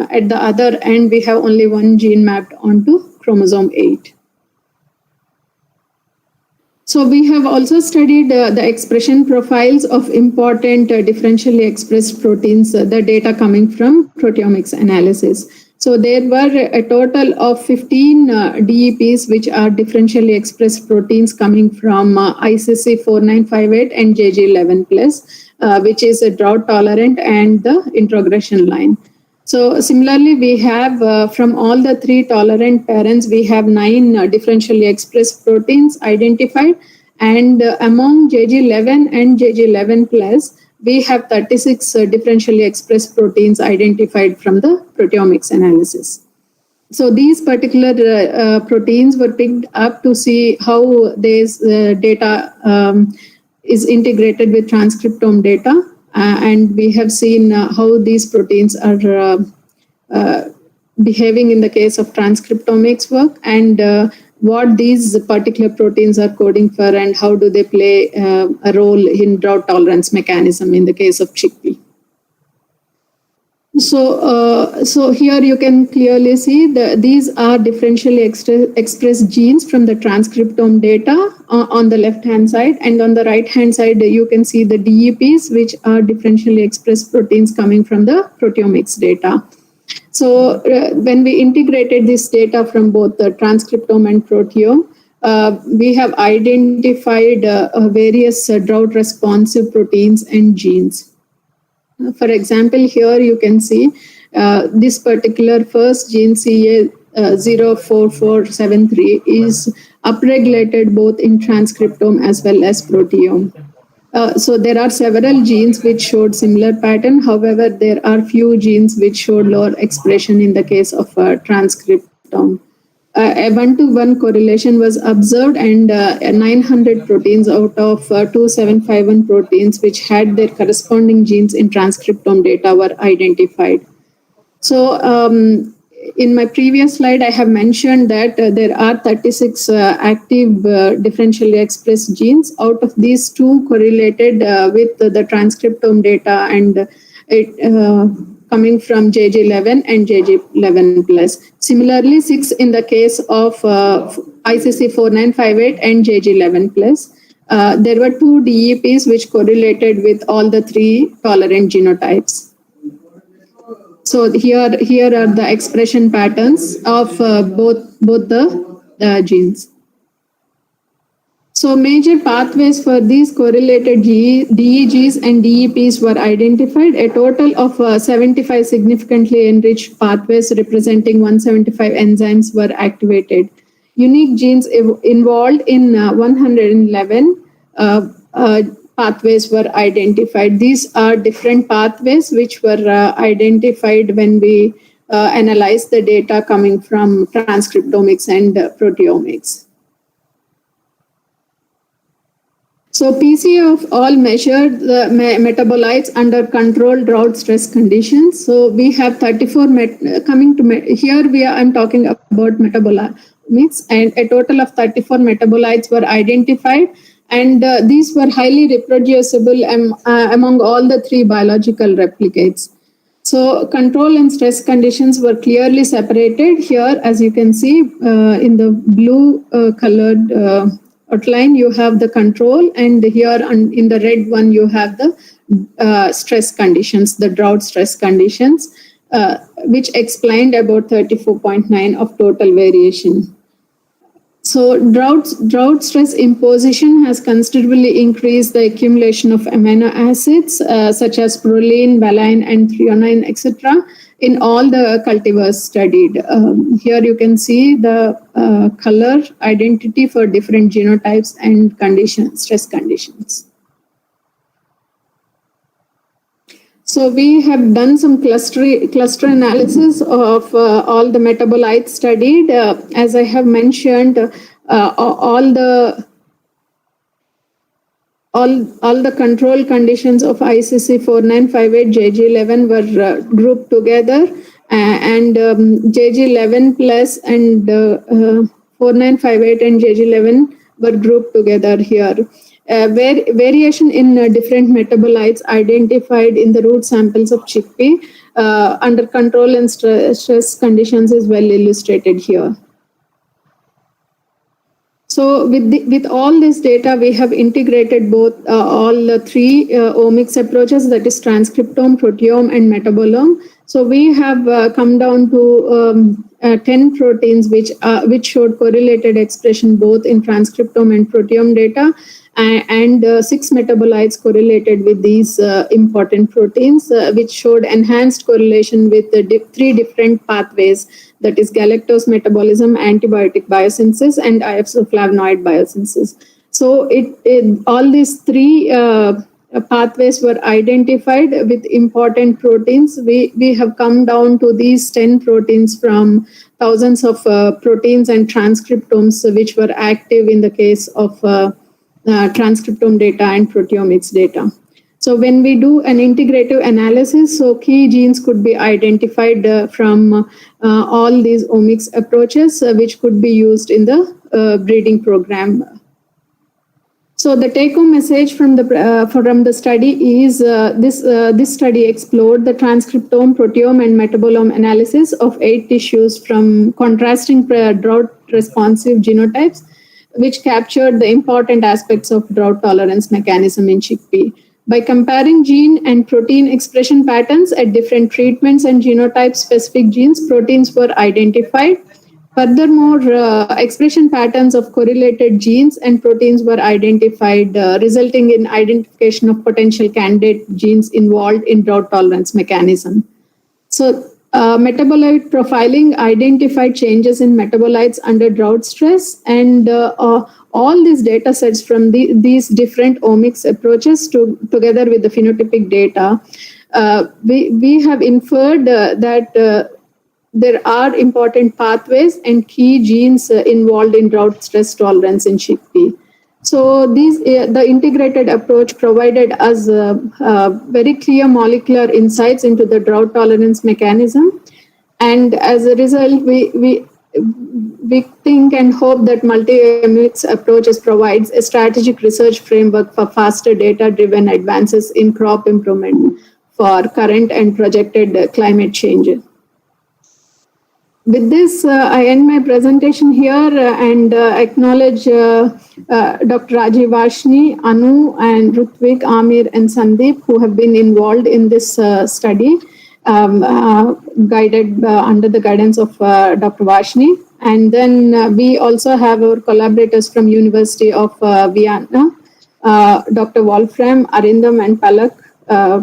at the other end, we have only one gene mapped onto chromosome 8. So we have also studied the expression profiles of important differentially expressed proteins, the data coming from proteomics analysis. So there were a total of 15 DEPs, which are differentially expressed proteins coming from ICC 4958 and JG11+, which is a drought tolerant and the introgression line. So similarly, we have from all the 3 tolerant parents, we have 9 differentially expressed proteins identified, and among JG11 and JG11+, we have 36 differentially expressed proteins identified from the proteomics analysis. So these particular proteins were picked up to see how this data is integrated with transcriptome data, and we have seen how these proteins are behaving in the case of transcriptomics work, and what these particular proteins are coding for, and how do they play a role in drought tolerance mechanism in the case of chickpea. So here you can clearly see these are differentially expressed genes from the transcriptome data on the left-hand side, and on the right-hand side you can see the DEPs, which are differentially expressed proteins coming from the proteomics data. So when we integrated this data from both the transcriptome and proteome, we have identified various drought responsive proteins and genes. For example, here you can see this particular first gene CA04473 is upregulated both in transcriptome as well as proteome. So there are several genes which showed similar pattern. However, there are few genes which showed lower expression in the case of transcriptome. A 1-to-1 correlation was observed, and 900 proteins out of 2751 proteins which had their corresponding genes in transcriptome data were identified. So in my previous slide, I have mentioned that there are 36 active differentially expressed genes. Out of these, 2 correlated with the transcriptome data, and it coming from JG11 and JG11+. Similarly, 6 in the case of ICC 4958 and JG11+. There were 2 DEPs which correlated with all the 3 tolerant genotypes. So here are the expression patterns of both the genes. So major pathways for these correlated DEGs and DEPs were identified. A total of 75 significantly enriched pathways representing 175 enzymes were activated. Unique genes involved in 111 pathways were identified. These are different pathways which were identified when we analyzed the data coming from transcriptomics and proteomics. So PC all measured the metabolites under controlled drought stress conditions. So we have 34 I'm talking about metabolomics, and a total of 34 metabolites were identified, and these were highly reproducible among all the 3 biological replicates. So control and stress conditions were clearly separated. Here, as you can see in the blue colored outline, you have the control, and here in the red one, you have the stress conditions, the drought stress conditions, which explained about 34.9 of total variation. So drought stress imposition has considerably increased the accumulation of amino acids such as proline, valine, and threonine, etc. in all the cultivars studied. Here you can see the color identity for different genotypes and stress conditions. So we have done some cluster analysis of all the metabolites studied. As I have mentioned, all the control conditions of ICC 4958 JG11 were grouped together, and JG11 plus and 4958 and JG11 were grouped together here. Variation in different metabolites identified in the root samples of chickpea under control and stress conditions is well illustrated here. So with all this data, we have integrated both all the 3 omics approaches, that is transcriptome, proteome, and metabolome. So we have come down to 10 proteins which showed correlated expression both in transcriptome and proteome data, and 6 metabolites correlated with these important proteins, which showed enhanced correlation with the 3 different pathways, that is galactose metabolism, antibiotic biosynthesis, and isoflavonoid biosynthesis. So all these 3 pathways were identified with important proteins. We have come down to these 10 proteins from thousands of proteins and transcriptomes which were active in the case of transcriptome data and proteomics data. So when we do an integrative analysis, so key genes could be identified from all these omics approaches, which could be used in the breeding program. So the take-home message from the study is this study explored the transcriptome, proteome, and metabolome analysis of 8 tissues from contrasting drought-responsive genotypes, which captured the important aspects of drought tolerance mechanism in chickpea. By comparing gene and protein expression patterns at different treatments and genotype-specific genes, proteins were identified. Furthermore, expression patterns of correlated genes and proteins were identified, resulting in identification of potential candidate genes involved in drought tolerance mechanism. So, metabolite profiling identified changes in metabolites under drought stress, and all these data sets from these different omics approaches together with the phenotypic data, we have inferred that there are important pathways and key genes involved in drought stress tolerance in chickpea. So the integrated approach provided us very clear molecular insights into the drought tolerance mechanism, and as a result, we think and hope that multi-omics approaches provides a strategic research framework for faster data-driven advances in crop improvement for current and projected climate change. With this, I end my presentation here and acknowledge Dr. Rajiv Vashni, Anu, and Rutvik, Amir, and Sandeep, who have been involved in this study, guided under the guidance of Dr. Vashni. And then we also have our collaborators from University of Vienna, Dr. Wolfram, Arindam, and Palak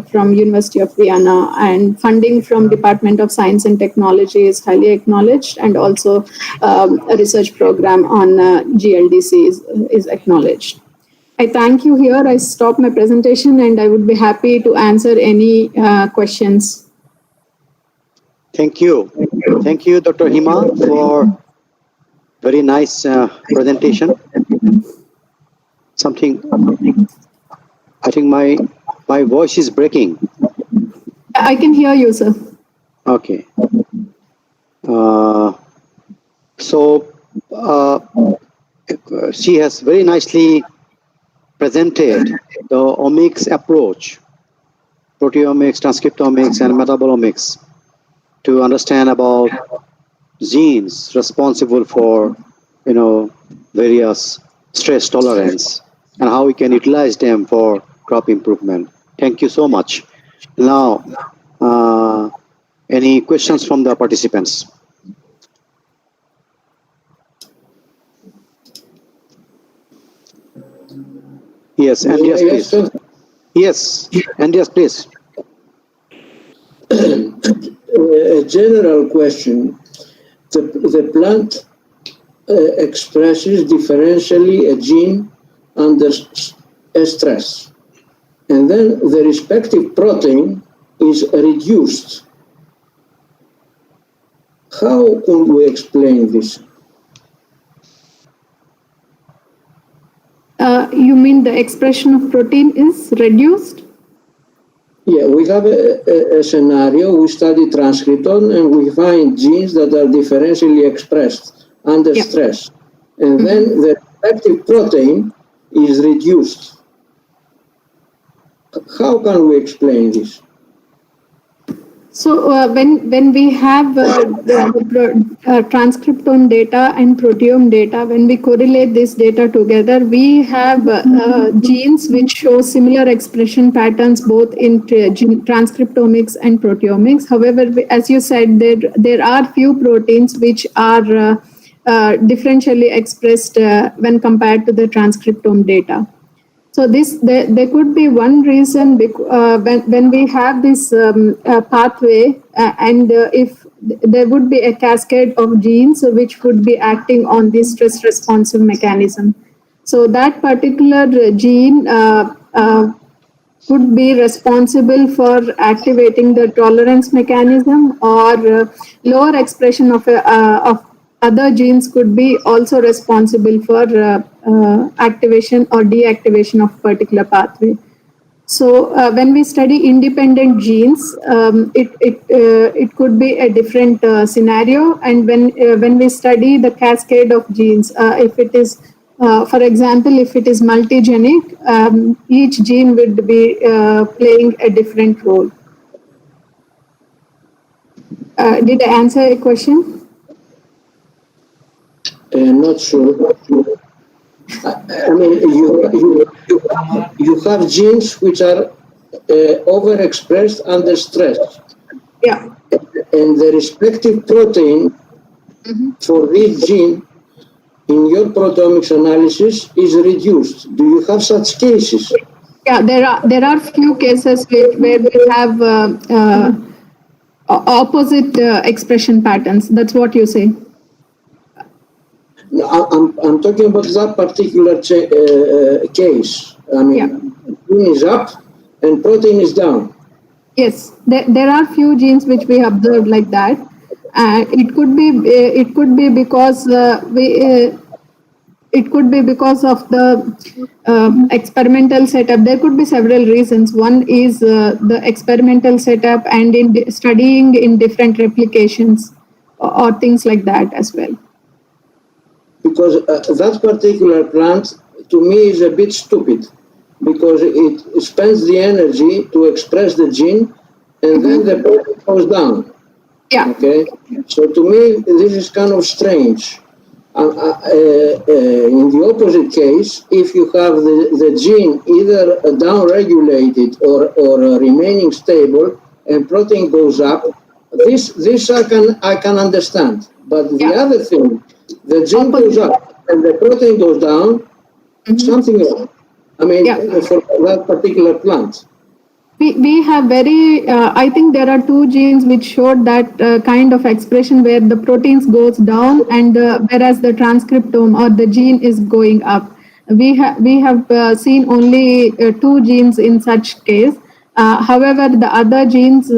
from University of Vienna, and funding from Department of Science and Technology is highly acknowledged, and also a research program on GLDC is acknowledged. I thank you here. I stop my presentation and I would be happy to answer any questions. Thank you. Thank you, Dr. Hima, for very nice presentation. I think my voice is breaking. I can hear you, sir. Okay. She has very nicely presented the omics approach, proteomics, transcriptomics, and metabolomics, to understand about genes responsible for, various stress tolerance and how we can utilize them for crop improvement. Thank you so much. Now, any questions from the participants? Yes, Andreas, please. Yes, Andreas, please. A general question. The plant expresses differentially a gene under stress, and then the respective protein is reduced. How can we explain this? You mean the expression of protein is reduced? Yeah, we have a scenario. We study transcriptome and we find genes that are differentially expressed under stress. And then the respective protein is reduced. How can we explain this? So when we have the transcriptome data and proteome data, when we correlate this data together, we have genes which show similar expression patterns both in transcriptomics and proteomics. However, as you said, there are few proteins which are differentially expressed when compared to the transcriptome data. So there could be one reason when we have this pathway and if there would be a cascade of genes which would be acting on this stress responsive mechanism. So that particular gene could be responsible for activating the tolerance mechanism, or lower expression of other genes could be also responsible for activation or deactivation of particular pathway. So when we study independent genes, it could be a different scenario. And when we study the cascade of genes, if it is, for example, if it is multigenic, each gene would be playing a different role. Did I answer your question? Not sure. I mean, you have genes which are overexpressed under stress. Yeah. And the respective protein for this gene in your proteomics analysis is reduced. Do you have such cases? Yeah, there are few cases where we have opposite expression patterns. That's what you say. I'm talking about that particular case. I mean, gene is up and protein is down. Yes, there are few genes which we observed like that. It could be because it could be because of the experimental setup. There could be several reasons. One is the experimental setup and in studying in different replications or things like that as well. Because that particular plant, to me, is a bit stupid, because it spends the energy to express the gene, and then the protein goes down. Yeah. Okay. So to me, this is kind of strange. In the opposite case, if you have the gene either down-regulated or remaining stable, and protein goes up, this I can understand. But the other thing, the gene goes up and the protein goes down, something else. I mean, for that particular plant. We have I think there are two genes which showed that kind of expression where the proteins goes down and whereas the transcriptome or the gene is going up. We have seen only two genes in such case. However, the other genes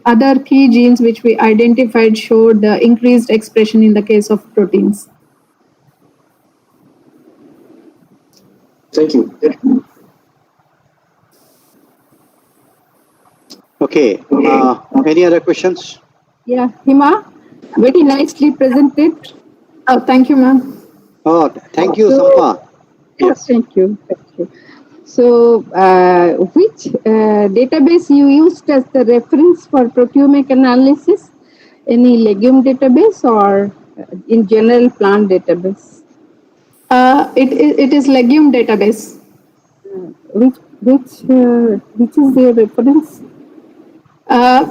other key genes which we identified showed increased expression in the case of proteins. Thank you. Okay. Any other questions? Yeah, Hima, very nicely presented. Oh, thank you, ma'am. Oh, thank you, Sampa. Yes, thank you. So, which database you used as the reference for proteomic analysis? Any legume database or in general plant database? It is legume database. Which is the reference?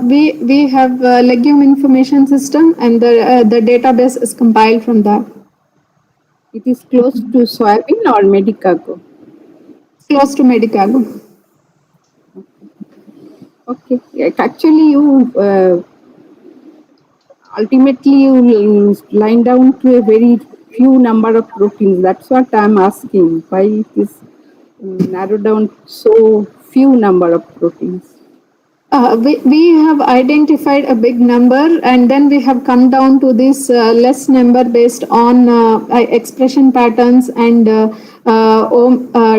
We have legume information system, and the database is compiled from that. It is close to soybean or Medicago? Close to Medicago. Okay. Actually, you ultimately you line down to a very few number of proteins. That's what I'm asking. Why it is narrowed down so few number of proteins? We have identified a big number, and then we have come down to this less number based on expression patterns and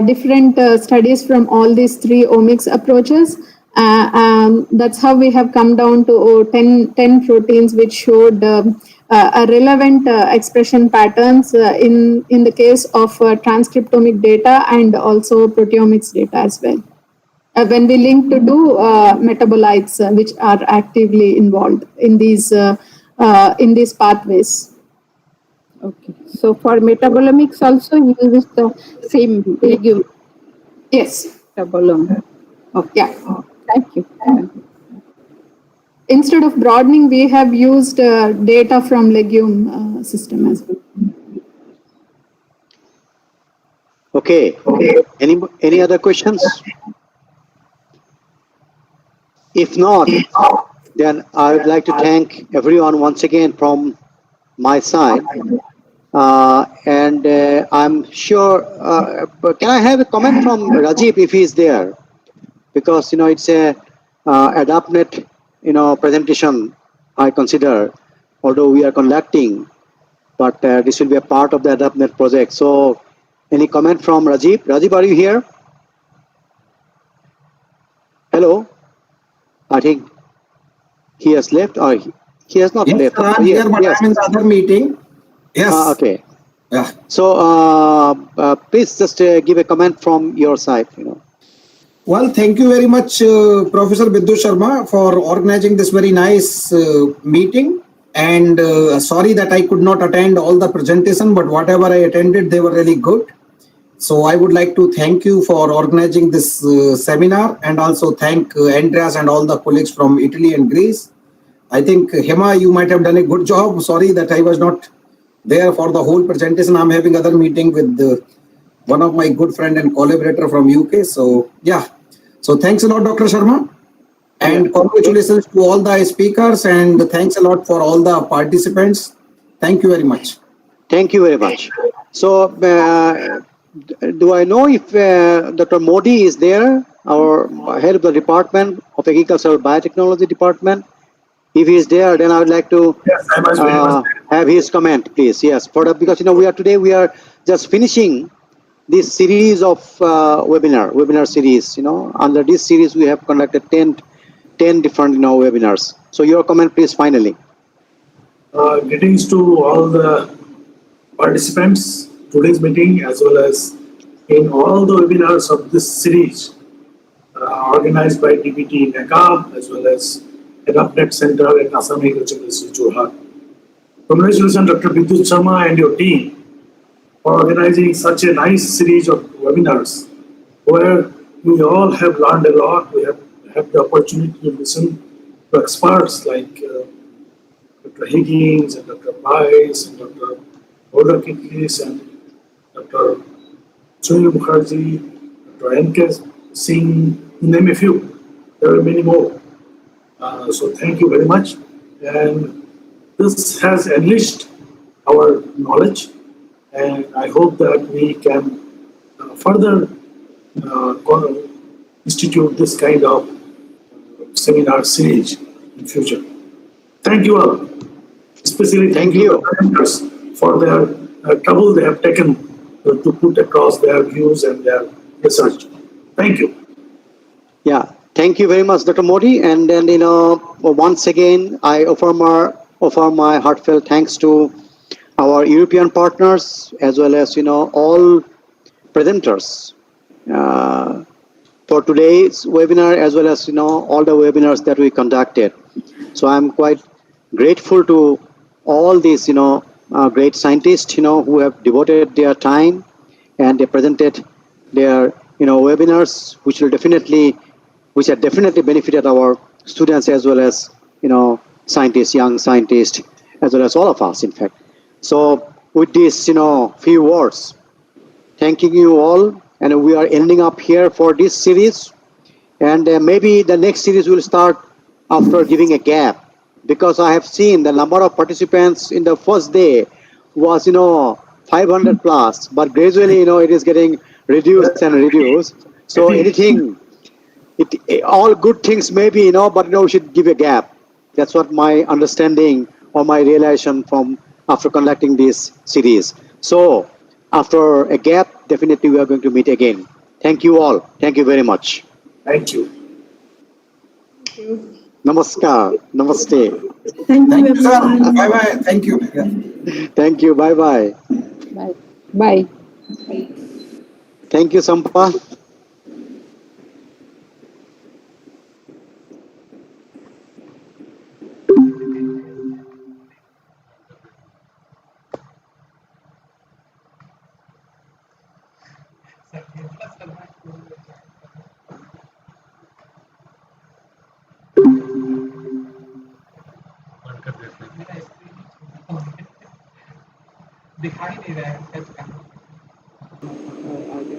different studies from all these three omics approaches. That's how we have come down to 10 proteins which showed a relevant expression patterns in the case of transcriptomic data and also proteomics data as well. when we link to two metabolites which are actively involved in these pathways. Okay. So for metabolomics also you use the same legume. Yes. Metabolome. Okay. Yeah. Thank you. Instead of broadening, we have used data from legume system as well. Okay. Any other questions? If not, then I would like to thank everyone once again from my side. And I'm sure, but can I have a comment from Rajiv if he's there? Because, it's a AdaptNET, presentation, I consider, although we are conducting, but this will be a part of the AdaptNET project. So, any comment from Rajiv? Rajiv, are you here? Hello? I think he has left or he has not left. Sir, I'm here, but I'm in the other meeting. Yes. Okay. Yeah. So, please just give a comment from your side. Well, thank you very much, Professor Biddu Sharma, for organizing this very nice meeting. And sorry that I could not attend all the presentation, but whatever I attended, they were really good. So I would like to thank you for organizing this seminar, and also thank Andreas and all the colleagues from Italy and Greece. I think, Hema, you might have done a good job. Sorry that I was not there for the whole presentation. I'm having other meeting with one of my good friend and collaborator from UK. So yeah, so thanks a lot, Dr. Sharma, and congratulations to all the speakers, and thanks a lot for all the participants. Thank you very much. Thank you very much. So, do I know if Dr. Modi is there, our head of the Department of Agricultural Biotechnology Department? If he is there, then I would like to have his comment, please. Yes, because we are just finishing this series of webinar series. Under this series we have conducted 10 different webinars. So your comment, please, finally. Greetings to all the participants today's meeting, as well as in all the webinars of this series organized by DBT-AAU as well as AdaptNET Center at Assam Agriculture University, Jorhat. Congratulations, Dr. Biddu Sharma and your team, for organizing such a nice series of webinars where we all have learned a lot. We have had the opportunity to listen to experts like Dr. Higgins and Dr. Weiss and Dr. Voloudakis and Dr. Sunil Mukherjee, Dr. N.K. Singh, to name a few. There are many more. So thank you very much. And this has enriched our knowledge, and I hope that we can further institute this kind of seminar series in future. Thank you all. Especially thank you to the presenters for their trouble they have taken to put across their views and their research. Thank you. Yeah, thank you very much, Dr. Modi. And then, once again, I offer my heartfelt thanks to our European partners, as well as, all presenters for today's webinar, as well as, all the webinars that we conducted. So I'm quite grateful to all these, great scientists, who have devoted their time and they presented their, webinars, which have definitely benefited our students as well as, scientists, young scientists, as well as all of us, in fact. So with this, few words, thanking you all, and we are ending up here for this series. And maybe the next series will start after giving a gap, because I have seen the number of participants in the first day was, 500 plus, but gradually, it is getting reduced and reduced. So anything, all good things maybe, but we should give a gap. That's what my understanding or my realization from after conducting this series. So after a gap, definitely we are going to meet again. Thank you all. Thank you very much. Thank you. Thank you. Namaskar. Namaste. Thank you, everyone. Bye-bye. Thank you. Yeah. Thank you. Bye-bye. Bye. Bye. Thank you, Sampa. दिखाई नहीं रहा है इसका आगे